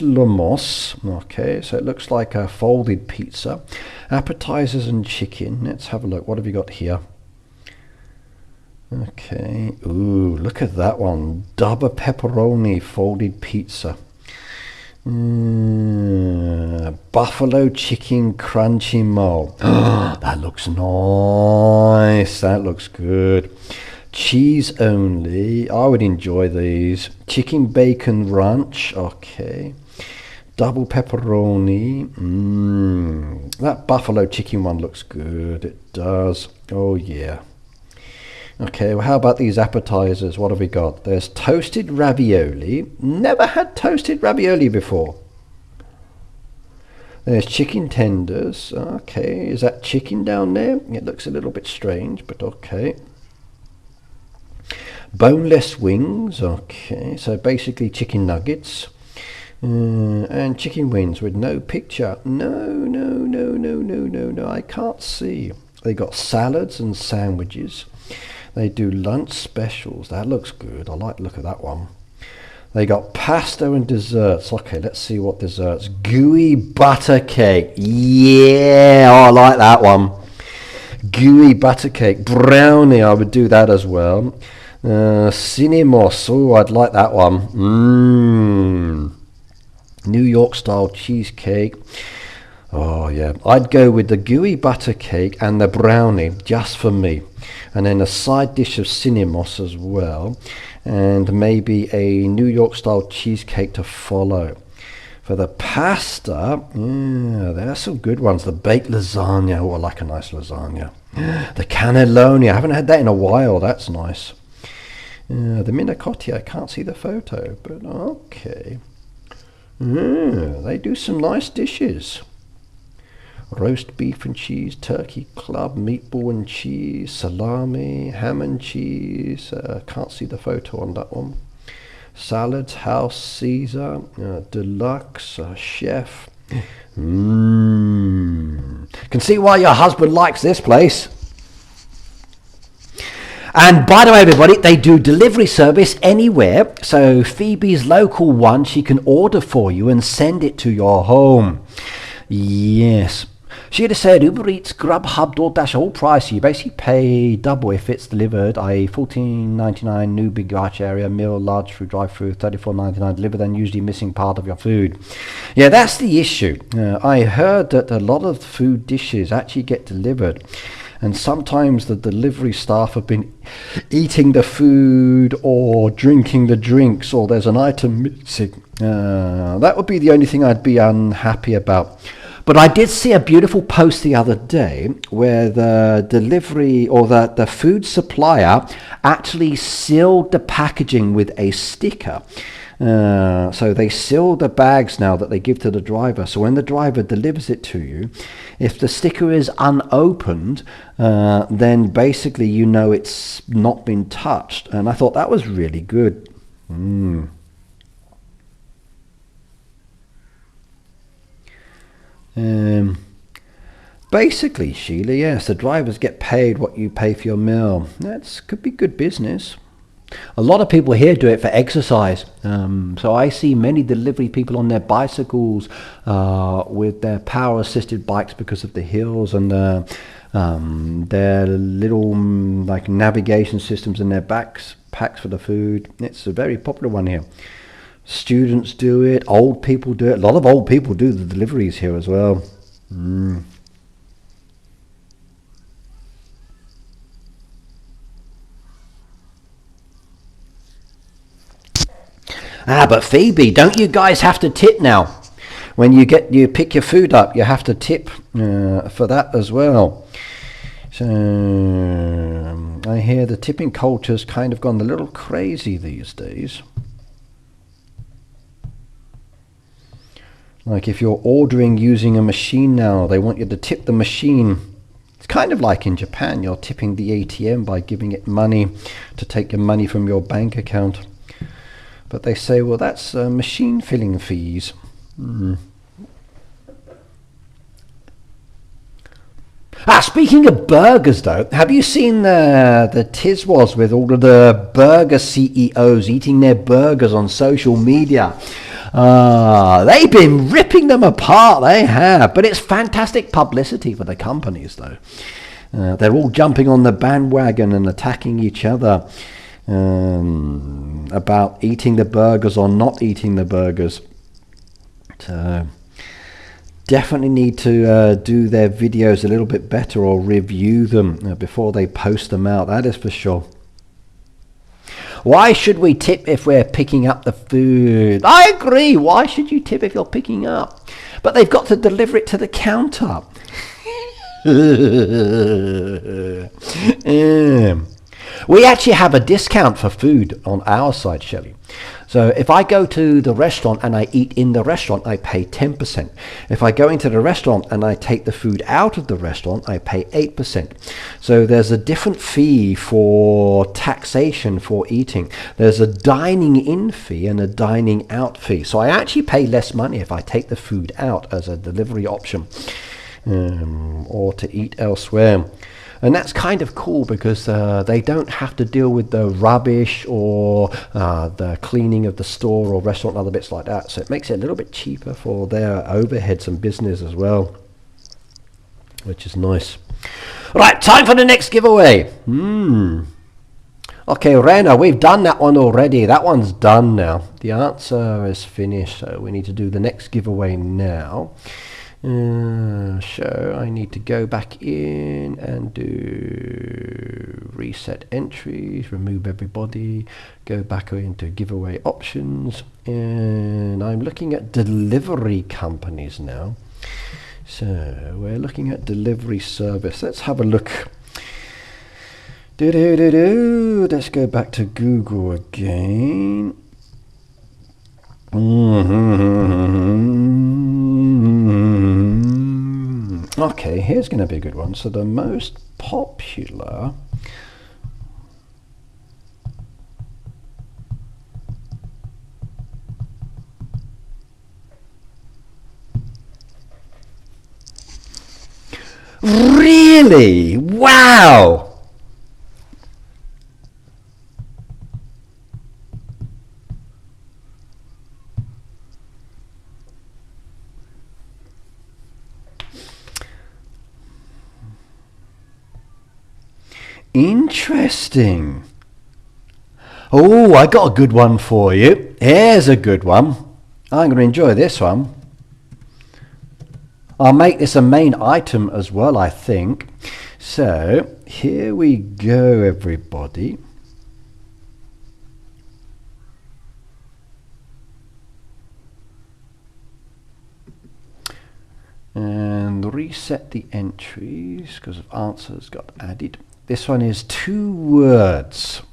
Lomos. Okay, so it looks like a folded pizza. Appetizers and chicken. Let's have a look. What have you got here? Okay. Ooh, look at that one. Double pepperoni folded pizza. Buffalo chicken crunchy mo. That looks nice. That looks good. Cheese only. I would enjoy these. Chicken bacon ranch. Okay. Double pepperoni. That buffalo chicken one looks good. It does. Oh yeah. Okay, well, how about these appetizers? What have we got? There's toasted ravioli. Never had toasted ravioli before. There's chicken tenders. Okay, is that chicken down there? It looks a little bit strange, but okay. Boneless wings. Okay, so basically chicken nuggets. And chicken wings with no picture. No, I can't see. They got salads and sandwiches. They do lunch specials. That looks good. I like the look of that one. They got pasta and desserts. Okay, let's see what desserts. Gooey butter cake. Yeah, I like that one. Gooey butter cake. Brownie, I would do that as well. Cinnamos. Oh, I'd like that one. New York style cheesecake. Oh yeah, I'd go with the gooey butter cake and the brownie just for me, and then a side dish of cinnamos as well, and maybe a New York style cheesecake to follow. For the pasta, yeah, there are some good ones. The baked lasagna. Oh, I like a nice lasagna. The cannelloni. I haven't had that in a while. That's nice. The manicotti. I can't see the photo, but okay. They do some nice dishes. Roast beef and cheese, turkey club, meatball and cheese, salami, ham and cheese. Can't see the photo on that one. Salads, House Caesar, deluxe, chef. Can see why your husband likes this place. And by the way, everybody, they do delivery service anywhere. So Phoebe's local one, she can order for you and send it to your home. Yes. She'd have said Uber Eats, Grubhub, DoorDash, all pricey. You basically pay double if it's delivered, i.e. $14.99 new big large area, meal, large through drive-through, $34.99 delivered, then usually missing part of your food. Yeah, that's the issue. I heard that a lot of food dishes actually get delivered, and sometimes the delivery staff have been eating the food or drinking the drinks, or there's an item missing. That would be the only thing I'd be unhappy about. But I did see a beautiful post the other day where the delivery or the food supplier actually sealed the packaging with a sticker. So they seal the bags now that they give to the driver. So when the driver delivers it to you, if the sticker is unopened, then basically you know it's not been touched. And I thought that was really good. Basically, Sheila, yes, the drivers get paid what you pay for your meal. That could be good business. A lot of people here do it for exercise. So I see many delivery people on their bicycles with their power-assisted bikes because of the hills, and their little like navigation systems in their packs for the food. It's a very popular one here. Students do it, old people do it. A lot of old people do the deliveries here as well. But Phoebe, don't you guys have to tip now? When you pick your food up, you have to tip for that as well. So I hear the tipping culture's kind of gone a little crazy these days. Like if you're ordering using a machine now, they want you to tip the machine. It's kind of like in Japan, you're tipping the ATM by giving it money to take your money from your bank account. But they say, well, that's machine filling fees. Speaking of burgers, though, have you seen the Tiswas with all of the burger CEOs eating their burgers on social media? They've been ripping them apart, they have. But it's fantastic publicity for the companies, though. They're all jumping on the bandwagon and attacking each other about eating the burgers or not eating the burgers. So definitely need to do their videos a little bit better, or review them before they post them out, that is for sure. Why should we tip if we're picking up the food? I agree. Why should you tip if you're picking up? But they've got to deliver it to the counter. We actually have a discount for food on our side, Shelley. So if I go to the restaurant and I eat in the restaurant, I pay 10%. If I go into the restaurant and I take the food out of the restaurant, I pay 8%. So there's a different fee for taxation for eating. There's a dining in fee and a dining out fee. So I actually pay less money if I take the food out as a delivery option, or to eat elsewhere. And that's kind of cool because they don't have to deal with the rubbish or the cleaning of the store or restaurant and other bits like that. So it makes it a little bit cheaper for their overheads and business as well, which is nice. Right, time for the next giveaway. Okay, Rena, we've done that one already. That one's done now. The answer is finished, so we need to do the next giveaway now. So I need to go back in and do reset entries, remove everybody, go back into giveaway options, and I'm looking at delivery companies now. So we're looking at delivery service. Let's have a look. Let's go back to Google again. Okay, here's going to be a good one. So the most popular really? Wow! Interesting. Oh, I got a good one for you. Here's a good one. I'm going to enjoy this one. I'll make this a main item as well, I think. So, here we go, everybody. And reset the entries because of answers got added. This one is 2 words.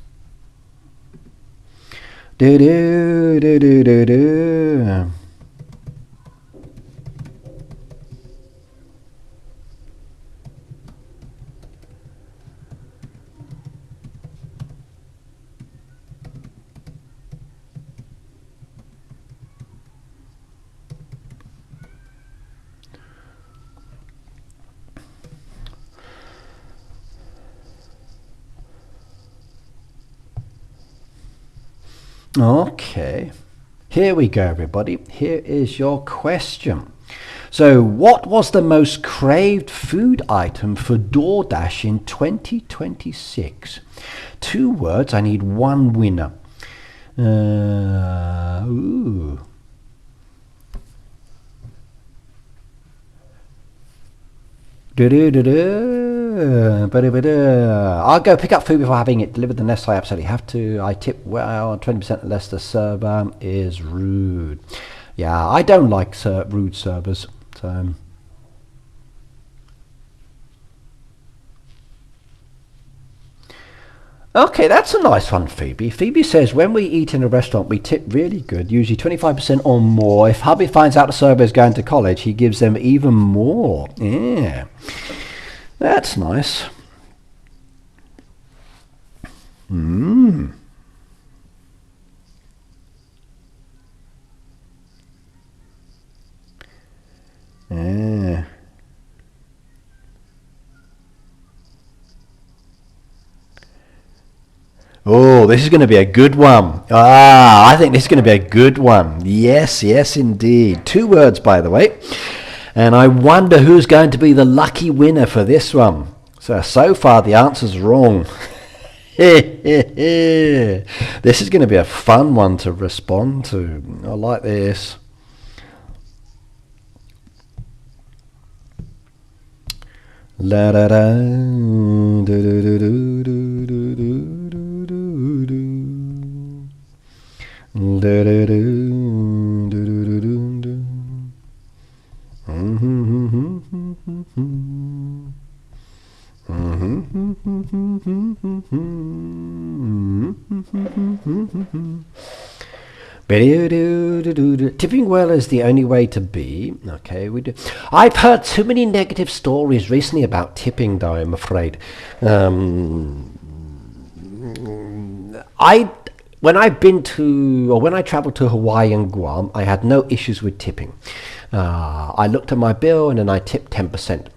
Okay, here we go, everybody. Here is your question. So, what was the most craved food item for DoorDash in 2026? 2 words. I need 1 winner. Ooh. I'll go pick up food before having it delivered unless I absolutely have to. I tip well. 20% unless the server is rude. Yeah, I don't like rude servers. So. Okay, that's a nice one, Phoebe. Phoebe says, when we eat in a restaurant, we tip really good, usually 25% or more. If hubby finds out the server is going to college, he gives them even more. Yeah, that's nice. Yeah. Oh, this is going to be a good one. I think this is going to be a good one. Yes, yes, indeed. 2 words, by the way. And I wonder who's going to be the lucky winner for this one. So far, the answer's wrong. This is going to be a fun one to respond to. I like this. La da da do do do do do do do do do do do do do do do do. Tipping well is the only way to be. Okay, we do. I've heard too many negative stories recently about tipping, though, I'm afraid. When I traveled to Hawaii and Guam, I had no issues with tipping. I looked at my bill and then I tipped 10%,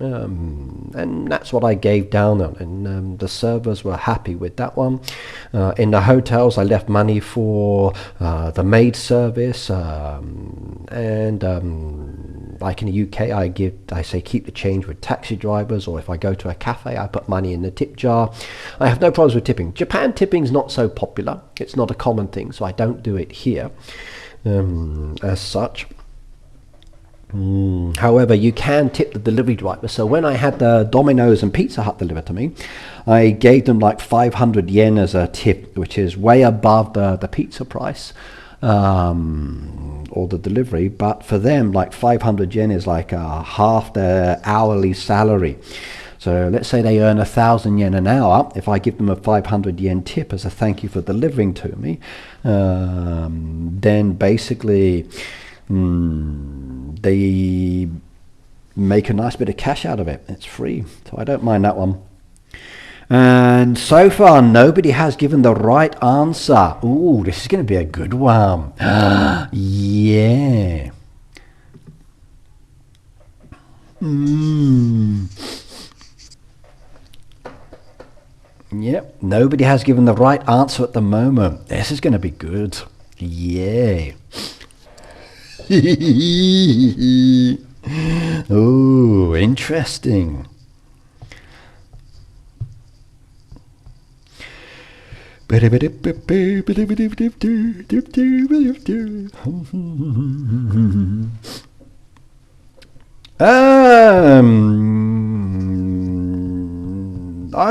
and that's what I gave down on, and the servers were happy with that one. In the hotels, I left money for the maid service, and like in the UK, I say keep the change with taxi drivers, or if I go to a cafe, I put money in the tip jar. I have no problems with tipping. Japan tipping's not so popular. It's not a common thing, so I don't do it here as such. However, you can tip the delivery driver. So when I had the Domino's and Pizza Hut delivered to me, I gave them like 500 yen as a tip, which is way above the pizza price or the delivery. But for them, like 500 yen is like half their hourly salary. So let's say they earn 1,000 yen an hour. If I give them a 500 yen tip as a thank you for delivering to me, then basically they make a nice bit of cash out of it. It's free, so I don't mind that one. And so far, nobody has given the right answer. Ooh, this is going to be a good one. Yeah. Yep, nobody has given the right answer at the moment. This is going to be good. Yeah. Oh, interesting. I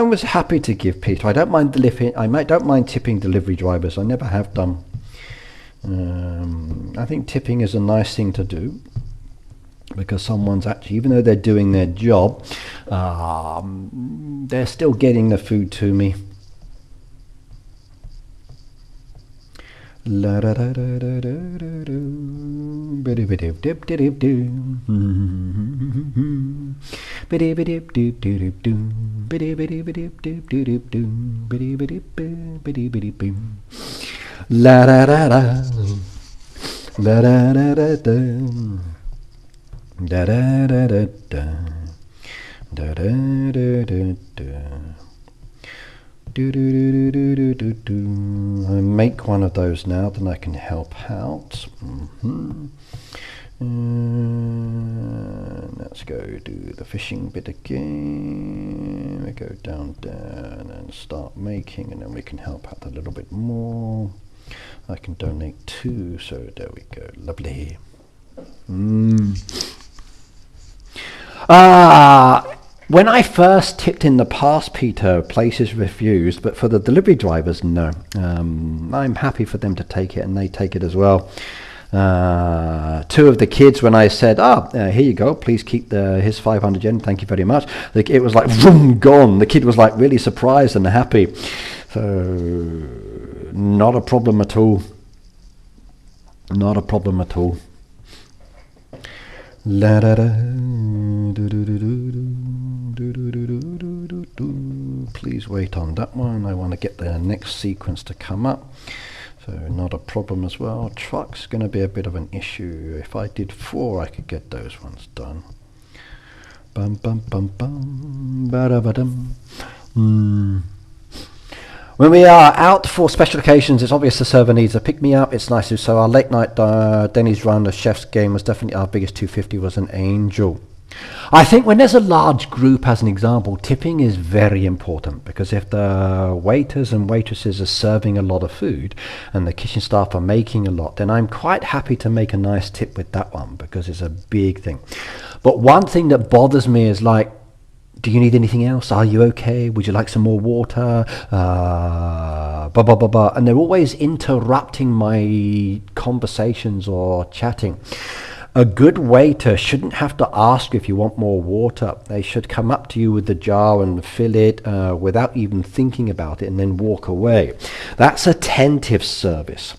was happy to give Peter. I don't mind don't mind tipping delivery drivers. I never have done. I think tipping is a nice thing to do, because someone's actually, even though they're doing their job, they're still getting the food to me. La da da da, la da da da da, da da da da da, da da da da da. Do do do do do do do. I make one of those now, then I can help out. Let's go do the fishing bit again. We go down and start making, and then we can help out a little bit more. I can donate 2, so there we go. Lovely. When I first tipped in the past, Peter, places refused, but for the delivery drivers, no. I'm happy for them to take it, and they take it as well. 2 of the kids, when I said, here you go, please keep his 500 yen, thank you very much, it was like, vroom, gone. The kid was like really surprised and happy. So, not a problem at all. Not a problem at all. La da da, do do do do do do do do do do. Please wait on that one. I want to get the next sequence to come up. So not a problem as well. Truck's going to be a bit of an issue. If I did 4, I could get those ones done. Bum bum bum bum, ba da ba dum. When we are out for special occasions, it's obvious the server needs a pick-me-up. It's nice to, so our late night Denny's run, the chef's game was definitely our biggest 250 was an angel. I think when there's a large group, as an example, tipping is very important, because if the waiters and waitresses are serving a lot of food and the kitchen staff are making a lot, then I'm quite happy to make a nice tip with that one, because it's a big thing. But one thing that bothers me is like, do you need anything else? Are you okay? Would you like some more water? Blah, blah, blah, blah. And they're always interrupting my conversations or chatting. A good waiter shouldn't have to ask if you want more water. They should come up to you with the jar and fill it without even thinking about it and then walk away. That's attentive service.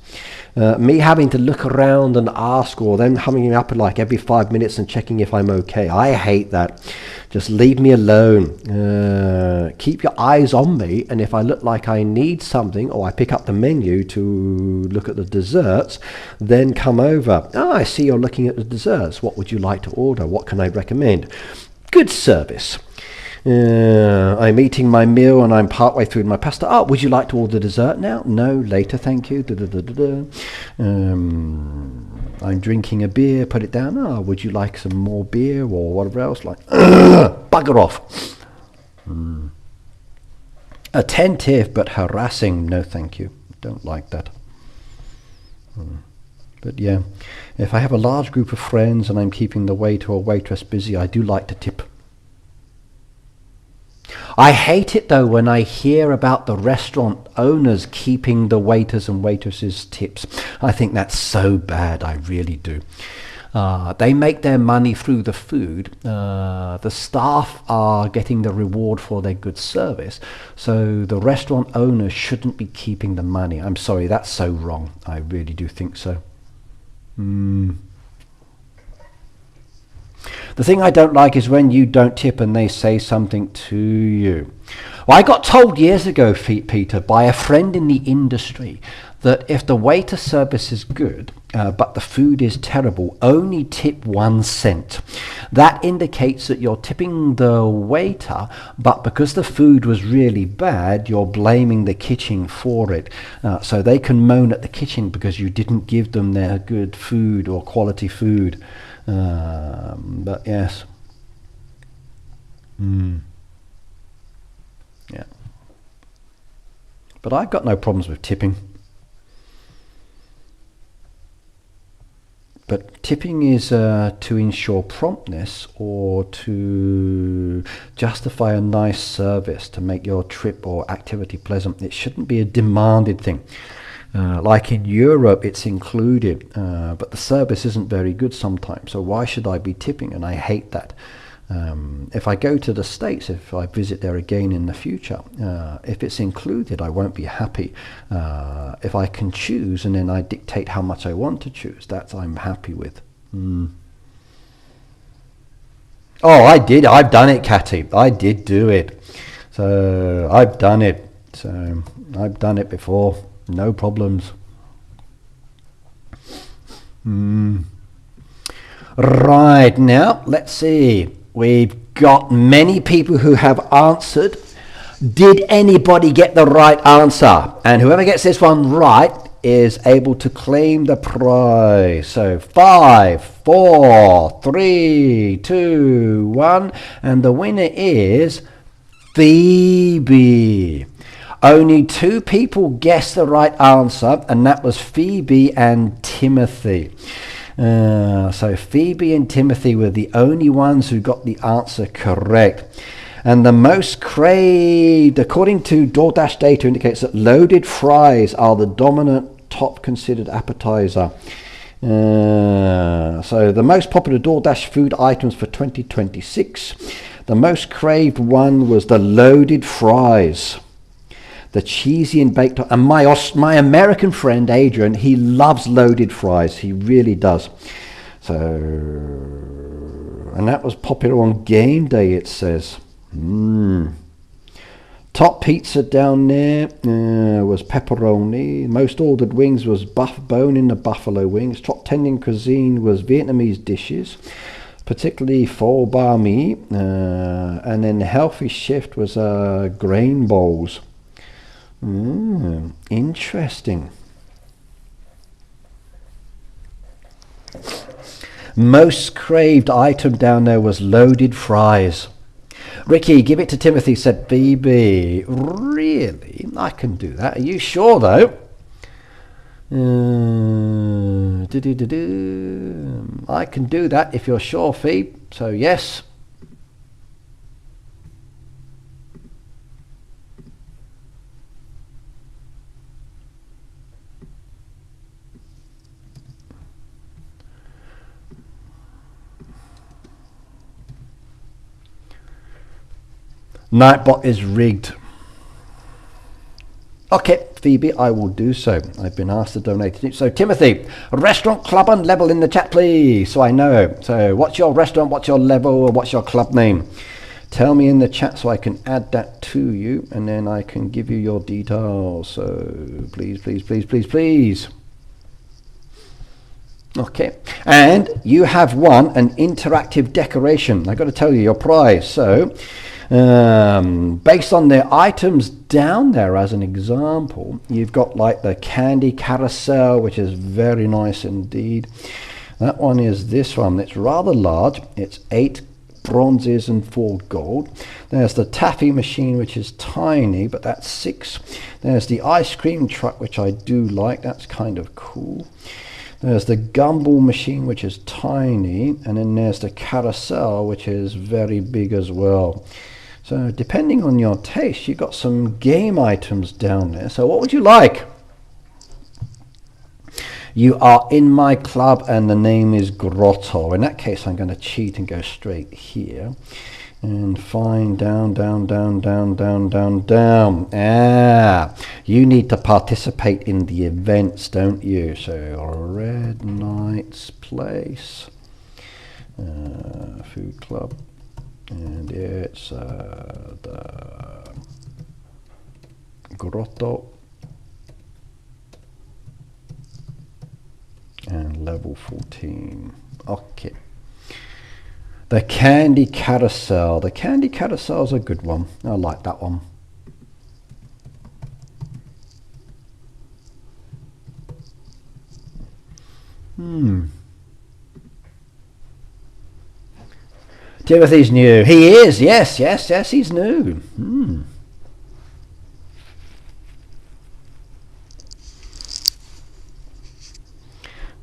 Me having to look around and ask, or them coming up like every 5 minutes and checking if I'm okay. I hate that. Just leave me alone. Keep your eyes on me, and if I look like I need something, or I pick up the menu to look at the desserts, then come over. Oh, I see you're looking at the desserts. What would you like to order? What can I recommend? Good service. I'm eating my meal and I'm partway through my pasta. Oh, would you like to order dessert now? No, later, thank you. I'm drinking a beer, put it down. Oh, would you like some more beer or whatever else? Like, bugger off. Attentive but harassing. No, thank you. Don't like that. But yeah, if I have a large group of friends and I'm keeping the waiter or waitress busy, I do like to tip. I hate it though when I hear about the restaurant owners keeping the waiters and waitresses tips. I think that's so bad, I really do. They make their money through the food. The staff are getting the reward for their good service. So the restaurant owners shouldn't be keeping the money. I'm sorry, that's so wrong. I really do think so. The thing I don't like is when you don't tip and they say something to you. Well, I got told years ago, Peter, by a friend in the industry that if the waiter service is good, but the food is terrible, only tip 1 cent. That indicates that you're tipping the waiter, but because the food was really bad, you're blaming the kitchen for it. So they can moan at the kitchen because you didn't give them their good food or quality food. But yes. Yeah. But I've got no problems with tipping. But tipping is to ensure promptness or to justify a nice service to make your trip or activity pleasant. It shouldn't be a demanded thing. Like in Europe, it's included, but the service isn't very good sometimes. So why should I be tipping? And I hate that. If I go to the States, if I visit there again in the future, if it's included, I won't be happy. If I can choose and then I dictate how much I want to choose, that I'm happy with. Oh, I did. I've done it, Catty. I did do it. So I've done it. So I've done it before. No problems. Right, now let's see. We've got many people who have answered. Did anybody get the right answer? And whoever gets this one right is able to claim the prize. So 5, 4, 3, 2, 1. And the winner is Phoebe. Only 2 people guessed the right answer, and that was Phoebe and Timothy. So Phoebe and Timothy were the only ones who got the answer correct. And the most craved, according to DoorDash data, indicates that loaded fries are the dominant top considered appetizer. So the most popular DoorDash food items for 2026. The most craved one was the loaded fries. The cheesy and baked, and my American friend Adrian, he loves loaded fries. He really does. So, and that was popular on game day, it says. Top pizza down there was pepperoni. Most ordered wings was bone in the buffalo wings. Top 10 in cuisine was Vietnamese dishes, particularly pho banh mi. And then the healthy shift was grain bowls. Interesting. Most craved item down there was loaded fries. Ricky, give it to Timothy, said Phoebe. Really? I can do that. Are you sure though? I can do that if you're sure, Phoebe. So yes. Nightbot is rigged. Okay, Phoebe, I will do so. I've been asked to donate it. So, Timothy, restaurant, club, and level in the chat, please, so I know. So, what's your restaurant, what's your level, or what's your club name? Tell me in the chat so I can add that to you, and then I can give you your details. So, please, please, please, please, please. Okay, and you have won an interactive decoration. I've got to tell you your prize. So, based on the items down there as an example, you've got like the candy carousel, which is very nice indeed. That one is this one. It's rather large. It's 8 bronzes and 4 gold. There's the taffy machine, which is tiny, but that's 6. There's the ice cream truck, which I do like. That's kind of cool. There's the gumball machine, which is tiny, and then there's the carousel, which is very big as well. So depending on your taste, you've got some game items down there. So what would you like? You are in my club and the name is Grotto. In that case, I'm going to cheat and go straight here and find down. You need to participate in the events, don't you? So Red Knight's Place, food club, and it's the Grotto. And level 14. Okay. The candy carousel. The candy carousel is a good one. I like that one. Timothy's new. He is. Yes, he's new.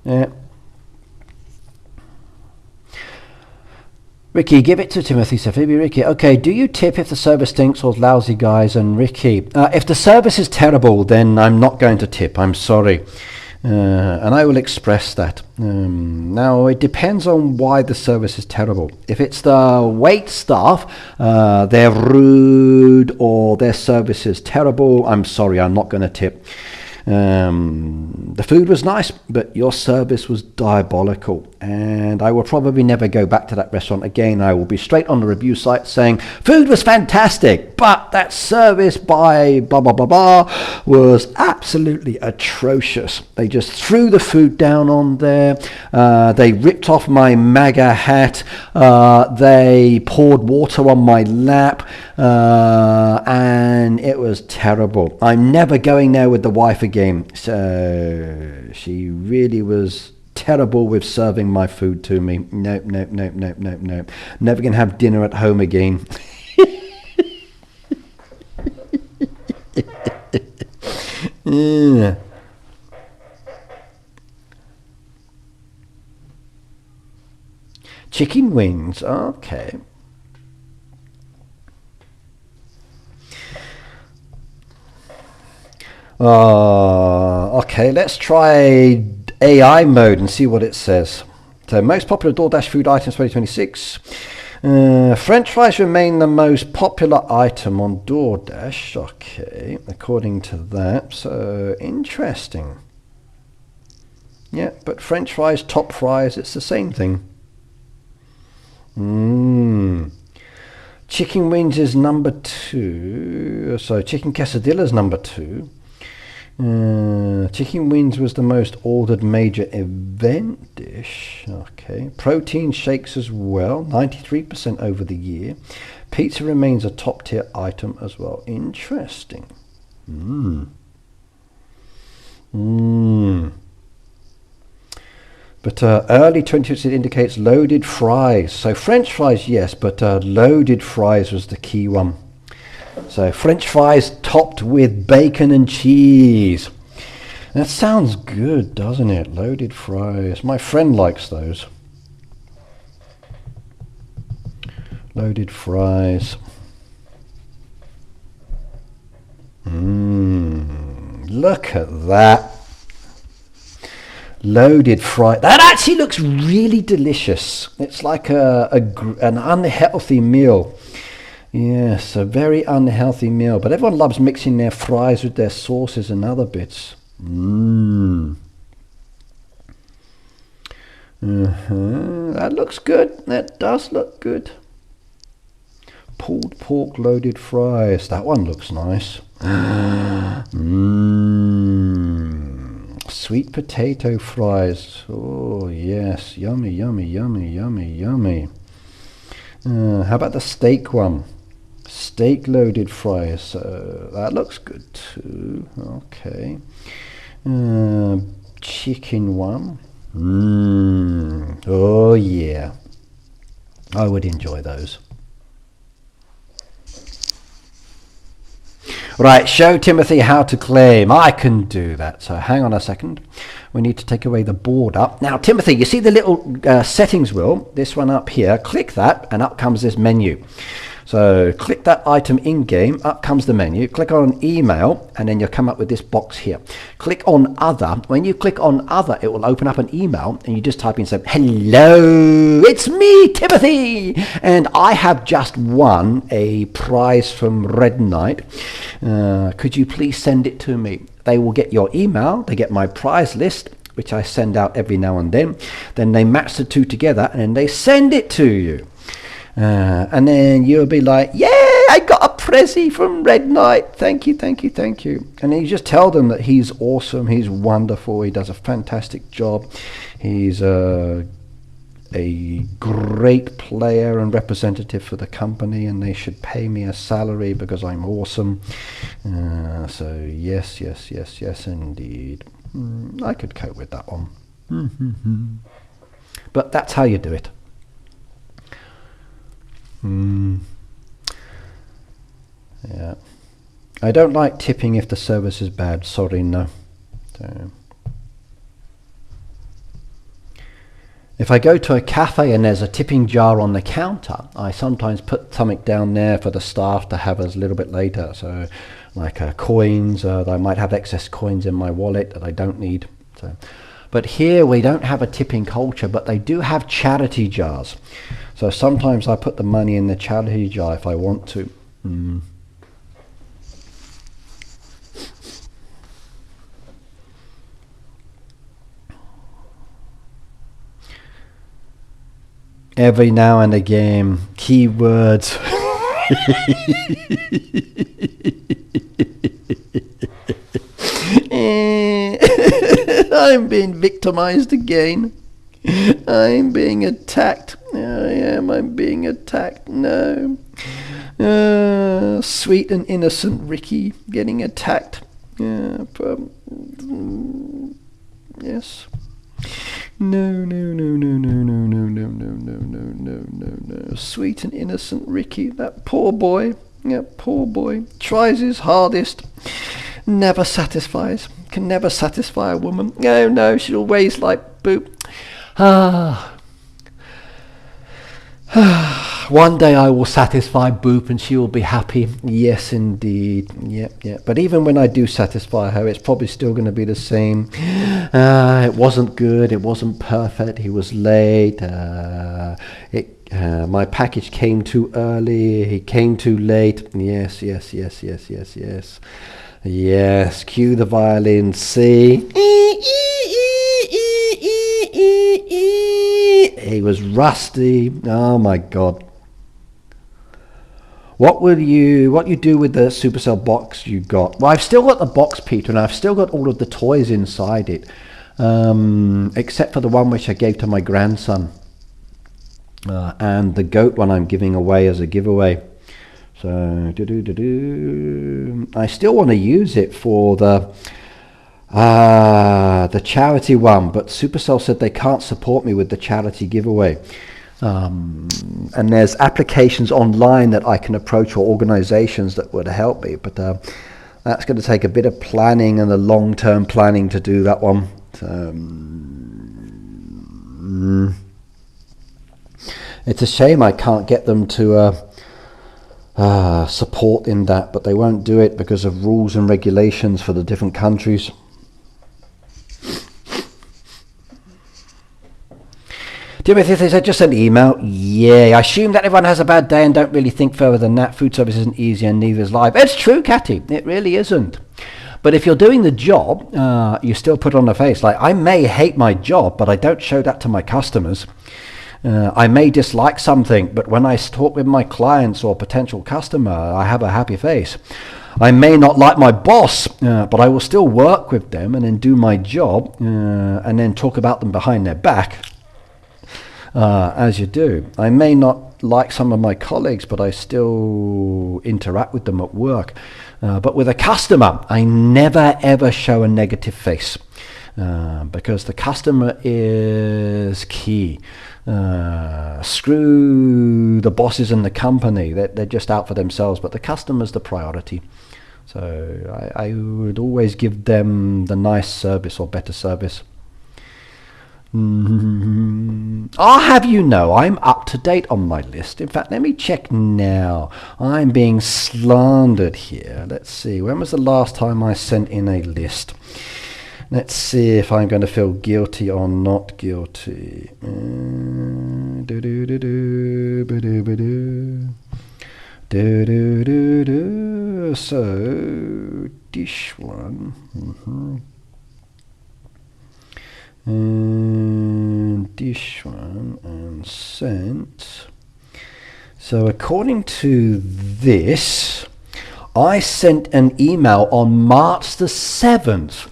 Yeah. Ricky, give it to Timothy. So Phoebe, Ricky. Okay, do you tip if the service stinks or lousy, guys? And Ricky, if the service is terrible, then I'm not going to tip. I'm sorry. And I will express that. Now, it depends on why the service is terrible. If it's the wait staff, they're rude or their service is terrible, I'm sorry, I'm not going to tip. The food was nice, but your service was diabolical, and I will probably never go back to that restaurant again. I will be straight on the review site saying food was fantastic, but that service by blah blah blah blah was absolutely atrocious. They just threw the food down on there. They ripped off my MAGA hat. They poured water on my lap, and it was terrible. I'm never going there with the wife again. So she really was terrible with serving my food to me. Nope. Never gonna have dinner at home again. Yeah. Chicken wings, okay. Okay, let's try AI mode and see what it says. So, most popular DoorDash food items 2026. French fries remain the most popular item on DoorDash. Okay, according to that. So, interesting. Yeah, but French fries, top fries, it's the same thing. Chicken wings is number 2. So, chicken quesadilla is number 2. Chicken wings was the most ordered major event dish. Okay. Protein shakes as well, 93% over the year. Pizza remains a top tier item as well. Interesting. But early 2020 indicates loaded fries. So French fries, yes, but loaded fries was the key one. So French fries topped with bacon and cheese. That sounds good, doesn't it? Loaded fries. My friend likes those. Loaded fries. Look at that. Loaded fries. That actually looks really delicious. It's like an unhealthy meal. Yes, a very unhealthy meal, but everyone loves mixing their fries with their sauces and other bits. That looks good. That does look good. Pulled pork loaded fries. That one looks nice. Sweet potato fries. Oh yes, yummy, yummy, yummy, yummy, yummy. How about the steak one? Steak loaded fries. That looks good too. Okay. Chicken one. Oh yeah. I would enjoy those. Right, show Timothy how to claim. I can do that. So hang on a second. We need to take away the border. Now, Timothy, you see the little settings wheel? This one up here. Click that, and up comes this menu. So click that item in-game, up comes the menu. Click on email, and then you'll come up with this box here. Click on other. When you click on other, it will open up an email, and you just type in, say, hello, it's me, Timothy, and I have just won a prize from Red Knight. Could you please send it to me? They will get your email, they get my prize list, which I send out every now and then they match the two together, and then they send it to you. And then you'll be like, yeah, I got a prezi from Red Knight. Thank you, thank you, thank you. And then you just tell them that he's awesome, he's wonderful, he does a fantastic job. He's a great player and representative for the company, and they should pay me a salary because I'm awesome. So yes, yes, yes, yes, indeed. I could cope with that one. But that's how you do it. Yeah, I don't like tipping if the service is bad. Sorry, no. So, if I go to a cafe and there's a tipping jar on the counter, I sometimes put something down there for the staff to have us a little bit later. So, like coins, I might have excess coins in my wallet that I don't need. So, but here we don't have a tipping culture, but they do have charity jars. So sometimes I put the money in the charity jar if I want to. Every now and again, keywords. I'm being victimized again. I'm being attacked. I'm being attacked. No. Sweet and innocent Ricky getting attacked. Yes. No. Sweet and innocent Ricky, that poor boy. Yeah, poor boy. Tries his hardest. Never satisfies. Can never satisfy a woman. No, she's always like, boop. One day I will satisfy Boop and she will be happy. Yes, indeed. Yep. But even when I do satisfy her, it's probably still going to be the same. It wasn't good. It wasn't perfect. He was late. My package came too early. He came too late. Yes. Yes. Cue the violin. C. He was rusty. Oh my God. What you do with the Supercell box you got? Well, I've still got the box, Peter, and I've still got all of the toys inside it, except for the one which I gave to my grandson, and the goat one I'm giving away as a giveaway. So I still want to use it for the charity one, but Supercell said they can't support me with the charity giveaway. And there's applications online that I can approach, or organizations that would help me, but that's going to take a bit of planning and a long-term planning to do that one. It's a shame I can't get them to support in that, but they won't do it because of rules and regulations for the different countries. Timothy said, just send an email. Yeah, I assume that everyone has a bad day and don't really think further than that. Food service isn't easy and neither is life. It's true, Catty. It really isn't. But if you're doing the job, you still put on a face. Like, I may hate my job, but I don't show that to my customers. I may dislike something, but when I talk with my clients or potential customer, I have a happy face. I may not like my boss, but I will still work with them and then do my job and then talk about them behind their back, as you do. I may not like some of my colleagues, but I still interact with them at work. But with a customer, I never ever show a negative face because the customer is key. Screw the bosses and the company. They're just out for themselves, but the customer's the priority. So I would always give them the nice service or better service. I'll have you know, I'm up to date on my list. In fact, let me check now. I'm being slandered here. Let's see, when was the last time I sent in a list? Let's see if I'm going to feel guilty or not guilty. So, dish one. And dish one and sent. So according to this, I sent an email on March the 7th.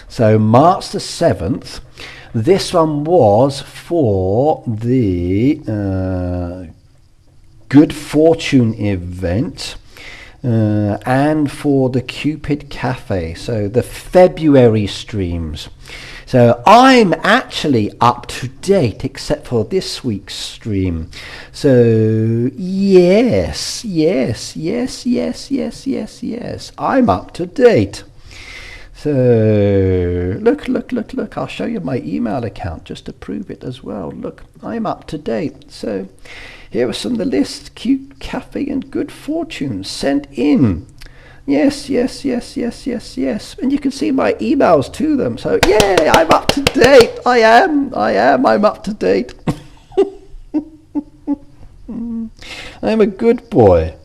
So March the 7th, this one was for the Good Fortune event and for the Cupid Cafe, so the February streams. So I'm actually up to date except for this week's stream. So yes, I'm up to date. So look, I'll show you my email account just to prove it as well. Look, I'm up to date. So here are some of the lists. Cute Cafe and Good Fortune sent in. Yes. And you can see my emails to them. So yeah, I'm up to date. I'm up to date. I'm a good boy.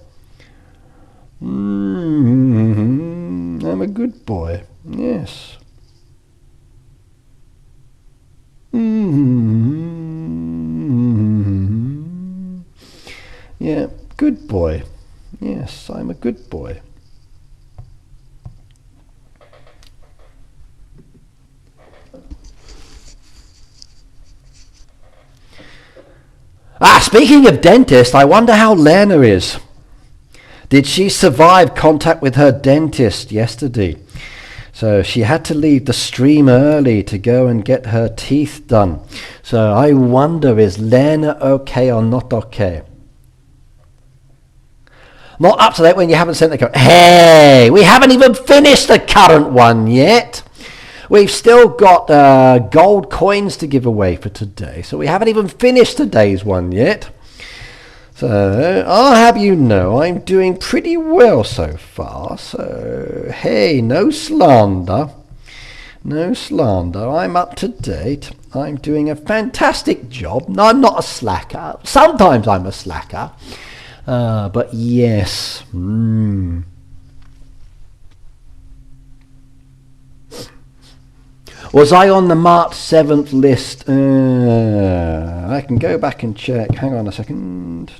I'm a good boy. Yes. Yeah, good boy. Yes, I'm a good boy. Speaking of dentist, I wonder how Lena is. Did she survive contact with her dentist yesterday? So she had to leave the stream early to go and get her teeth done. So I wonder, is Lena okay or not okay? Not up to date when you haven't sent the code. Hey, we haven't even finished the current one yet. We've still got gold coins to give away for today. So we haven't even finished today's one yet. So I'll have you know, I'm doing pretty well so far. So hey, no slander. No slander. I'm up to date. I'm doing a fantastic job. No, I'm not a slacker. Sometimes I'm a slacker. But yes. Was I on the March 7th list? I can go back and check. Hang on a second.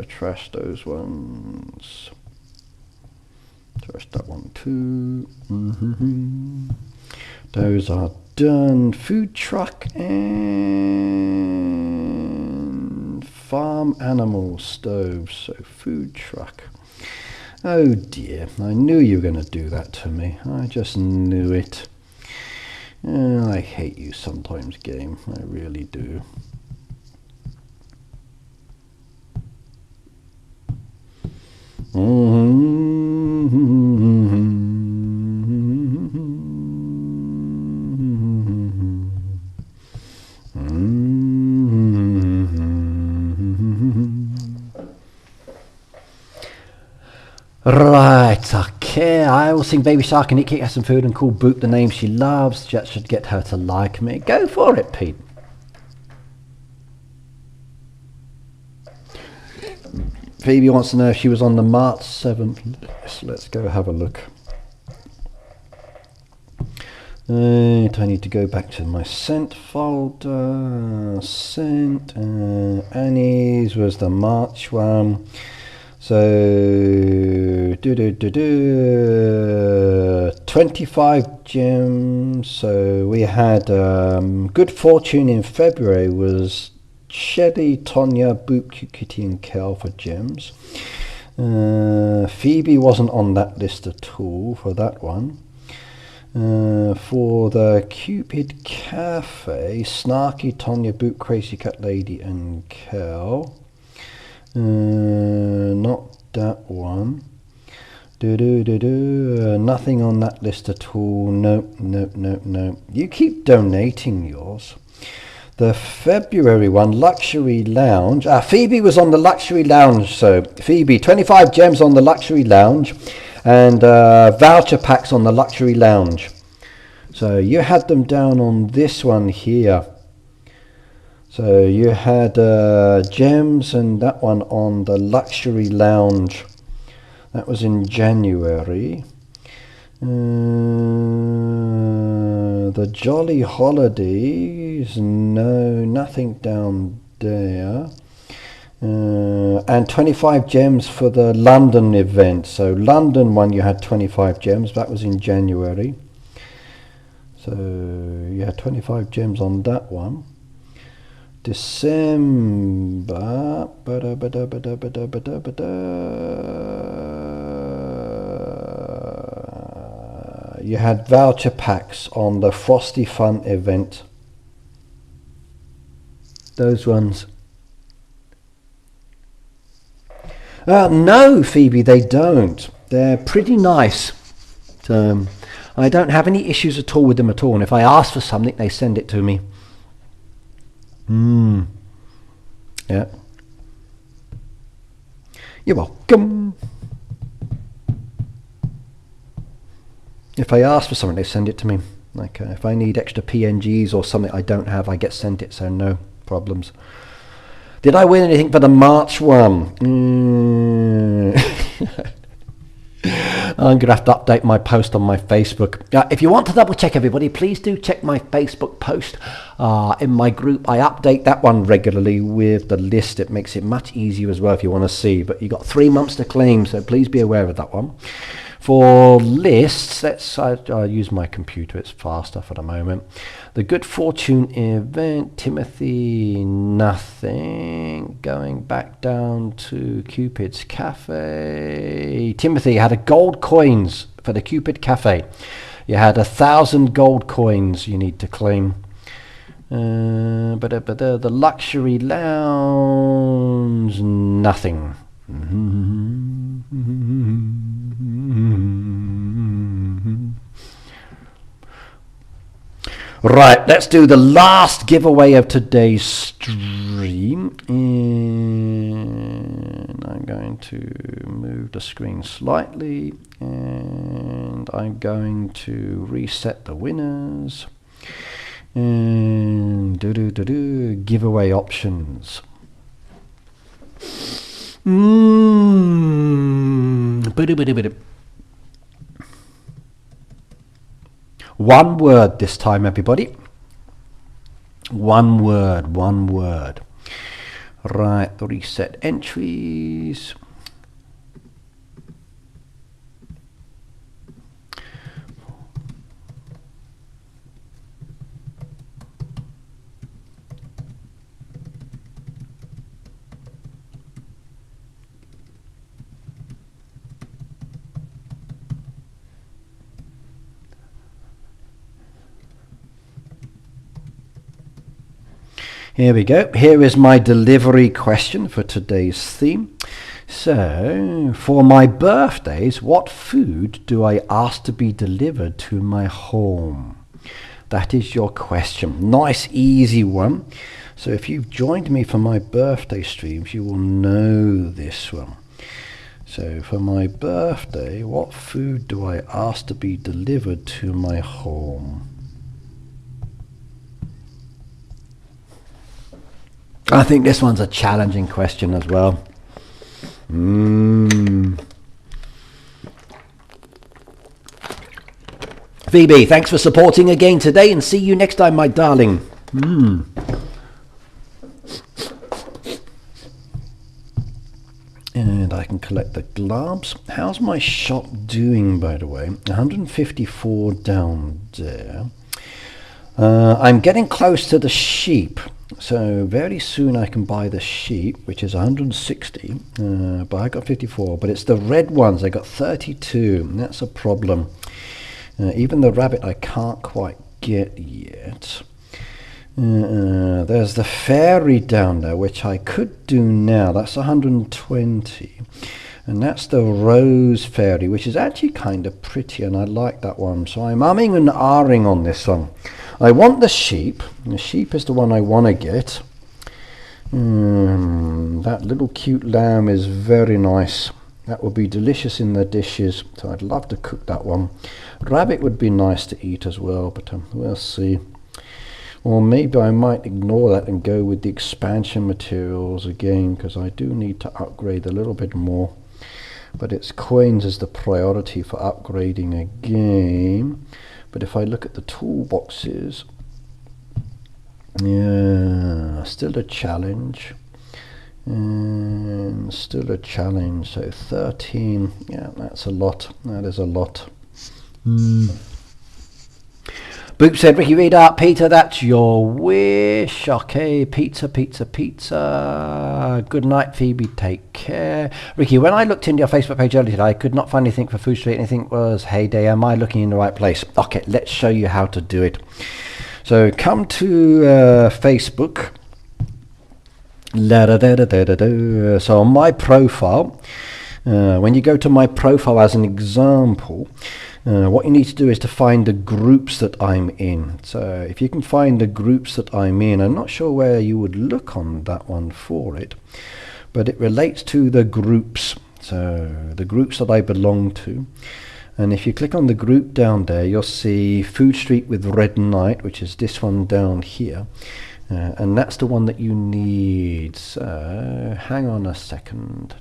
Trash those ones. Trash that one too. Those are done. Food truck and farm animal stove. So food truck. Oh dear, I knew you were going to do that to me. I just knew it. I hate you sometimes, game. I really do. Right, Right, okay. I will sing Baby Shark and Eat Kick has some food and call Boop the name she loves. That should get her to like me. Go for it, Pete. Phoebe wants to know if she was on the March 7th list. Let's go have a look. I need to go back to my sent folder. Sent. Annie's was the March one. So 25 gems. So we had good fortune in February was Shelly, Tonya, Boop, Kitty and Kel for gems. Phoebe wasn't on that list at all for that one. For the Cupid Cafe, Snarky, Tonya, Boop, Crazy Cat Lady and Kel. Not that one. Nothing on that list at all. Nope. You keep donating yours. The February one, Luxury Lounge. Phoebe was on the Luxury Lounge. So Phoebe, 25 gems on the Luxury Lounge and voucher packs on the Luxury Lounge. So you had them down on this one here. So you had gems and that one on the Luxury Lounge. That was in January. The Jolly Holidays, no, nothing down there. And 25 gems for the London event. So London one you had 25 gems, that was in January. So you had 25 gems on that one. December, you had voucher packs on the Frosty Fun event. Those ones. No, Phoebe, they don't. They're pretty nice. I don't have any issues at all with them at all. And if I ask for something, they send it to me. Yeah. You're welcome. If I ask for something, they send it to me. Like if I need extra PNGs or something I don't have, I get sent it, so no problems. Did I win anything for the March one? I'm going to have to update my post on my Facebook. If you want to double check, everybody, please do check my Facebook post in my group. I update that one regularly with the list. It makes it much easier as well if you want to see. But you've got 3 months to claim, so please be aware of that one. For lists, I'll use my computer, it's faster for the moment. The Good Fortune event, Timothy, nothing. Going back down to Cupid's Cafe. Timothy had a gold coins for the Cupid Cafe. You had 1,000 gold coins you need to claim. But the Luxury Lounge, nothing. Right, let's do the last giveaway of today's stream. And I'm going to move the screen slightly. And I'm going to reset the winners. And giveaway options. One word this time, everybody. One word. Right, reset entries. Here we go. Here is my delivery question for today's theme. So, for my birthdays, what food do I ask to be delivered to my home? That is your question. Nice, easy one. So if you've joined me for my birthday streams, you will know this one. So for my birthday, what food do I ask to be delivered to my home? I think this one's a challenging question as well. Phoebe, thanks for supporting again today, and see you next time, my darling. And I can collect the globs. How's my shop doing, by the way? 154 down there. I'm getting close to the sheep, so very soon I can buy the sheep, which is 160, but I got 54, but it's the red ones, I got 32, and that's a problem. Even the rabbit I can't quite get yet. There's the fairy down there, which I could do now. That's 120, and that's the rose fairy, which is actually kind of pretty, and I like that one, so I'm umming and ahhing on this one. I want the sheep. The sheep is the one I want to get. That little cute lamb is very nice. That would be delicious in the dishes, so I'd love to cook that one. Rabbit would be nice to eat as well, but we'll see. Or maybe I might ignore that and go with the expansion materials again, because I do need to upgrade a little bit more. But it's coins is the priority for upgrading again. But if I look at the toolboxes, yeah, still a challenge. And still a challenge. So 13, yeah, that's a lot. That is a lot. Boop said, Ricky, read out, Peter, that's your wish. Okay, pizza, pizza, pizza. Good night, Phoebe, take care. Ricky, when I looked into your Facebook page earlier today, I could not find anything for Food Street. Anything was, hey day, am I looking in the right place? Okay, let's show you how to do it. So come to Facebook. So on my profile, when you go to my profile as an example, what you need to do is to find the groups that I'm in. So if you can find the groups that I'm in, I'm not sure where you would look on that one for it, but it relates to the groups. So the groups that I belong to. And if you click on the group down there, you'll see Food Street with Red Knight, which is this one down here. And that's the one that you need. So hang on a second.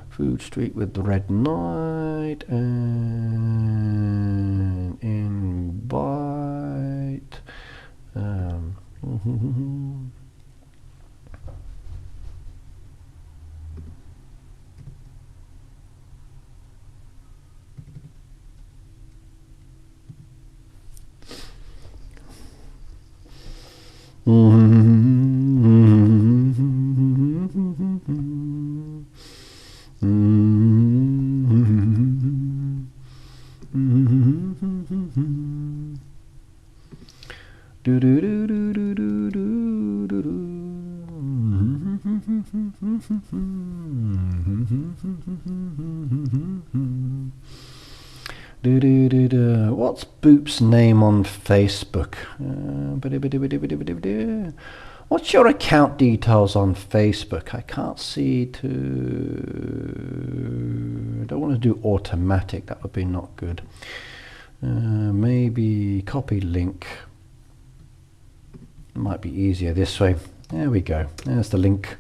Food Street with the Red Knight and invite. What's Boop's name on Facebook? What's your account details on Facebook? I can't see to... I don't want to do automatic, that would be not good. Maybe copy link. Might be easier this way. There we go. There's the link.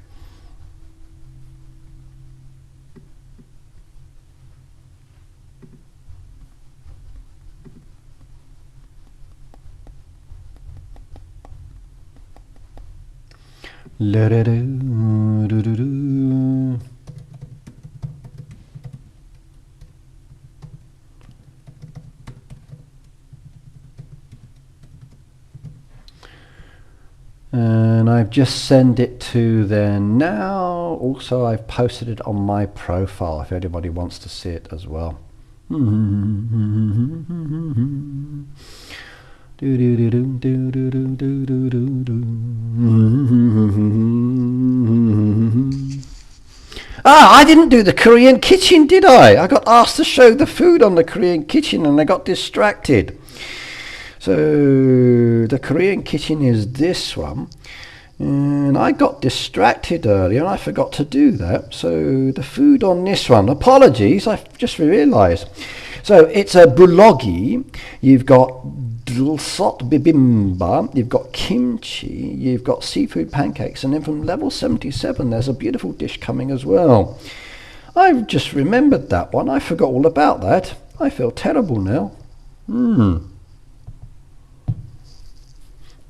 And I've just sent it to there now. Also, I've posted it on my profile if anybody wants to see it as well. Ah, I didn't do the Korean kitchen, did I? I got asked to show the food on the Korean kitchen and I got distracted. So the Korean kitchen is this one. And I got distracted earlier and I forgot to do that. So the food on this one, apologies, I've just realised. So it's a bulgogi, you've got dulsot bibimbap, you've got kimchi, you've got seafood pancakes, and then from level 77 there's a beautiful dish coming as well. I've just remembered that one, I forgot all about that. I feel terrible now.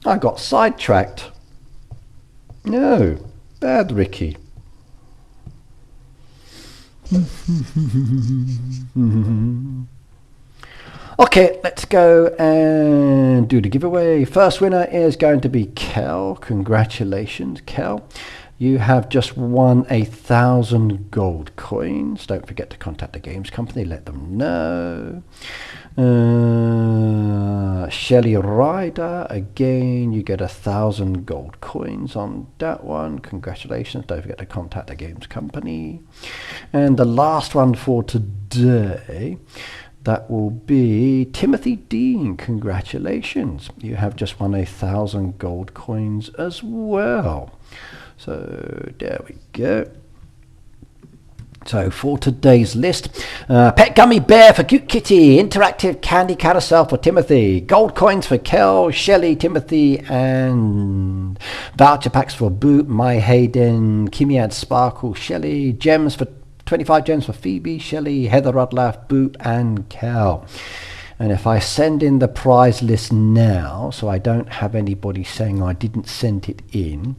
I got sidetracked. No, bad Ricky. Okay, let's go and do the giveaway. First winner is going to be Kel. Congratulations, Kel. You have just won 1,000 gold coins. Don't forget to contact the games company, let them know. Shelley Ryder, again, you get 1,000 gold coins on that one. Congratulations. Don't forget to contact the games company. And the last one for today, that will be Timothy Dean. Congratulations. You have just won 1,000 gold coins as well. So there we go. So for today's list, Pet Gummy Bear for Cute Kitty, Interactive Candy Carousel for Timothy, Gold Coins for Kel, Shelley, Timothy, and Voucher Packs for Boot, My Hayden, Kimiad Sparkle, Shelley, Gems for 25 gems for Phoebe, Shelley, Heather Rudlaff, Boot, and Kel. And if I send in the prize list now, so I don't have anybody saying I didn't send it in,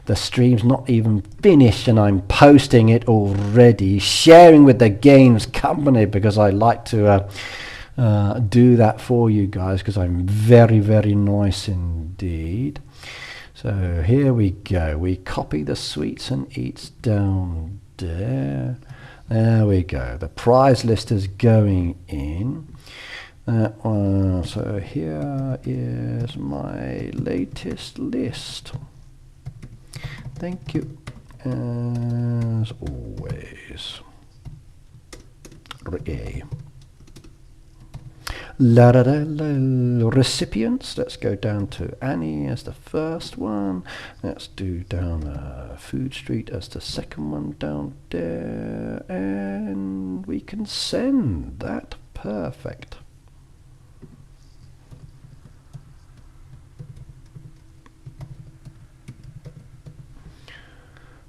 the stream's not even finished and I'm posting it already, sharing with the games company, because I like to do that for you guys, because I'm very, very nice indeed. So here we go. We copy the sweets and eats down there. There we go. The prize list is going in. So here is my latest list. Thank you, as always. Okay. Recipients, let's go down to Annie as the first one. Let's do down Food Street as the second one down there. And we can send that. Perfect.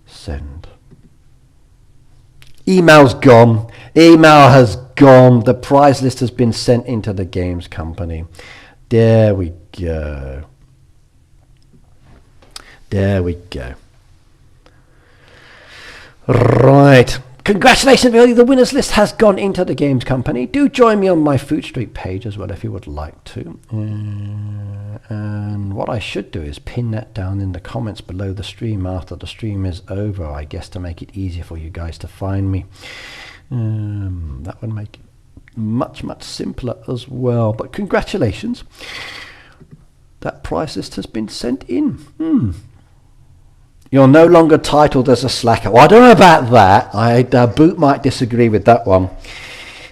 Send. Email's gone. Email has gone. The prize list has been sent into the games company. There we go. There we go. Right. Congratulations, everybody. The winners list has gone into the games company. Do join me on my Food Street page as well if you would like to. And what I should do is pin that down in the comments below the stream after the stream is over, I guess, to make it easier for you guys to find me. That would make it much, much simpler as well. But congratulations. That prize list has been sent in. You're no longer titled as a slacker. Well, I don't know about that. Boot might disagree with that one.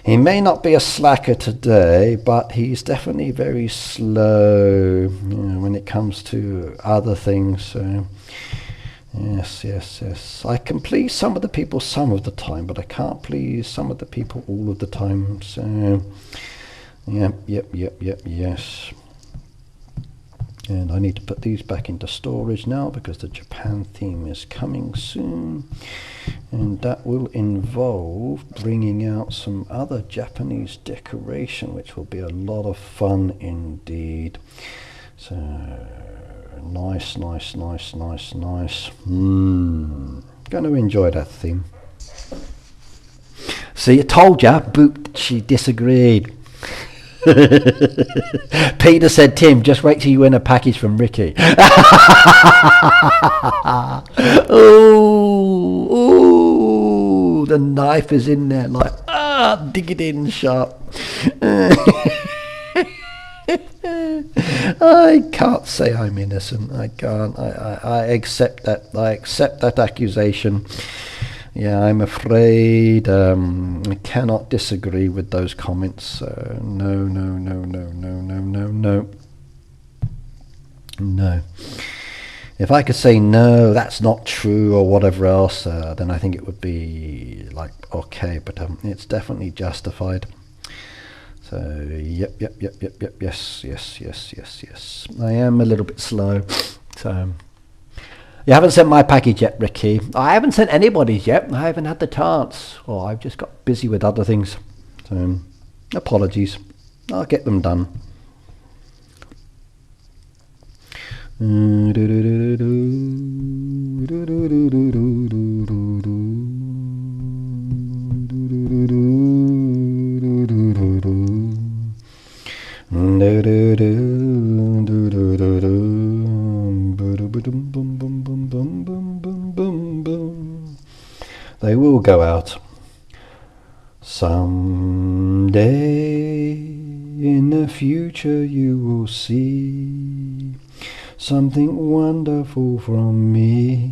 He may not be a slacker today, but he's definitely very slow, when it comes to other things. So, yes. I can please some of the people some of the time, but I can't please some of the people all of the time. So, yes. And I need to put these back into storage now because the Japan theme is coming soon. And that will involve bringing out some other Japanese decoration, which will be a lot of fun indeed. So, nice. Going to enjoy that theme. See, I told ya, Boot, she disagreed. Peter said, Tim, just wait till you win a package from Ricky. Ooh, the knife is in there, like, dig it in sharp. I can't say I'm innocent. I can't. I accept that. I accept that accusation. Yeah, I'm afraid I cannot disagree with those comments. No, no, no, no, no, no, no, no. No. If I could say no, that's not true or whatever else, then I think it would be like okay, but it's definitely justified. So yep, yes. I am a little bit slow. So you haven't sent my package yet, Ricky. I haven't sent anybody's yet. I haven't had the chance, or I've just got busy with other things. So apologies. I'll get them done. They will go out someday. In the future you will see something wonderful from me.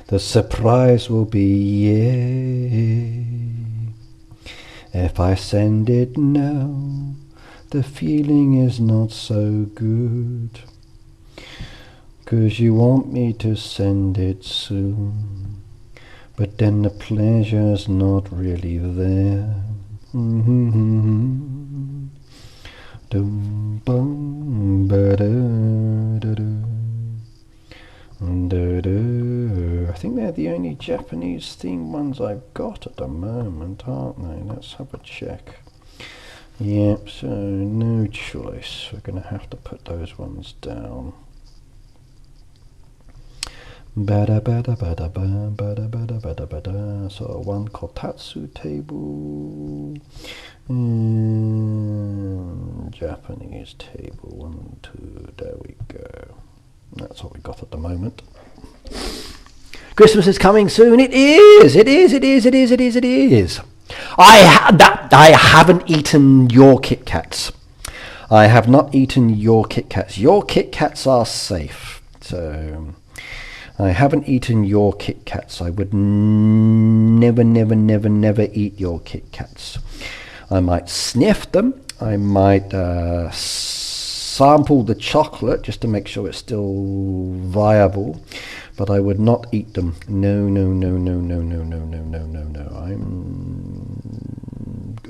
The surprise will be, yeah. If I send it now, the feeling is not so good, 'cause you want me to send it soon, but then the pleasure's not really there. Dum bum ba da da da. I think they're the only Japanese themed ones I've got at the moment, aren't they? Let's have a check. Yep, so no choice. We're going to have to put those ones down. Bada bada bada bada bada bada bada bada. So one kotatsu table. Japanese table. 1, 2. There we go. That's what we got at the moment. Christmas is coming soon. It is. I haven't eaten your Kit Kats. I have not eaten your Kit Kats. Your Kit Kats are safe. So I haven't eaten your Kit Kats. I would never eat your Kit Kats. I might sniff them. I might sample the chocolate just to make sure it's still viable, but I would not eat them. No. I'm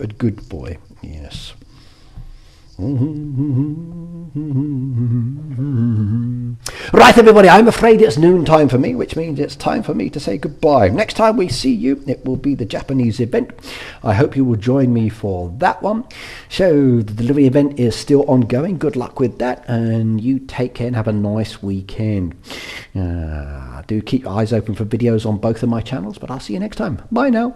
a good boy. Yes. Right, everybody, I'm afraid it's noon time for me, which means it's time for me to say goodbye. Next time we see you, it will be the Japanese event. I hope you will join me for that one. So the delivery event is still ongoing. Good luck with that, and you take care and have a nice weekend. Do keep your eyes open for videos on both of my channels, but I'll see you next time. Bye now.